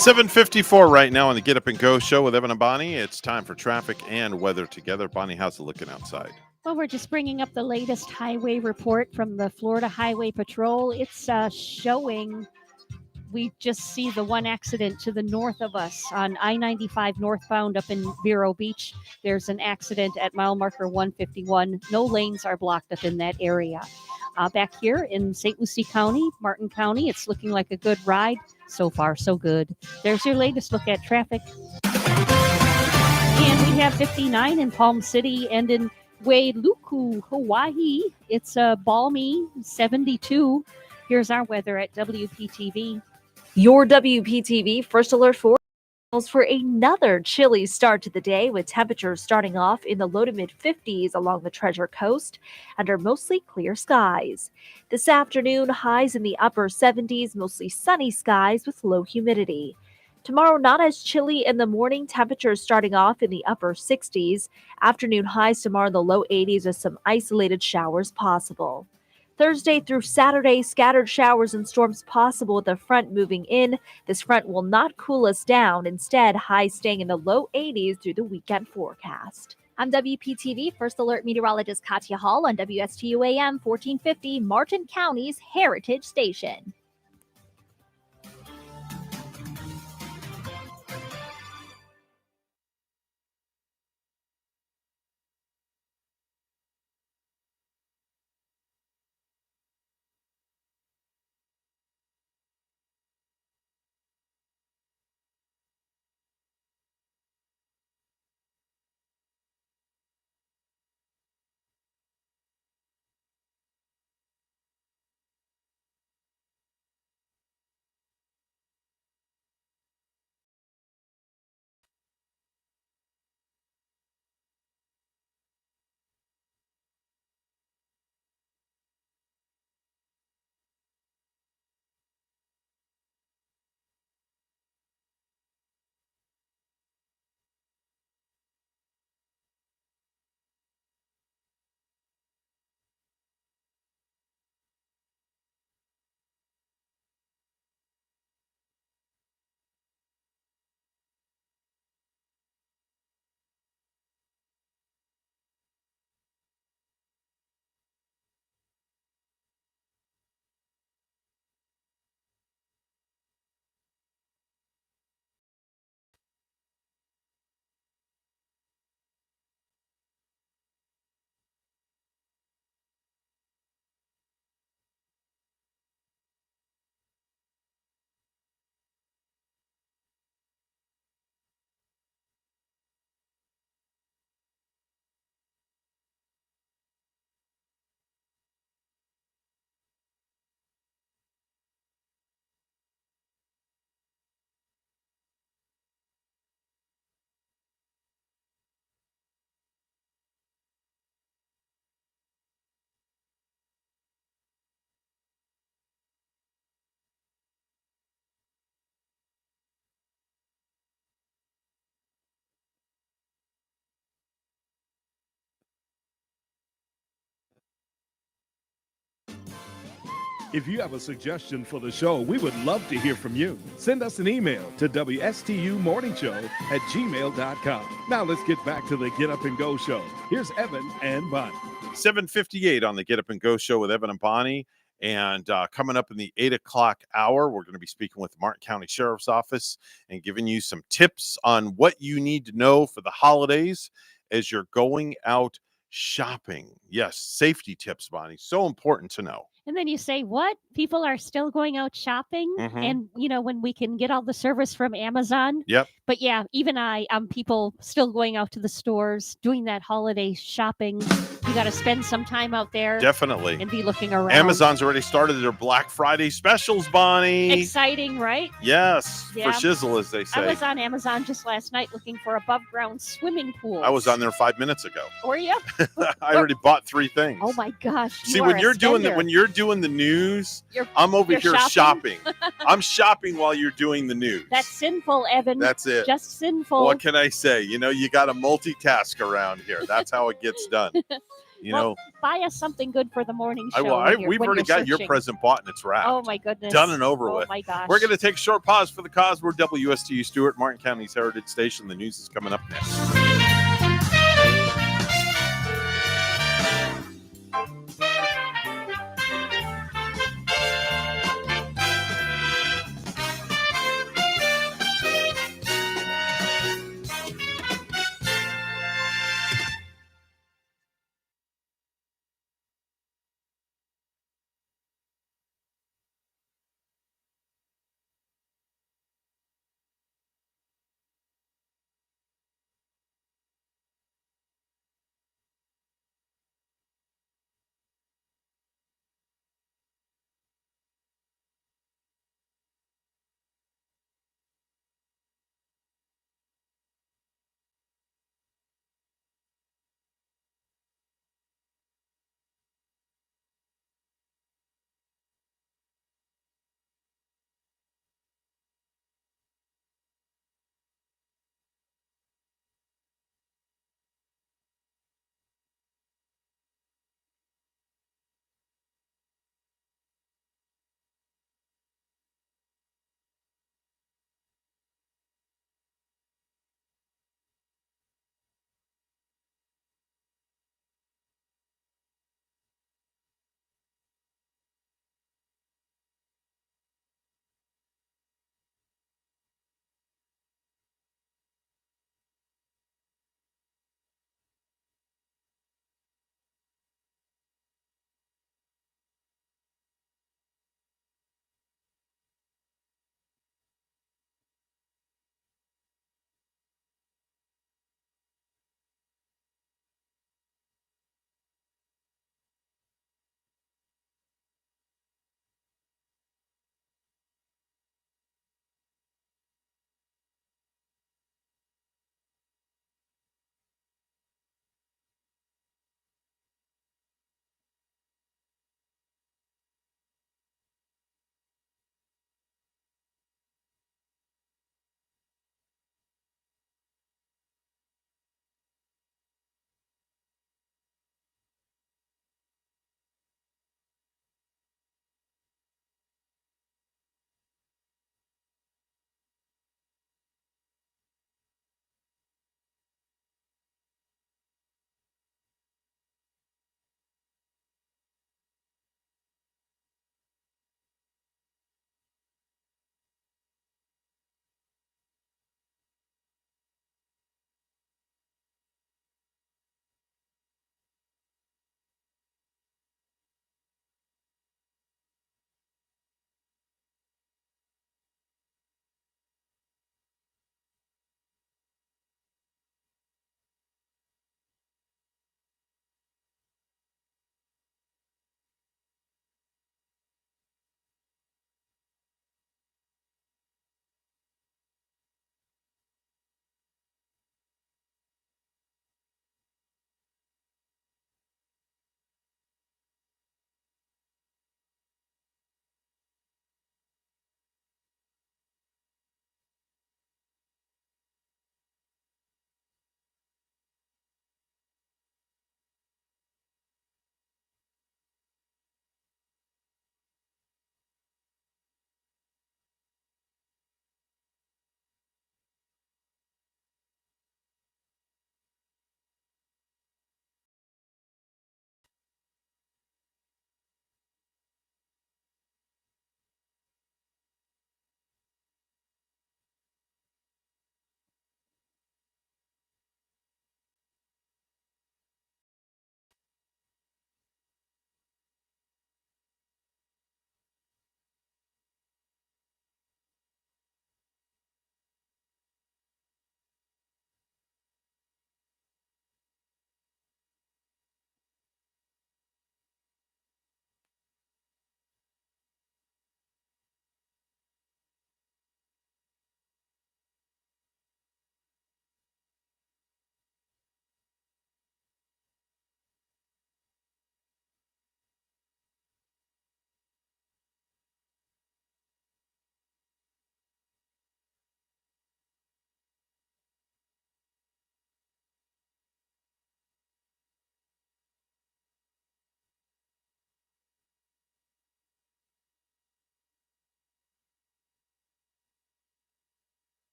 B: $7:54 right now on the Get Up and Go show with Evan and Bonnie. It's time for traffic and weather together. Bonnie, how's it looking outside?
E: Well, we're just bringing up the latest highway report from the Florida Highway Patrol. It's showing we just see the one accident to the north of us on I-95 northbound up in Vero Beach. There's an accident at mile marker 151. No lanes are blocked up in that area. Back here in St. Lucie County, Martin County, it's looking like a good ride. So far, so good. There's your latest look at traffic. And we have 59 in Palm City and in Wailuku, Hawaii. It's a balmy 72. Here's our weather at WPTV.
I: Your WPTV First Alert for another chilly start to the day, with temperatures starting off in the low to mid 50s along the Treasure Coast under mostly clear skies. This afternoon, highs in the upper 70s, mostly sunny skies with low humidity. Tomorrow, not as chilly in the morning, temperatures starting off in the upper 60s. Afternoon highs tomorrow in the low 80s with some isolated showers possible. Thursday through Saturday, scattered showers and storms possible with a front moving in. This front will not cool us down. Instead, highs staying in the low 80s through the weekend forecast.
J: I'm WPTV First Alert Meteorologist Katya Hall on WSTU AM 1450, Martin County's Heritage Station.
K: If you have a suggestion for the show, we would love to hear from you. Send us an email to WSTUmorningshow@gmail.com. Now let's get back to the Get Up and Go show. Here's Evan and Bonnie.
B: 7:58 on the Get Up and Go show with Evan and Bonnie. And coming up in the 8 o'clock hour, we're going to be speaking with the Martin County Sheriff's Office and giving you some tips on what you need to know for the holidays as you're going out shopping. Yes, safety tips, Bonnie. So important to know.
E: And then you say, what? People are still going out shopping? And, when we can get all the service from Amazon.
B: Yep.
E: But yeah, even people still going out to the stores, doing that holiday shopping. You got to spend some time out there.
B: Definitely.
E: And be looking around.
B: Amazon's already started their Black Friday specials, Bonnie.
E: Exciting, right?
B: Yes.
E: Yeah.
B: For shizzle, as they say.
E: I was on Amazon just last night looking for above ground swimming pools.
B: I was on there 5 minutes ago.
E: Were you?
B: I already bought 3 things.
E: Oh my gosh.
B: See, when you're doing the news, I'm over here shopping. I'm shopping while you're doing the news.
E: That's sinful, Evan.
B: That's it.
E: Just sinful.
B: What can I say? You got to multitask around here. That's how it gets done.
E: Buy us something good for the morning show.
B: We've already got your present bought and it's wrapped.
E: Oh my goodness.
B: Done and over with.
E: Oh my gosh.
B: We're going to take a short pause for the cause. We're WSTU Stewart, Martin County's Heritage Station. The news is coming up next.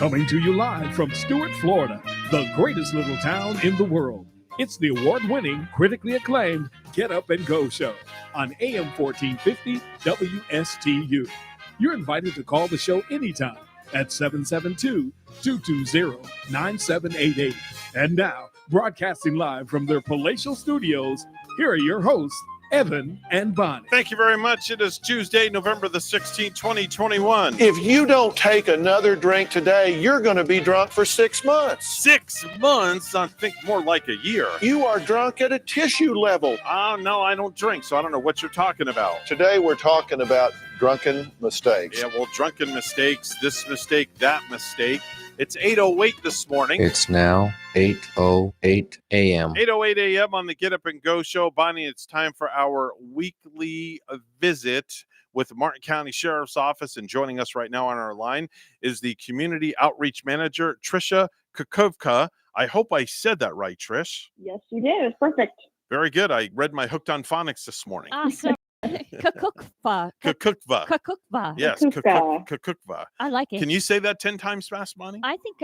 K: Coming to you live from Stuart, Florida, the greatest little town in the world. It's the award-winning, critically acclaimed Get Up and Go show on AM 1450 WSTU. You're invited to call the show anytime at 772-220-9788. And now, broadcasting live from their palatial studios, here are your hosts, Evan and Bonnie.
B: Thank you very much. It is Tuesday, November the 16th, 2021.
L: If you don't take another drink today, you're going to be drunk for 6 months.
B: 6 months? I think more like a year.
L: You are drunk at a tissue level.
B: Oh, no, I don't drink, so I don't know what you're talking about.
L: Today we're talking about drunken mistakes.
B: Yeah, well, drunken mistakes, this mistake, that mistake. It's 8:08 this morning.
D: It's now 8:08 a.m.
B: 8:08 a.m. on the Get Up and Go show. Bonnie, it's time for our weekly visit with Martin County Sheriff's Office. And joining us right now on our line is the Community Outreach Manager, Trisha Kukovka. I hope I said that right, Trish.
T: Yes, you did. It's perfect.
B: Very good. I read my Hooked on Phonics this morning.
E: Awesome. Kukukva.
B: Kukukva. Yes, Kukukva.
E: I like it.
B: Can you say that 10 times fast, Bonnie?
E: I think,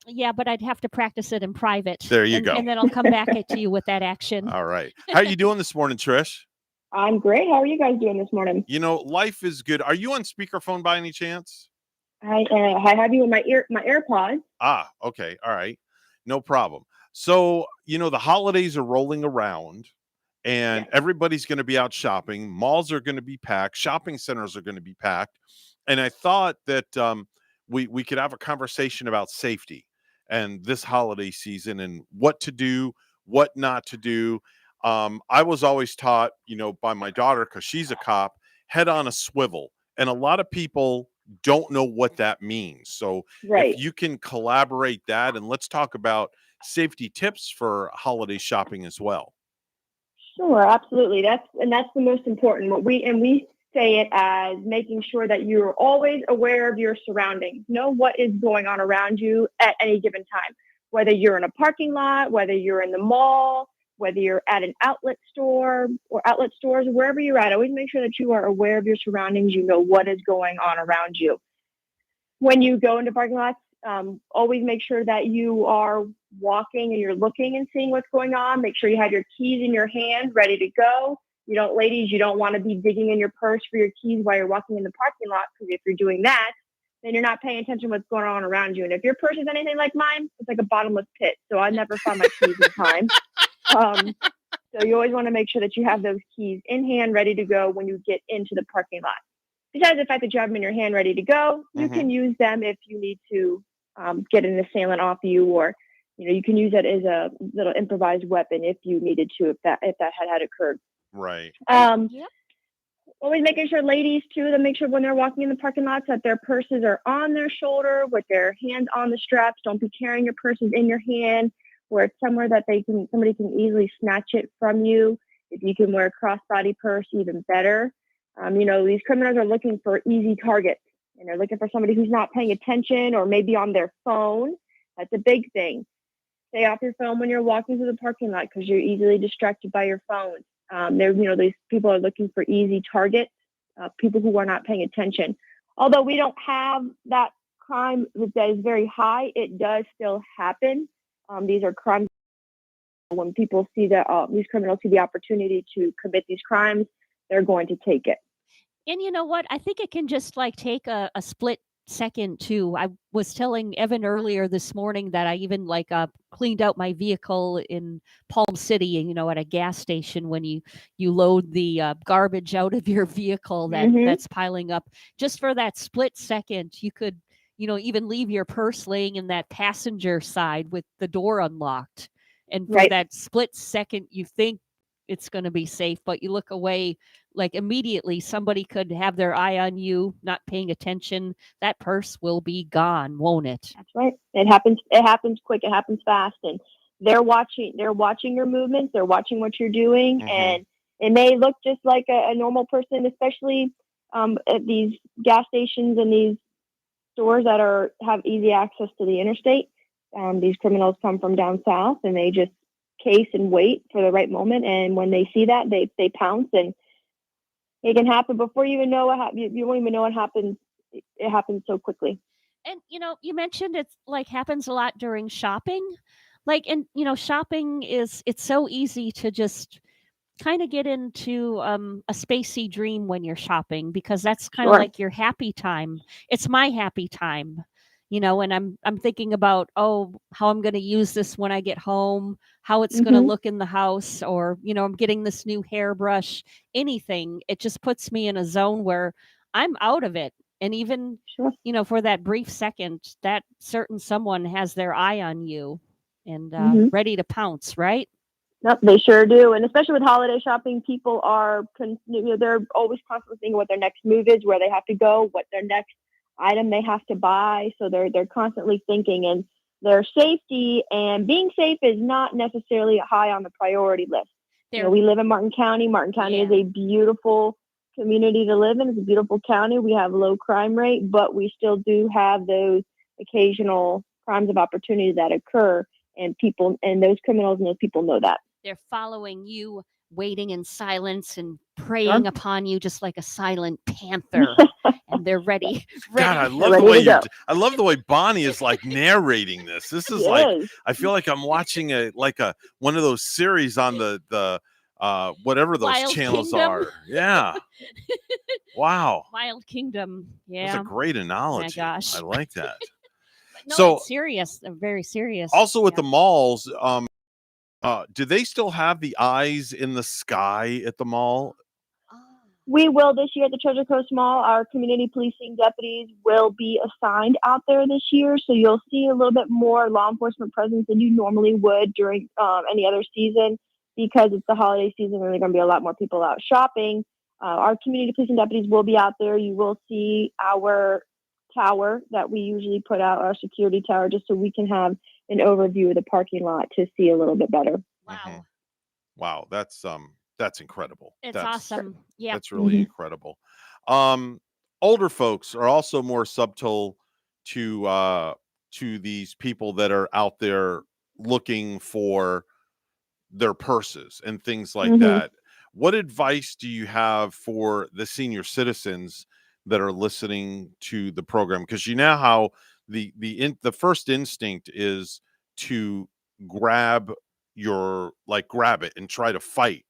E: yeah, but I'd have to practice it in private.
B: There you go.
E: And then I'll come back to you with that action.
B: All right. How are you doing this morning, Trish?
T: I'm great. How are you guys doing this morning?
B: You know, life is good. Are you on speakerphone by any chance?
T: I have you in my AirPods.
B: Ah, okay. All right. No problem. So, you know, the holidays are rolling around. And everybody's going to be out shopping. Malls are going to be packed. Shopping centers are going to be packed. And I thought that we could have a conversation about safety and this holiday season and what to do, what not to do. I was always taught, you know, by my daughter, because she's a cop, head on a swivel. And a lot of people don't know what that means. So if you can collaborate that, and let's talk about safety tips for holiday shopping as well.
T: Sure, absolutely. That's the most important. We say it as making sure that you're always aware of your surroundings. Know what is going on around you at any given time. Whether you're in a parking lot, whether you're in the mall, whether you're at an outlet store or outlet stores, wherever you're at, always make sure that you are aware of your surroundings. You know what is going on around you. When you go into parking lots, always make sure that you are walking and you're looking and seeing what's going on. Make sure you have your keys in your hand, ready to go. You don't want to be digging in your purse for your keys while you're walking in the parking lot, because if you're doing that, then you're not paying attention to what's going on around you. And if your purse is anything like mine, it's like a bottomless pit. So I never found my keys in time. So you always want to make sure that you have those keys in hand, ready to go when you get into the parking lot. Besides the fact that you have them in your hand, ready to go, you can use them if you need to get an assailant off you, or you can use that as a little improvised weapon if you needed to, if that had occurred.
B: Right.
T: Always making sure ladies too, that make sure when they're walking in the parking lots that their purses are on their shoulder with their hands on the straps. Don't be carrying your purses in your hand where it's somewhere that somebody can easily snatch it from you. If you can wear a crossbody purse, even better. These criminals are looking for easy targets, and they're looking for somebody who's not paying attention or maybe on their phone. That's a big thing. Stay off your phone when you're walking through the parking lot, because you're easily distracted by your phone. These people are looking for easy targets, people who are not paying attention. Although we don't have that crime that is very high, it does still happen. These are crimes. When people see that these criminals see the opportunity to commit these crimes, they're going to take it.
E: And you know what? I think it can just take a split second too. I was telling Evan earlier this morning that I even cleaned out my vehicle in Palm City, at a gas station when you load the garbage out of your vehicle that's piling up. Just for that split second, you could, even leave your purse laying in that passenger side with the door unlocked. And for that split second, you think it's going to be safe, but you look away, immediately somebody could have their eye on you, not paying attention. That purse will be gone, won't it?
T: That's right. It happens quick. It happens fast. And they're watching your movements. They're watching what you're doing. And it may look just like a normal person, especially at these gas stations and these stores that have easy access to the interstate. These criminals come from down south, and they just case and wait for the right moment. And when they see that, they pounce, and it can happen before you even know you won't even know what happens. It happens so quickly.
E: And you mentioned it's like happens a lot during shopping. Like, and shopping it's so easy to just kind of get into a spacey dream when you're shopping, because that's kind of
T: Sure.
E: like your happy time. It's my happy time. And I'm thinking about, oh, how I'm going to use this when I get home, how it's going to
T: Mhm.
E: look in the house, or I'm getting this new hairbrush, anything. It just puts me in a zone where I'm out of it. And even
T: Sure.
E: for that brief second, that certain someone has their eye on you and
T: Mhm.
E: ready to pounce, right?
T: Yep, they sure do. And especially with holiday shopping, people are, they're always constantly thinking what their next move is, where they have to go, what their next item they have to buy. So they're constantly thinking, and their safety and being safe is not necessarily high on the priority list. We live in Martin County. Martin County is a beautiful community to live in. It's a beautiful county. We have a low crime rate, but we still do have those occasional crimes of opportunity that occur, and people and those criminals and those people know that.
E: They're following you, waiting in silence and preying upon you just like a silent panther. And they're ready.
B: God, I
E: ready.
B: love the way I love the way Bonnie is like narrating this. This is like,
T: Yes.
B: I feel like I'm watching one of those series on the whatever those
E: Wild
B: channels
E: Kingdom.
B: are. Yeah. Wow.
E: Wild Kingdom. Yeah.
B: That's a great analogy.
E: Oh my gosh.
B: I like that.
E: No,
B: So
E: it's serious. Very serious.
B: also with
E: Yeah.
B: the malls, do they still have the eyes in the sky at the mall?
T: We will this year at the Treasure Coast Mall. Our community policing deputies will be assigned out there this year. So you'll see a little bit more law enforcement presence than you normally would during any other season, because it's the holiday season and there are going to be a lot more people out shopping. Our community policing deputies will be out there. You will see our tower that we usually put out, our security tower, just so we can have an overview of the parking lot to see a little bit better.
E: Wow.
B: Wow, that's incredible.
E: It's
B: That's
E: awesome. Yeah.
B: That's really incredible. Older folks are also more subtle to these people that are out there looking for their purses and things like that. What advice do you have for the senior citizens that are listening to the program? Because you know how the first instinct is to grab it and try to fight.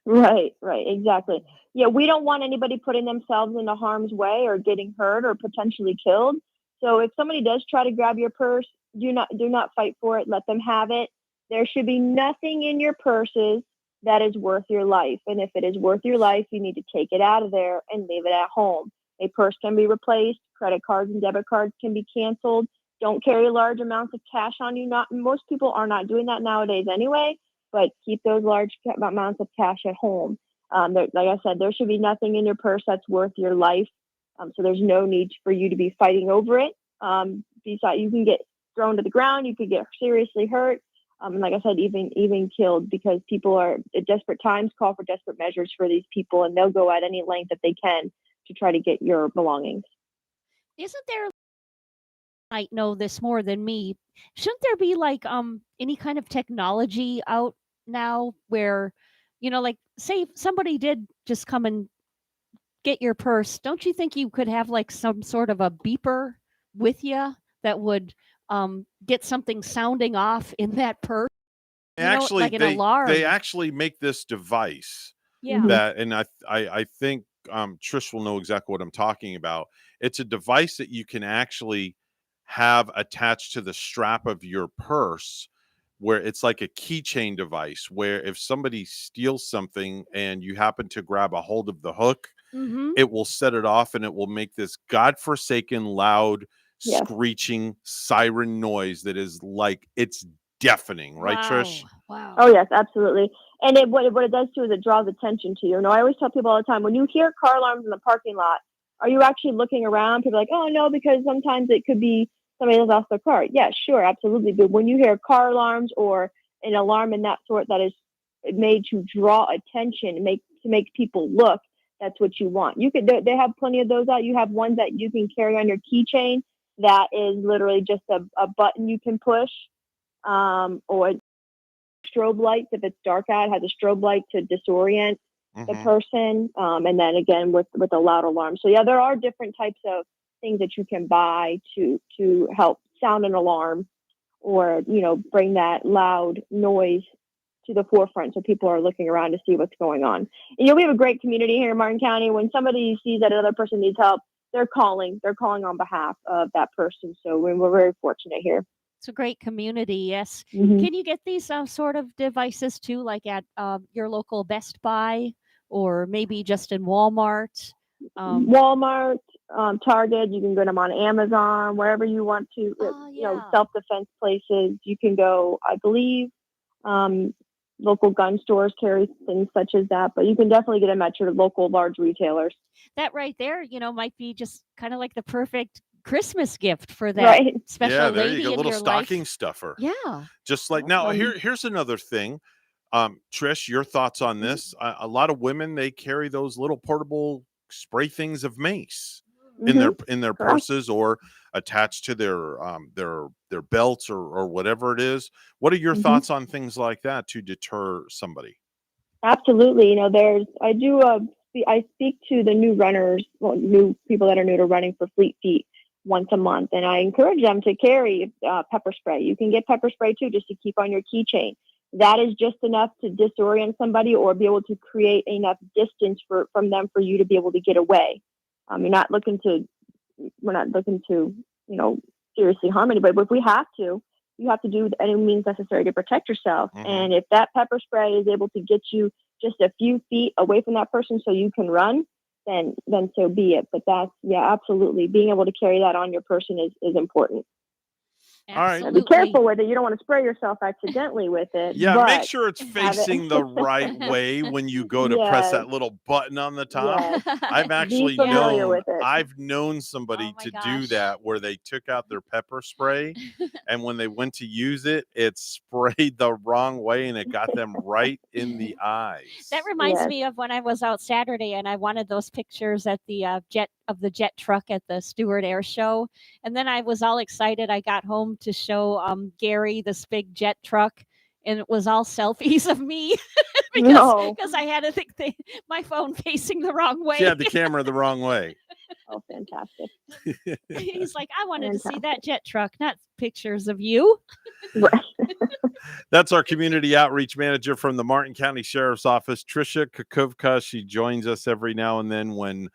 T: Right, exactly. Yeah, we don't want anybody putting themselves into harm's way or getting hurt or potentially killed. So if somebody does try to grab your purse, do not fight for it. Let them have it. There should be nothing in your purses that is worth your life. And if it is worth your life, you need to take it out of there and leave it at home. A purse can be replaced. Credit cards and debit cards can be canceled. Don't carry large amounts of cash on you. Most people are not doing that nowadays anyway, but keep those large amounts of cash at home. Like I said, there should be nothing in your purse that's worth your life. So there's no need for you to be fighting over it. Besides, you can get thrown to the ground. You could get seriously hurt. And like I said, even killed, because people are at desperate times call for desperate measures for these people, and they'll go at any length that they can to try to get your belongings.
E: Isn't there, might know this more than me, shouldn't there be like any kind of technology out now where, like say somebody did just come and get your purse, don't you think you could have like some sort of a beeper with you that would get something sounding off in that purse?
B: Actually,
E: like an alarm.
B: they actually make this device.
E: Yeah.
B: That, and I think Trish will know exactly what I'm talking about. It's a device that you can actually have attached to the strap of your purse, where it's like a keychain device, where if somebody steals something and you happen to grab a hold of the hook, it will set it off, and it will make this godforsaken loud screeching siren noise that is like, it's deafening, right, Trish?
E: Wow.
T: Oh yes, absolutely. And what it does too is it draws attention to you. I always tell people all the time, when you hear car alarms in the parking lot, are you actually looking around? People are like, oh no, because sometimes it could be somebody that's off their car. Yeah, sure, absolutely. But when you hear car alarms or an alarm in that sort that is made to draw attention, to make people look, that's what you want. They have plenty of those out. You have ones that you can carry on your keychain that is literally just a button you can push, or strobe lights. If it's dark out, it has a strobe light to disorient the person. And then again with a loud alarm. So yeah, there are different types of things that you can buy to help sound an alarm or, bring that loud noise to the forefront so people are looking around to see what's going on. And, we have a great community here in Martin County. When somebody sees that another person needs help, they're calling on behalf of that person. So we're very fortunate here.
E: It's a great community, yes.
T: Mhm.
E: Can you get these sort of devices too, like at your local Best Buy or maybe just in Walmart?
T: Walmart, Target, you can get them on Amazon, wherever you want to, self-defense places. You can go, I believe, local gun stores carry things such as that, but you can definitely get them at your local large retailers.
E: That right there, might be just kind of like the perfect Christmas gift for that special
B: there
E: lady
B: you go,
E: in
B: little
E: your
B: stocking
E: life.
B: stuffer.
E: Yeah.
B: Just like now, here's another thing. Trish, your thoughts on this? A lot of women, they carry those little portable spray things of mace in their purses or attached to their belts or whatever it is. What are your thoughts on things like that to deter somebody?
T: Absolutely. I speak to the new runners, new people that are new to running for Fleet Feet once a month, and I encourage them to carry pepper spray. You can get pepper spray too, just to keep on your keychain. That is just enough to disorient somebody or be able to create enough distance from them for you to be able to get away. We're not looking to, seriously harm anybody, but if we have to, you have to do any means necessary to protect yourself. And if that pepper spray is able to get you just a few feet away from that person so you can run, then so be it. But absolutely. Being able to carry that on your person is important.
B: All right.
T: Be careful with it. You don't want to spray yourself accidentally with it.
B: Yeah,
T: but
B: make sure it's facing the right way when you go to press that little button on the top. I've actually known somebody to do that where they took out their pepper spray and when they went to use it, it sprayed the wrong way and it got them right in the eyes.
E: That reminds me of when I was out Saturday and I wanted those pictures at the jet truck at the Stewart Air Show. And then I was all excited. I got home to show Gary this big jet truck, and it was all selfies of me because I had my phone facing the wrong way.
B: She had the camera the wrong way.
T: Oh, fantastic.
E: He's like, I wanted to see that jet truck, not pictures of you.
B: That's our community outreach manager from the Martin County Sheriff's Office, Tricia Kukovka. She joins us every now and then when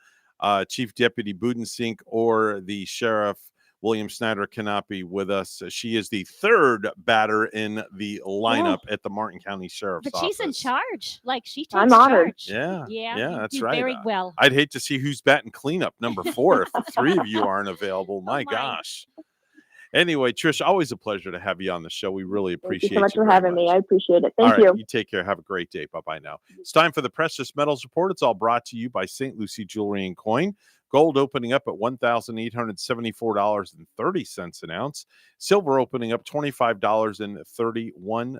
B: Chief Deputy Budensink or the Sheriff William Snyder cannot be with us. She is the third batter in the lineup at the Martin County Sheriff's Office.
E: But she's in charge. Like, she takes
T: I'm honored.
E: charge.
B: Yeah, that's right.
E: Very well.
B: I'd hate to see who's batting cleanup number 4 if the three of you aren't available. My gosh. Anyway, Trish, always a pleasure to have you on the show. We really appreciate it.
T: Thank you so much for having me. I appreciate it. Thank you.
B: You take care. Have a great day. Bye-bye now. It's time for the Precious Metals Report. It's all brought to you by St. Lucie Jewelry and Coin. Gold opening up at $1,874.30 an ounce. Silver opening up $25.31.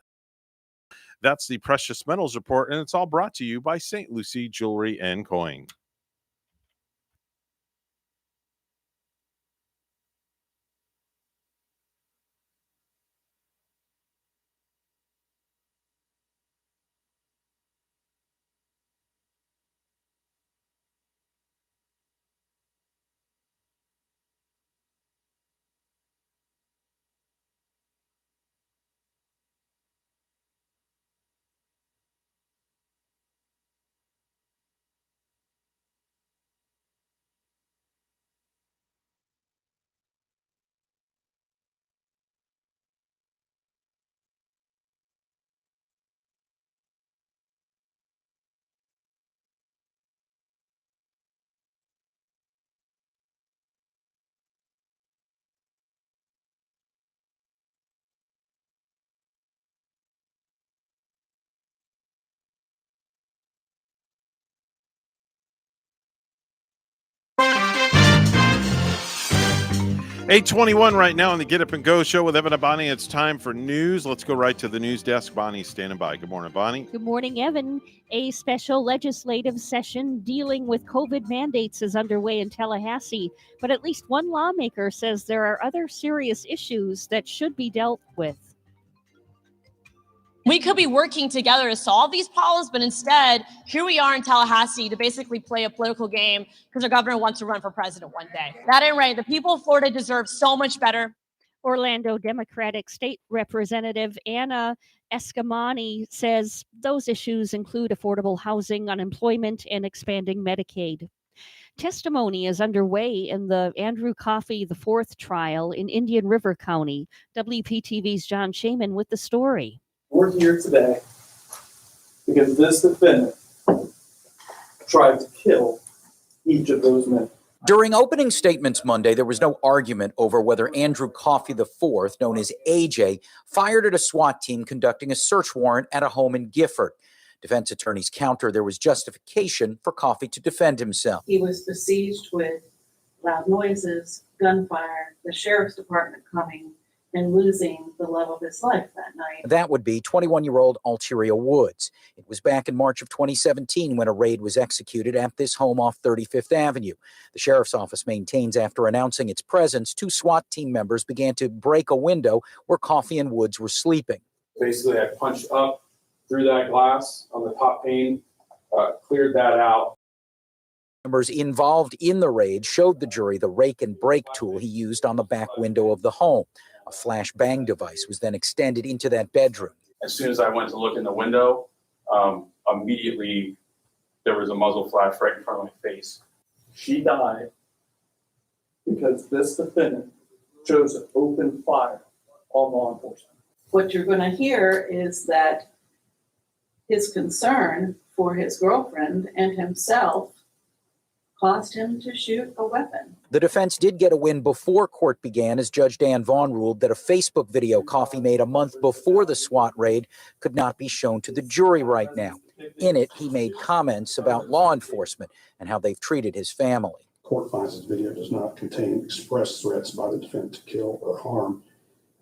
B: That's the Precious Metals Report, and it's all brought to you by St. Lucie Jewelry and Coin. $8:21 right now on the Get Up and Go show with Evan and Bonnie. It's time for news. Let's go right to the news desk. Bonnie's standing by. Good morning, Bonnie.
E: Good morning, Evan. A special legislative session dealing with COVID mandates is underway in Tallahassee, but at least one lawmaker says there are other serious issues that should be dealt with.
A: We could be working together to solve these problems, but instead, here we are in Tallahassee to basically play a political game because our governor wants to run for president one day. That ain't right. The people of Florida deserve so much better.
E: Orlando Democratic State Representative Anna Escamani says those issues include affordable housing, unemployment, and expanding Medicaid. Testimony is underway in the Andrew Coffey IV trial in Indian River County. WPTV's John Shaman with the story.
O: We're here today because this defendant tried to kill each of those men.
P: During opening statements Monday, there was no argument over whether Andrew Coffey IV, known as AJ, fired at a SWAT team conducting a search warrant at a home in Gifford. Defense attorneys counter there was justification for Coffey to defend himself.
Q: He was besieged with loud noises, gunfire, the sheriff's department coming, and losing the love of his life that night.
P: That would be 21-year-old Alteria Woods. It was back in March of 2017 when a raid was executed at this home off 35th Avenue. The sheriff's office maintains after announcing its presence, 2 SWAT team members began to break a window where Coffey and Woods were sleeping.
O: Basically, I punched up through that glass on the top pane, cleared that out.
P: Members involved in the raid showed the jury the rake and brake tool he used on the back window of the home. A flash bang device was then extended into that bedroom.
O: As soon as I went to look in the window, immediately there was a muzzle flash right in front of my face. She died because this defendant chose to open fire on law enforcement.
Q: What you're going to hear is that his concern for his girlfriend and himself caused him to shoot a weapon.
P: The defense did get a win before court began as Judge Dan Vaughn ruled that a Facebook video Coffey made a month before the SWAT raid could not be shown to the jury right now. In it, he made comments about law enforcement and how they've treated his family.
R: Court finds this video does not contain express threats by the defendant to kill or harm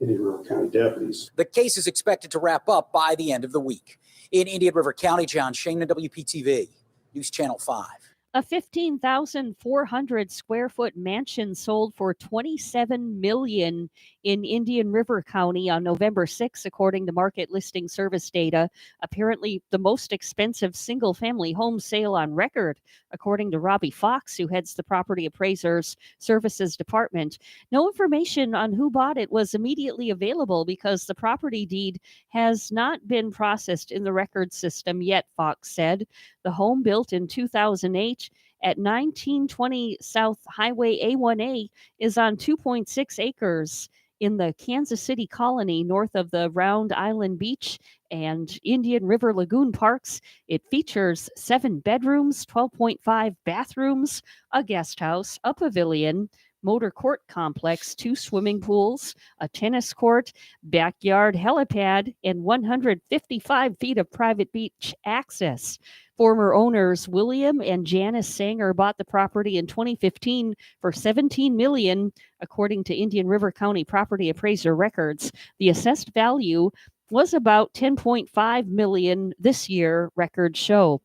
R: any River County deputies.
P: The case is expected to wrap up by the end of the week. In Indian River County, John Shaman, WPTV, News Channel 5.
E: A 15,400 square foot mansion sold for $27 million in Indian River County on November 6, according to market listing service data. Apparently the most expensive single family home sale on record, according to Robbie Fox, who heads the property appraisers services department. No information on who bought it was immediately available because the property deed has not been processed in the record system yet, Fox said. The home, built in 2008 at 1920 South Highway A1A, is on 2.6 acres in the Kansas City colony north of the Round Island Beach and Indian River Lagoon parks. It features 7 bedrooms, 12.5 bathrooms, a guest house, a pavilion, motor court complex, 2 swimming pools, a tennis court, backyard helipad, and 155 feet of private beach access. Former owners William and Janice Sanger bought the property in 2015 for $17 million, according to Indian River County property appraiser records. The assessed value was about $10.5 million this year, records show.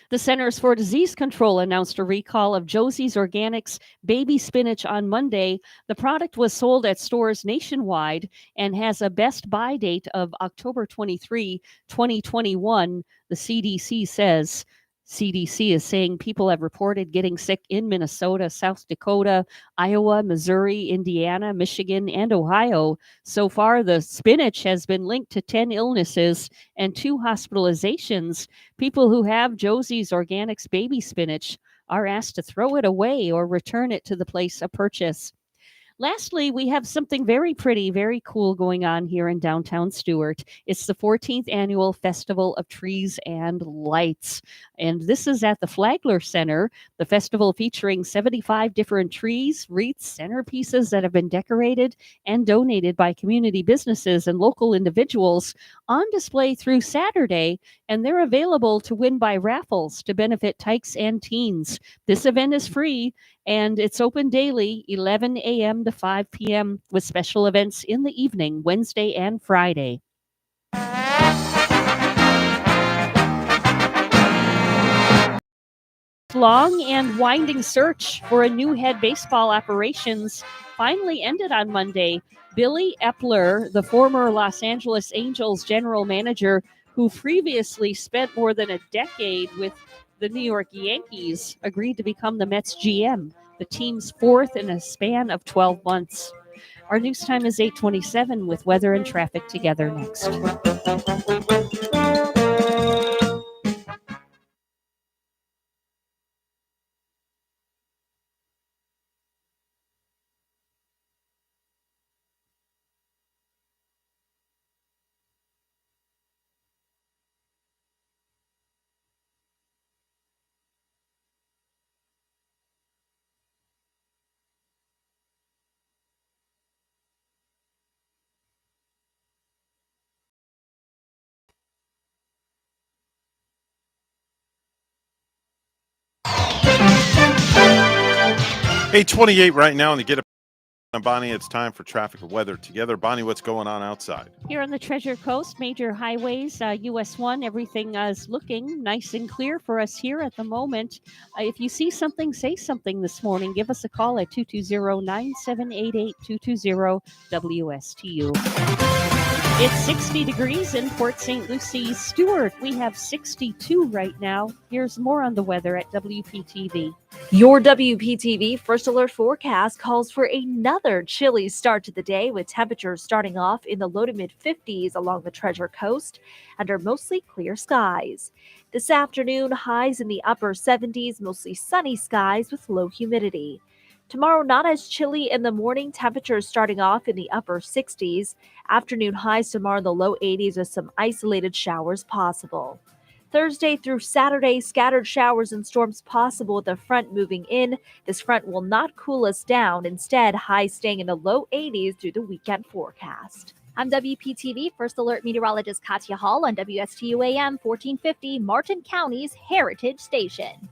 E: The Centers for Disease Control announced a recall of Josie's Organics baby spinach on Monday. The product was sold at stores nationwide and has a best buy date of October 23, 2021, the CDC says. CDC is saying people have reported getting sick in Minnesota, South Dakota, Iowa, Missouri, Indiana, Michigan, and Ohio. So far, the spinach has been linked to 10 illnesses and 2 hospitalizations. People who have Josie's Organics baby spinach are asked to throw it away or return it to the place of purchase. Lastly, we have something very pretty, very cool going on here in downtown Stuart. It's the 14th annual Festival of Trees and Lights. And this is at the Flagler Center, the festival featuring 75 different trees, wreaths, centerpieces that have been decorated and donated by community businesses and local individuals on display through Saturday. And they're available to win by raffles to benefit tykes and teens. This event is free and it's open daily, 11 a.m. to 5 p.m. with special events in the evening, Wednesday and Friday. long and winding search for a new head baseball operations finally ended on Monday. Billy Epler, the former Los Angeles Angels general manager, who previously spent more than a decade with the New York Yankees, agreed to become the Mets GM, the team's fourth in a span of 12 months. Our news time is 8:27 with weather and traffic together next.
B: Hey, 28 right now on the Get Up. Bonnie, it's time for traffic and weather together. Bonnie, what's going on outside?
E: Here on the Treasure Coast, major highways, US 1, everything is looking nice and clear for us here at the moment. If you see something, say something this morning. Give us a call at 220-9788, 220-WSTU. It's 60 degrees in Port St. Lucie. Stuart, we have 62 right now. Here's more on the weather at WPTV.
I: Your WPTV First Alert forecast calls for another chilly start to the day, with temperatures starting off in the low to mid 50s along the Treasure Coast under mostly clear skies. This afternoon, highs in the upper 70s, mostly sunny skies with low humidity. Tomorrow, not as chilly in the morning, temperatures starting off in the upper 60s. Afternoon highs tomorrow in the low 80s with some isolated showers possible. Thursday through Saturday, scattered showers and storms possible with a front moving in. This front will not cool us down. Instead, highs staying in the low 80s through the weekend forecast.
J: I'm WPTV First Alert Meteorologist Katya Hall on WSTU AM 1450, Martin County's Heritage Station.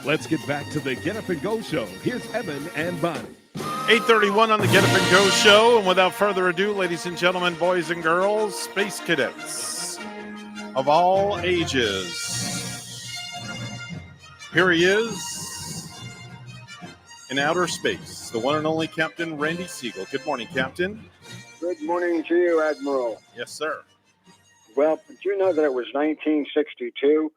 K: Let's get back to the Get Up and Go show. Here's Evan and Bonnie.
B: 8:31 on the Get Up and Go show. And without further ado, ladies and gentlemen, boys and girls, space cadets of all ages. Here he is in outer space, the one and only Captain Randy Siegel. Good morning, Captain.
G: Good morning to you, Admiral.
B: Yes, sir.
G: Well, do you know that it was 1962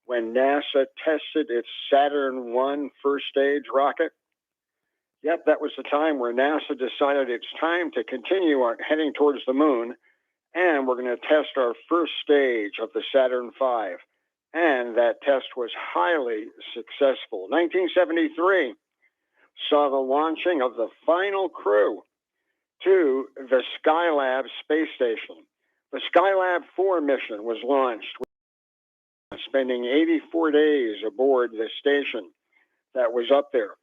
G: when NASA tested its Saturn I first stage rocket? Yep, that was the time where NASA decided it's time to continue heading towards the moon, and we're going to test our first stage of the Saturn V. And that test was highly successful. 1973 saw the launching of the final crew to the Skylab space station. The Skylab 4 mission was launched, spending 84 days aboard the station that was up there.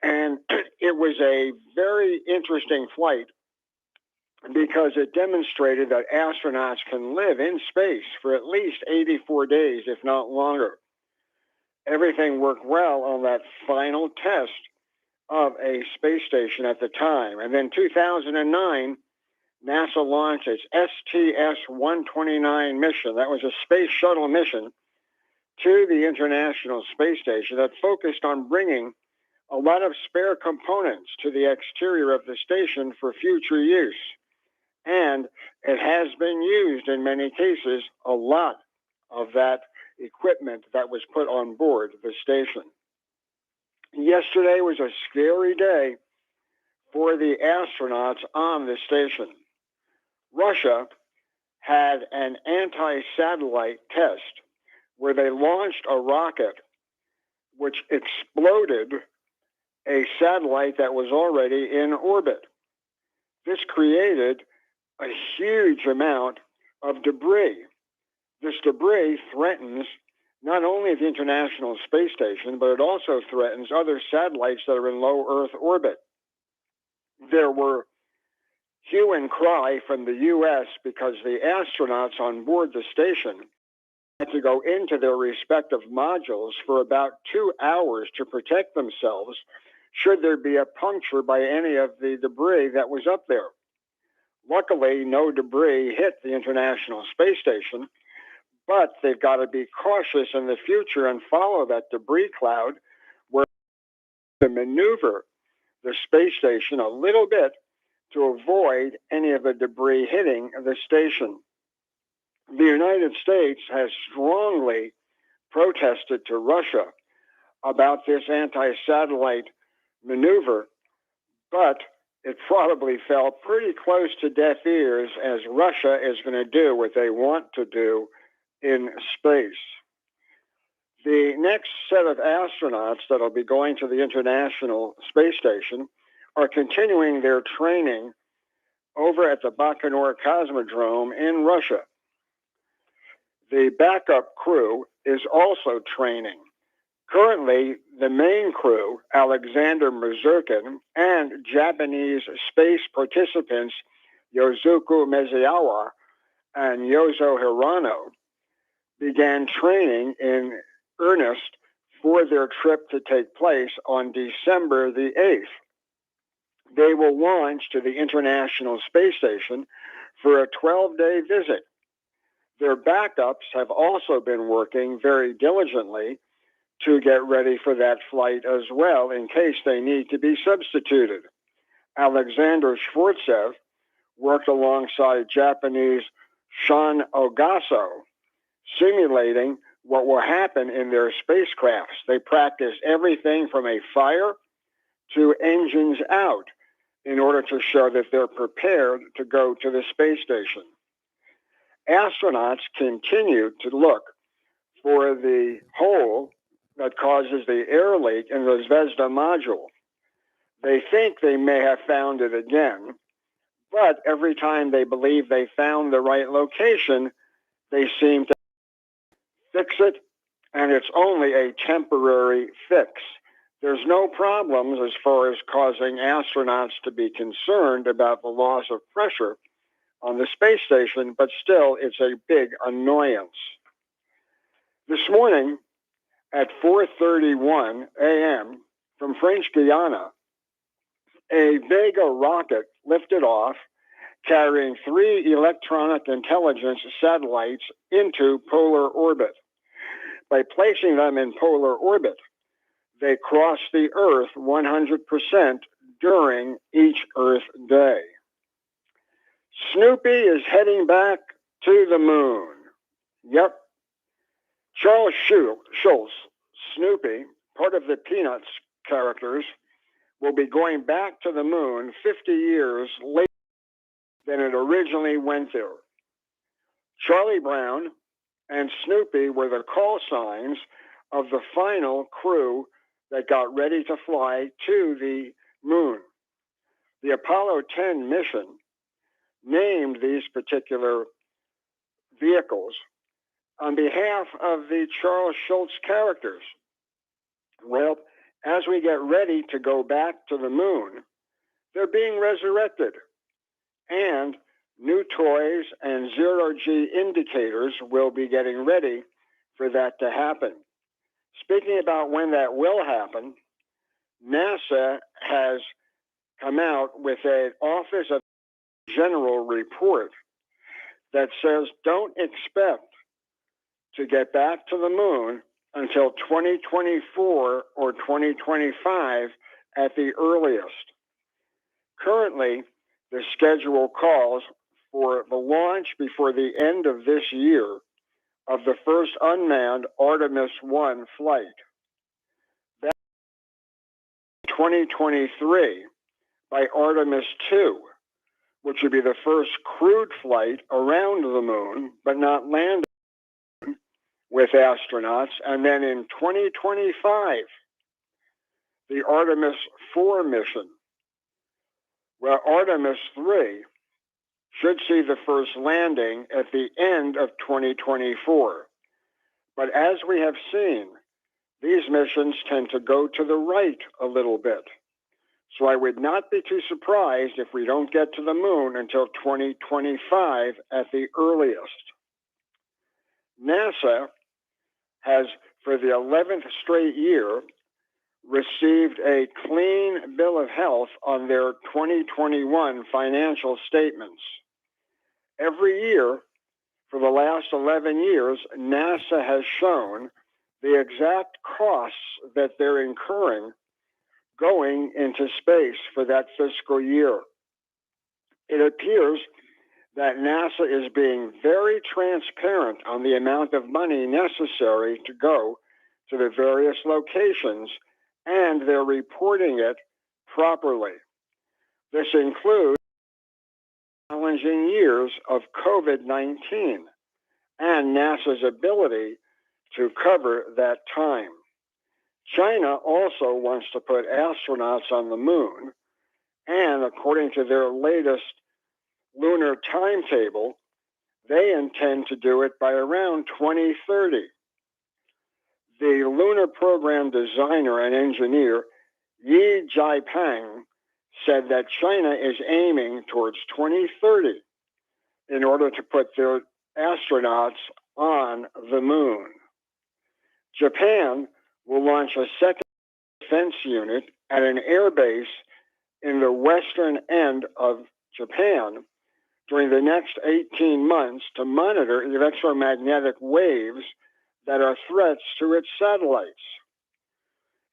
G: And it was a very interesting flight because it demonstrated that astronauts can live in space for at least 84 days, if not longer. Everything worked well on that final test of a space station at the time. And then 2009, NASA launched its STS-129 mission. That was a space shuttle mission to the International Space Station that focused on bringing a lot of spare components to the exterior of the station for future use. And it has been used in many cases, a lot of that equipment that was put on board the station. Yesterday was a scary day for the astronauts on the station. Russia had an anti-satellite test where they launched a rocket which exploded a satellite that was already in orbit. This created a huge amount of debris. This debris threatens not only the International Space Station, but it also threatens other satellites that are in low Earth orbit. There were hue and cry from the U.S. because the astronauts on board the station had to go into their respective modules for about 2 hours to protect themselves should there be a puncture by any of the debris that was up there. Luckily, no debris hit the International Space Station, but they've got to be cautious in the future and follow that debris cloud where they maneuver the space station a little bit to avoid any of the debris hitting the station. The United States has strongly protested to Russia about this anti-satellite maneuver, but it probably fell pretty close to deaf ears as Russia is going to do what they want to do in space. The next set of astronauts that will be going to the International Space Station are continuing their training over at the Baikonur Cosmodrome in Russia. The backup crew is also training. Currently, the main crew, Alexander Mazurkin, and Japanese space participants Yosuke Miyazawa and Yozo Hirano began training in earnest for their trip to take place on December the 8th. They will launch to the International Space Station for a 12-day visit. Their backups have also been working very diligently to get ready for that flight as well in case they need to be substituted. Alexander Shvortsev worked alongside Japanese Shun Ogaso, simulating what will happen in their spacecrafts. They practice everything from a fire to engines out in order to show that they're prepared to go to the space station. Astronauts continue to look for the hole that causes the air leak in the Zvezda module. They think they may have found it again, but every time they believe they found the right location, they seem to fix it, and it's only a temporary fix. There's no problems as far as causing astronauts to be concerned about the loss of pressure on the space station, but still it's a big annoyance. This morning at 4:31 a.m. from French Guiana, a Vega rocket lifted off carrying 3 electronic intelligence satellites into polar orbit. By placing them in polar orbit, they cross the Earth 100% during each Earth day. Snoopy is heading back to the moon. Yep. Charles Schultz, Snoopy, part of the Peanuts characters, will be going back to the moon 50 years later than it originally went there. Charlie Brown and Snoopy were the call signs of the final crew that got ready to fly to the moon. The Apollo 10 mission named these particular vehicles on behalf of the Charles Schultz characters. Well, as we get ready to go back to the moon, they're being resurrected, and new toys and zero-G indicators will be getting ready for that to happen. Speaking about when that will happen, NASA has come out with an Office of General report that says don't expect to get back to the moon until 2024 or 2025 at the earliest. Currently, the schedule calls for the launch before the end of this year of the first unmanned Artemis 1 flight. That's 2023 by Artemis 2, which would be the first crewed flight around the moon, but not land with astronauts. And then in 2025, the Artemis 4 mission. Well, Artemis 3 should see the first landing at the end of 2024. But as we have seen, these missions tend to go to the right a little bit. So I would not be too surprised if we don't get to the moon until 2025 at the earliest. NASA has, for the 11th straight year, received a clean bill of health on their 2021 financial statements. Every year, for the last 11 years, NASA has shown the exact costs that they're incurring going into space for that fiscal year. It appears that NASA is being very transparent on the amount of money necessary to go to the various locations, and they're reporting it properly. This includes challenging years of COVID-19 and NASA's ability to cover that time. China also wants to put astronauts on the moon, and according to their latest lunar timetable, they intend to do it by around 2030. The lunar program designer and engineer Yi Jieping said that China is aiming towards 2030 in order to put their astronauts on the moon. Japan will launch a second defense unit at an air base in the western end of Japan during the next 18 months to monitor electromagnetic waves that are threats to its satellites.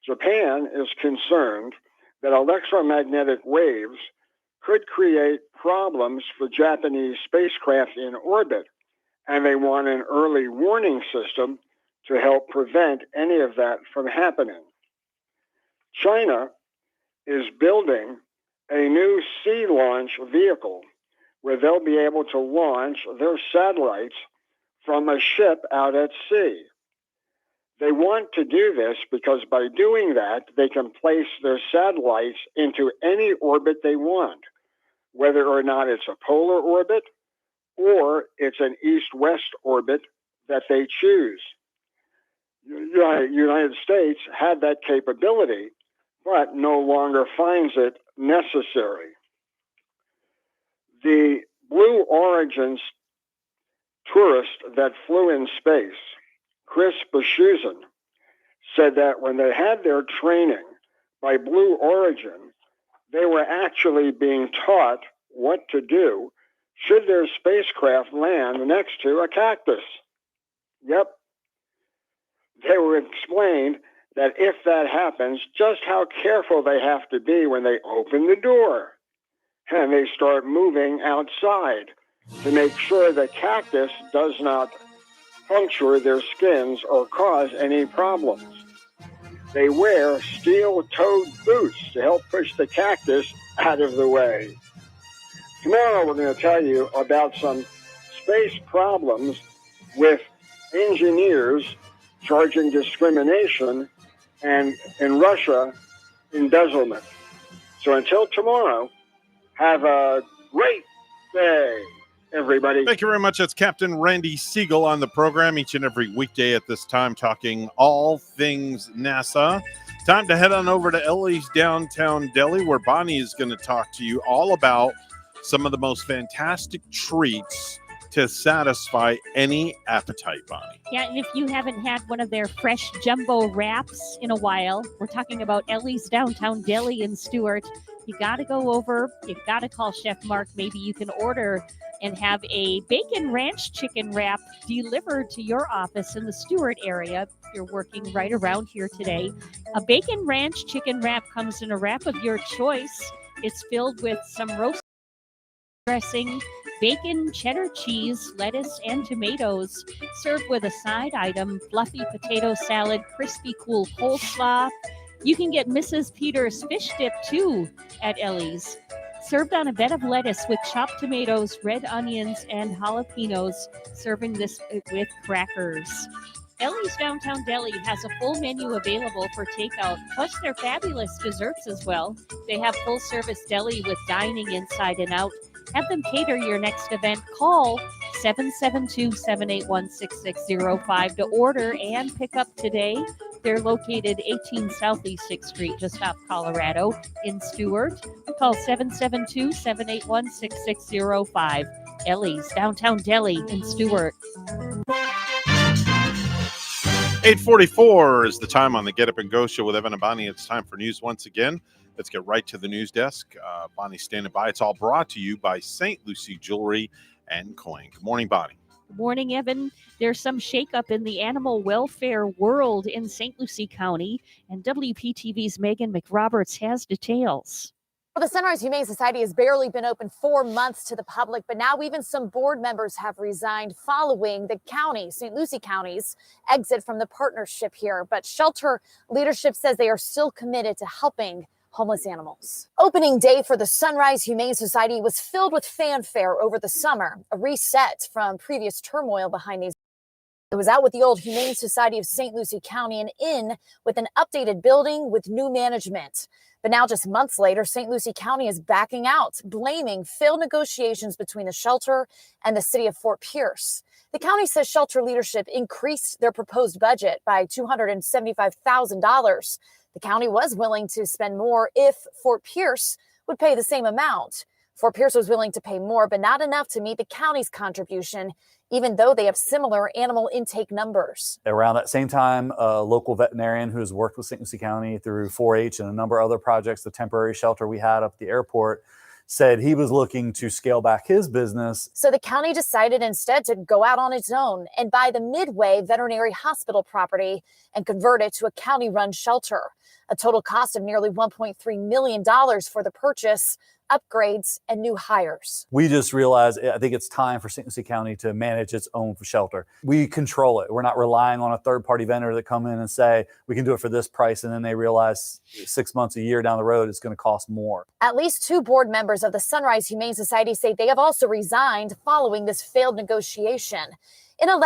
G: Japan is concerned that electromagnetic waves could create problems for Japanese spacecraft in orbit, and they want an early warning system to help prevent any of that from happening. China is building a new sea launch vehicle where they'll be able to launch their satellites from a ship out at sea. They want to do this because by doing that, they can place their satellites into any orbit they want, whether or not it's a polar orbit or it's an east-west orbit that they choose. The United States had that capability, but no longer finds it necessary. The Blue Origin tourist that flew in space, Chris Bashuzin, said that when they had their training by Blue Origin, they were actually being taught what to do should their spacecraft land next to a cactus. Yep. They were explained that if that happens, just how careful they have to be when they open the door and they start moving outside to make sure the cactus does not puncture their skins or cause any problems. They wear steel-toed boots to help push the cactus out of the way. Tomorrow we're going to tell you about some space problems with engineers charging discrimination and, in Russia, embezzlement. So until tomorrow, have a great day, everybody.
B: Thank you very much. That's Captain Randy Siegel on the program each and every weekday at this time, talking all things NASA. Time to head on over to Ellie's Downtown Deli, where Bonnie is going to talk to you all about some of the most fantastic treats to satisfy any appetite, Bonnie.
E: Yeah, and if you haven't had one of their fresh jumbo wraps in a while, we're talking about Ellie's Downtown Deli in Stuart. You got to go over, you got to call Chef Mark. Maybe you can order and have a bacon ranch chicken wrap delivered to your office in the Stuart area. If you're working right around here today, a bacon ranch chicken wrap comes in a wrap of your choice. It's filled with some roast dressing, bacon, cheddar cheese, lettuce, and tomatoes, served with a side item, fluffy potato salad, crispy cool coleslaw. You can get Mrs. Peters' fish dip, too, at Ellie's. Served on a bed of lettuce with chopped tomatoes, red onions, and jalapenos, serving this with crackers. Ellie's Downtown Deli has a full menu available for takeout, plus their fabulous desserts as well. They have full-service deli with dining inside and out. Have them cater your next event. Call 772-781-6605 to order and pick up today. They're located 18 Southeast 6th Street, just off Colorado in Stuart. Call 772-781-6605. Ellie's Downtown Deli in Stuart.
B: 8:44 is the time on the Get Up and Go show with Evan and Bonnie. It's time for news once again. Let's get right to the news desk. Bonnie's standing by. It's all brought to you by St. Lucie Jewelry and Coin. Good morning, Bonnie.
E: Good morning, Evan. There's some shakeup in the animal welfare world in St. Lucie County, and WPTV's Megan McRoberts has details.
H: Well, the Sunrise Humane Society has barely been open 4 months to the public, but now even some board members have resigned following the county, St. Lucie County's exit from the partnership here. But shelter leadership says they are still committed to helping homeless animals. Opening day for the Sunrise Humane Society was filled with fanfare over the summer, a reset from previous turmoil behind these. It was out with the old Humane Society of St. Lucie County and in with an updated building with new management. But now, just months later, St. Lucie County is backing out, blaming failed negotiations between the shelter and the city of Fort Pierce. The county says shelter leadership increased their proposed budget by $275,000. The county was willing to spend more if Fort Pierce would pay the same amount. Fort Pierce was willing to pay more, but not enough to meet the county's contribution, even though they have similar animal intake numbers.
U: Around that same time, a local veterinarian who has worked with St. Lucie County through 4-H and a number of other projects, the temporary shelter we had up at the airport, said he was looking to scale back his business.
H: So the county decided instead to go out on its own and buy the Midway Veterinary Hospital property and convert it to a county-run shelter. A total cost of nearly $1.3 million for the purchase, upgrades, and new hires.
U: We just realized, I think it's time for St. Lucie County to manage its own shelter. We control it. We're not relying on a third-party vendor that come in and say, we can do it for this price, and then they realize 6 months, a year down the road, it's going to cost more.
H: At least 2 board members of the Sunrise Humane Society say they have also resigned following this failed negotiation. In a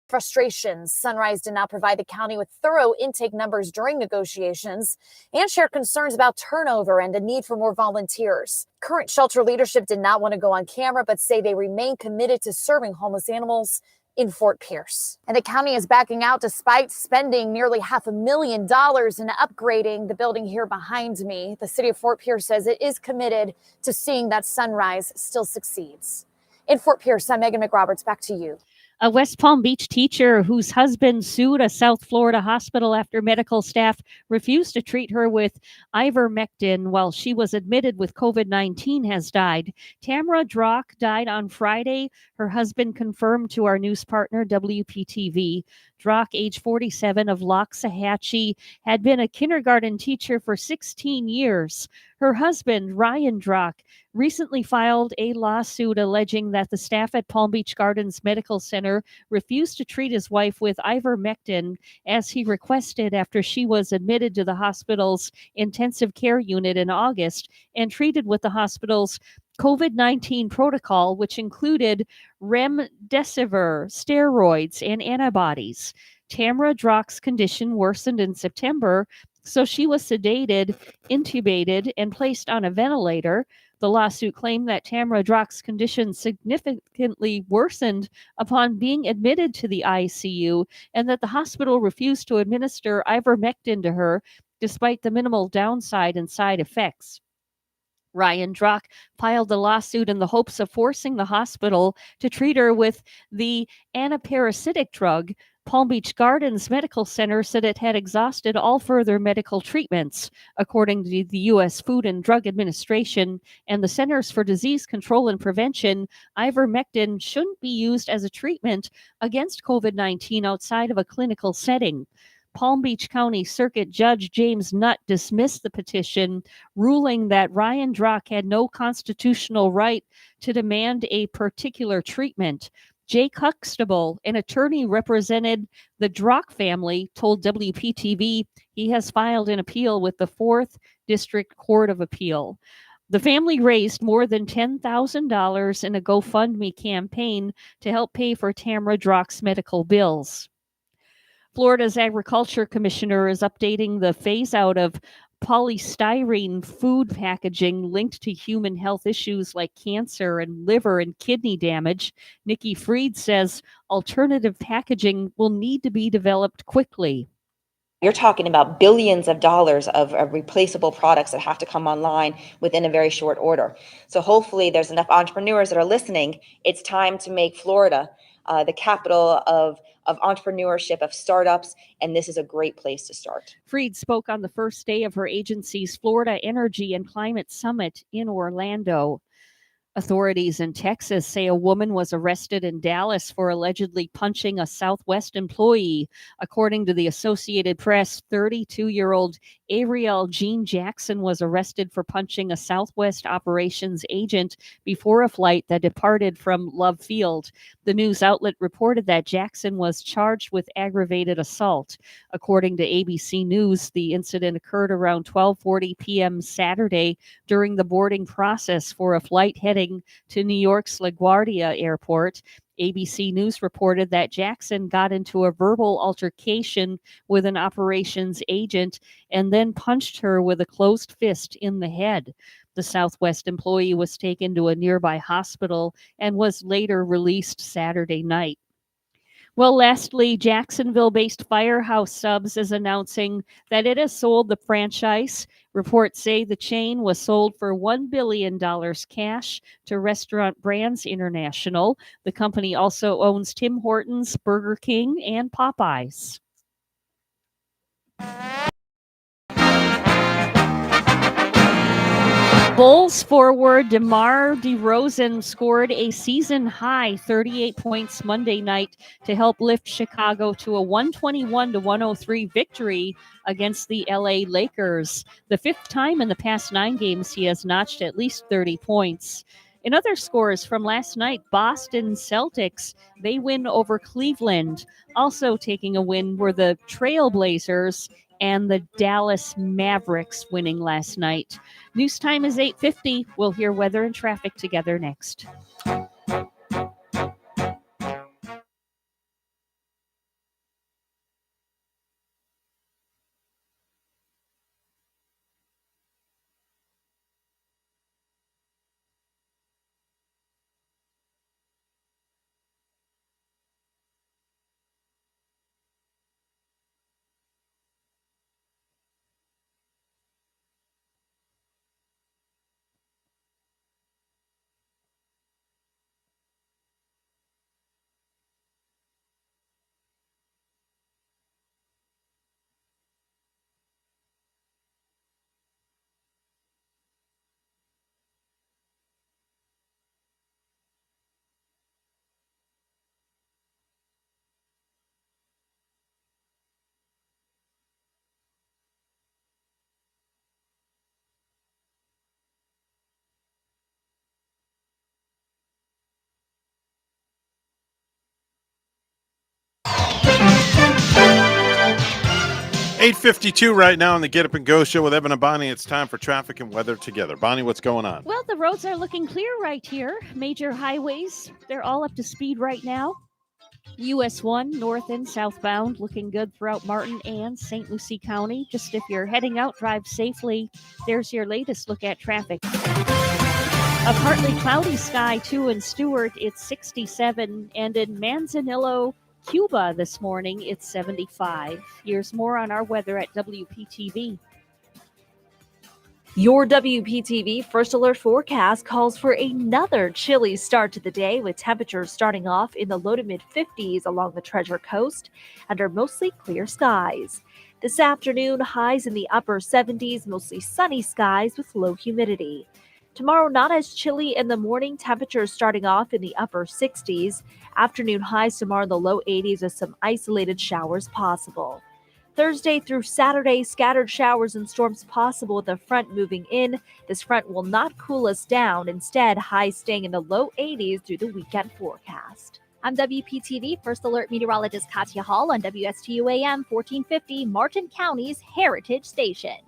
H: frustrations, Sunrise did not provide the county with thorough intake numbers during negotiations and shared concerns about turnover and the need for more volunteers. Current shelter leadership did not want to go on camera, but say they remain committed to serving homeless animals in Fort Pierce. And the county is backing out despite spending nearly $500,000 in upgrading the building here behind me. The city of Fort Pierce says it is committed to seeing that Sunrise still succeeds. In Fort Pierce, I'm Megan McRoberts. Back to you.
E: A West Palm Beach teacher whose husband sued a South Florida hospital after medical staff refused to treat her with ivermectin while she was admitted with COVID-19 has died. Tamara Drock died on Friday. Her husband confirmed to our news partner, WPTV. Drock, age 47, of Loxahatchee, had been a kindergarten teacher for 16 years. Her husband, Ryan Drock, recently filed a lawsuit alleging that the staff at Palm Beach Gardens Medical Center refused to treat his wife with ivermectin as he requested after she was admitted to the hospital's intensive care unit in August and treated with the hospital's COVID-19 protocol, which included remdesivir, steroids, and antibodies. Tamara Drock's condition worsened in September, so she was sedated, intubated, and placed on a ventilator. The lawsuit claimed that Tamara Drock's condition significantly worsened upon being admitted to the ICU and that the hospital refused to administer ivermectin to her despite the minimal downside and side effects. Ryan Drock filed the lawsuit in the hopes of forcing the hospital to treat her with the antiparasitic drug. Palm Beach Gardens Medical Center said it had exhausted all further medical treatments. According to the U.S. Food and Drug Administration and the Centers for Disease Control and Prevention, ivermectin shouldn't be used as a treatment against COVID-19 outside of a clinical setting. Palm Beach County Circuit Judge James Nutt dismissed the petition, ruling that Ryan Drock had no constitutional right to demand a particular treatment. Jake Huxtable, an attorney represented the Drock family, told WPTV he has filed an appeal with the 4th District Court of Appeal. The family raised more than $10,000 in a GoFundMe campaign to help pay for Tamara Drock's medical bills. Florida's Agriculture Commissioner is updating the phase-out of polystyrene food packaging linked to human health issues like cancer and liver and kidney damage. Nikki Fried says alternative packaging will need to be developed quickly.
X: You're talking about billions of dollars of replaceable products that have to come online within a very short order. So hopefully there's enough entrepreneurs that are listening. It's time to make Florida the capital of entrepreneurship, of startups, and this is a great place to start.
E: Fried spoke on the first day of her agency's Florida Energy and Climate Summit in Orlando. Authorities in Texas say a woman was arrested in Dallas for allegedly punching a Southwest employee. According to the Associated Press, 32-year-old Ariel Jean Jackson was arrested for punching a Southwest operations agent before a flight that departed from Love Field. The news outlet reported that Jackson was charged with aggravated assault. According to ABC News, the incident occurred around 12:40 p.m. Saturday during the boarding process for a flight heading to New York's LaGuardia Airport. ABC News reported that Jackson got into a verbal altercation with an operations agent and then punched her with a closed fist in the head. The Southwest employee was taken to a nearby hospital and was later released Saturday night. Well, lastly, Jacksonville-based Firehouse Subs is announcing that it has sold the franchise. Reports say the chain was sold for $1 billion cash to Restaurant Brands International. The company also owns Tim Hortons, Burger King, and Popeyes. Bulls forward DeMar DeRozan scored a season-high 38 points Monday night to help lift Chicago to a 121-103 victory against the LA Lakers. The 5th time in the past 9 games he has notched at least 30 points. In other scores from last night, Boston Celtics, they win over Cleveland. Also taking a win were the Trailblazers and the Dallas Mavericks winning last night. News time is 8:50. We'll hear weather and traffic together next.
B: 8:52 right now on the Get Up and Go show with Evan and Bonnie. It's time for traffic and weather together. Bonnie, what's going on?
E: Well, the roads are looking clear right here. Major highways, they're all up to speed right now. US 1 north and southbound looking good throughout Martin and St. Lucie County. Just if you're heading out, drive safely. There's your latest look at traffic. A partly cloudy sky too in Stewart, it's 67, and in Manzanillo, Cuba this morning, it's 75. Here's more on our weather at WPTV.
I: Your WPTV First Alert forecast calls for another chilly start to the day, with temperatures starting off in the low to mid-50s along the Treasure Coast under mostly clear skies. This afternoon, highs in the upper 70s, mostly sunny skies with low humidity. Tomorrow, not as chilly in the morning, temperatures starting off in the upper 60s. Afternoon highs tomorrow in the low 80s with some isolated showers possible. Thursday through Saturday, scattered showers and storms possible with a front moving in. This front will not cool us down. Instead, highs staying in the low 80s through the weekend forecast.
J: I'm WPTV First Alert Meteorologist Katya Hall on WSTU AM 1450, Martin County's Heritage Station.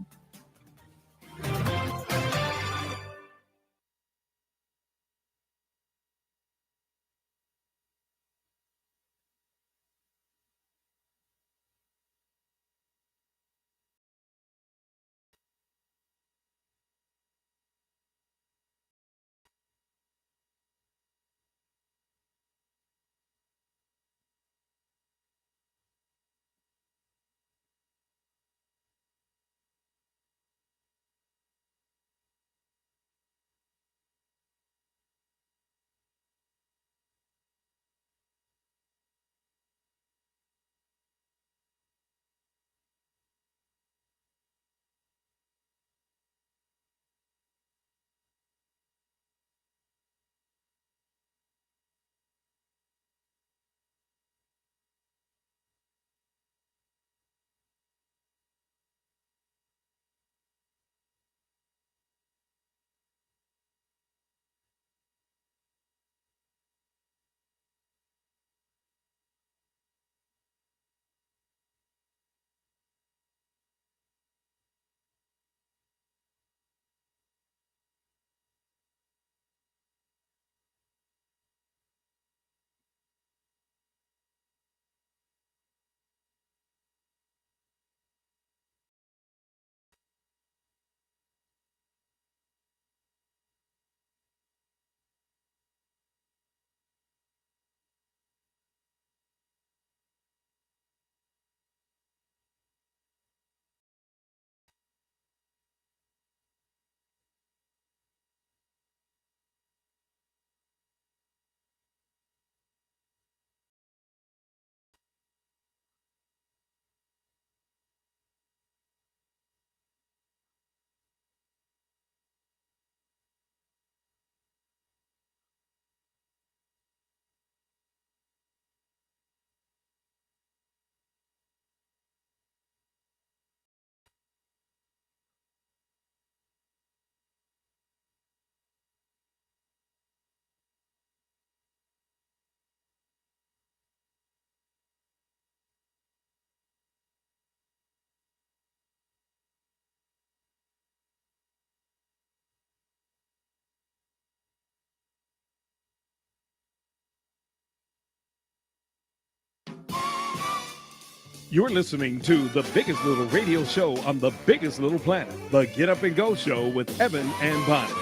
K: You're listening to the biggest little radio show on the biggest little planet, the Get Up and Go show with Evan and Bonnie.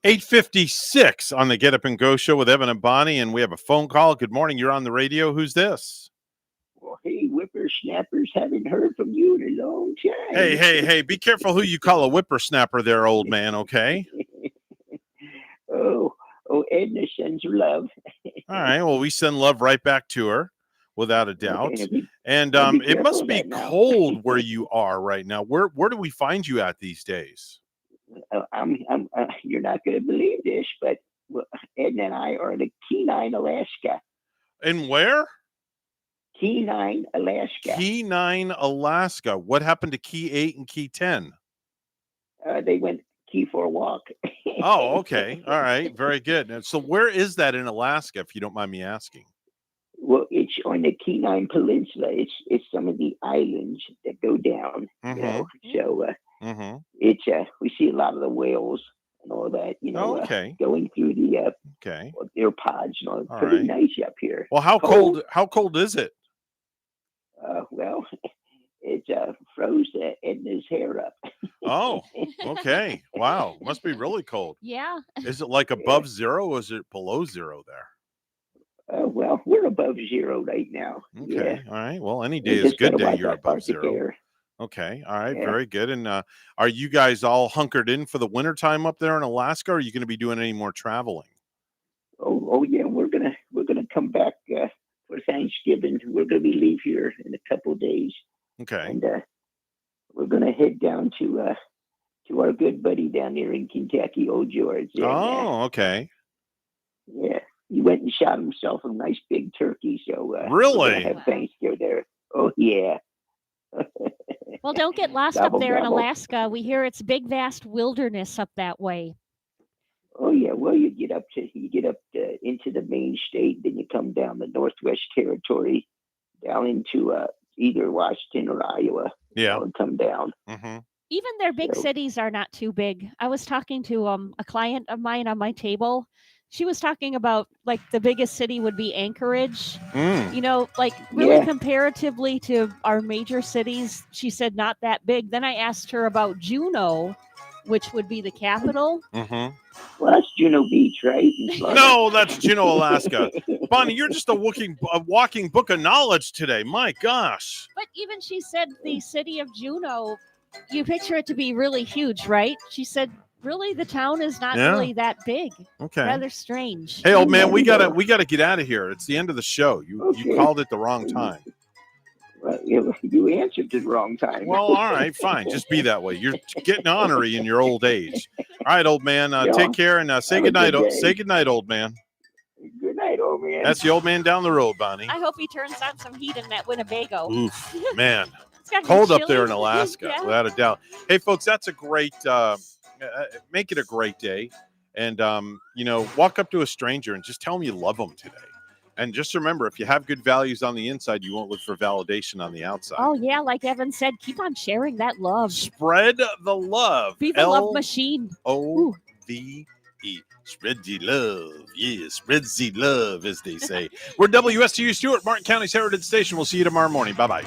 B: 8:56 on the Get Up and Go show with Evan and Bonnie, and we have a phone call. Good morning. You're on the radio. Who's this?
C: Well, hey, whippersnappers, haven't heard from you in a long time.
B: Hey, be careful who you call a whippersnapper there, old man, okay?
C: Oh, Edna sends her love.
B: All right, well, we send love right back to her, without a doubt. And it must be cold where you are right now. Where do we find you at these days?
C: You're not going to believe this, but Edna and I are in Kenai, Alaska.
B: And where?
C: Kenai, Alaska.
B: Kenai, Alaska. What happened to Key 8 and Key 10?
C: They went Key for a walk.
B: Oh, okay. All right. Very good. So where is that in Alaska, if you don't mind me asking?
C: Well, it's It's on the Kenai Peninsula. It's some of the islands that go down. You know, so it's we see a lot of the whales and all that. You know, going through the their pods and all.
B: All
C: Pretty
B: right.
C: nice up here.
B: Well, how cold? How cold is it?
C: Well, it froze Edna's hair up.
B: Oh, okay. Wow, must be really cold.
E: Yeah.
B: Is it like above zero, or is it below zero there?
C: Well, we're above zero right now.
B: Okay.
C: Yeah.
B: All right. Well, any day
C: We
B: is
C: just
B: good
C: gotta
B: day.
C: watch
B: You're
C: that
B: above
C: Arctic
B: zero.
C: air.
B: Okay. All right.
C: Yeah.
B: Very good. And are you guys all hunkered in for the winter time up there in Alaska? Or are you going to be doing any more traveling?
C: Oh yeah, we're gonna come back for Thanksgiving. We're gonna be leave here in a couple of days.
B: Okay.
C: And we're gonna head down to our good buddy down there in Kentucky, old George. And,
B: Okay.
C: yeah, he went and shot himself a nice big turkey. So we're
B: Really?
C: gonna have Thanksgiving there. Oh yeah.
E: Well, don't get lost up
C: Gobble,
E: there in
C: gobble.
E: Alaska. We hear it's big, vast wilderness up that way.
C: Oh yeah, well you get up into the main state, then you come down the Northwest Territory, down into either Washington or Iowa.
B: Yeah,
C: and come down.
E: Even their big cities are not too big. I was talking to a client of mine on my table. She was talking about like the biggest city would be Anchorage. You know, like really
C: Yeah.
E: comparatively to our major cities, she said not that big. Then I asked her about Juneau, which would be the capital.
C: Well, that's Juneau Beach, right? in Florida.
B: No, that's Juneau, Alaska. Bonnie, you're just a walking book of knowledge today. My gosh.
E: But even she said the city of Juneau, you picture it to be really huge, right? She said, really, the town is not
B: Yeah.
E: really that big.
B: Okay.
E: Rather strange.
B: Hey, old man, we gotta get out of here. It's the end of the show. You
C: Okay.
B: called it the wrong time.
C: Well, you answered at the wrong time.
B: Well, all right, fine. Just be that way. You're getting ornery in your old age. All right, old man. Take care and say
C: Have a
B: goodnight.
C: good day.
B: Say goodnight, old man.
C: Good night, old man.
B: That's the old man down the road, Bonnie.
E: I hope he turns on some heat in that Winnebago.
B: Oof, man.
E: It's gotta be
B: Cold up there in
E: chilly.
B: Alaska,
E: Yeah.
B: without a doubt. Hey, folks, that's a great. Make it a great day, and walk up to a stranger and just tell them you love them today. And just remember, if you have good values on the inside, you won't look for validation on the outside.
E: Oh, yeah. Like Evan said, keep on sharing that love.
B: Spread the love.
E: Be the love machine.
B: LOVE. Spread the love. Yeah, spread the love, as they say. We're WSTU Stewart, Martin County's Heritage Station. We'll see you tomorrow morning. Bye-bye.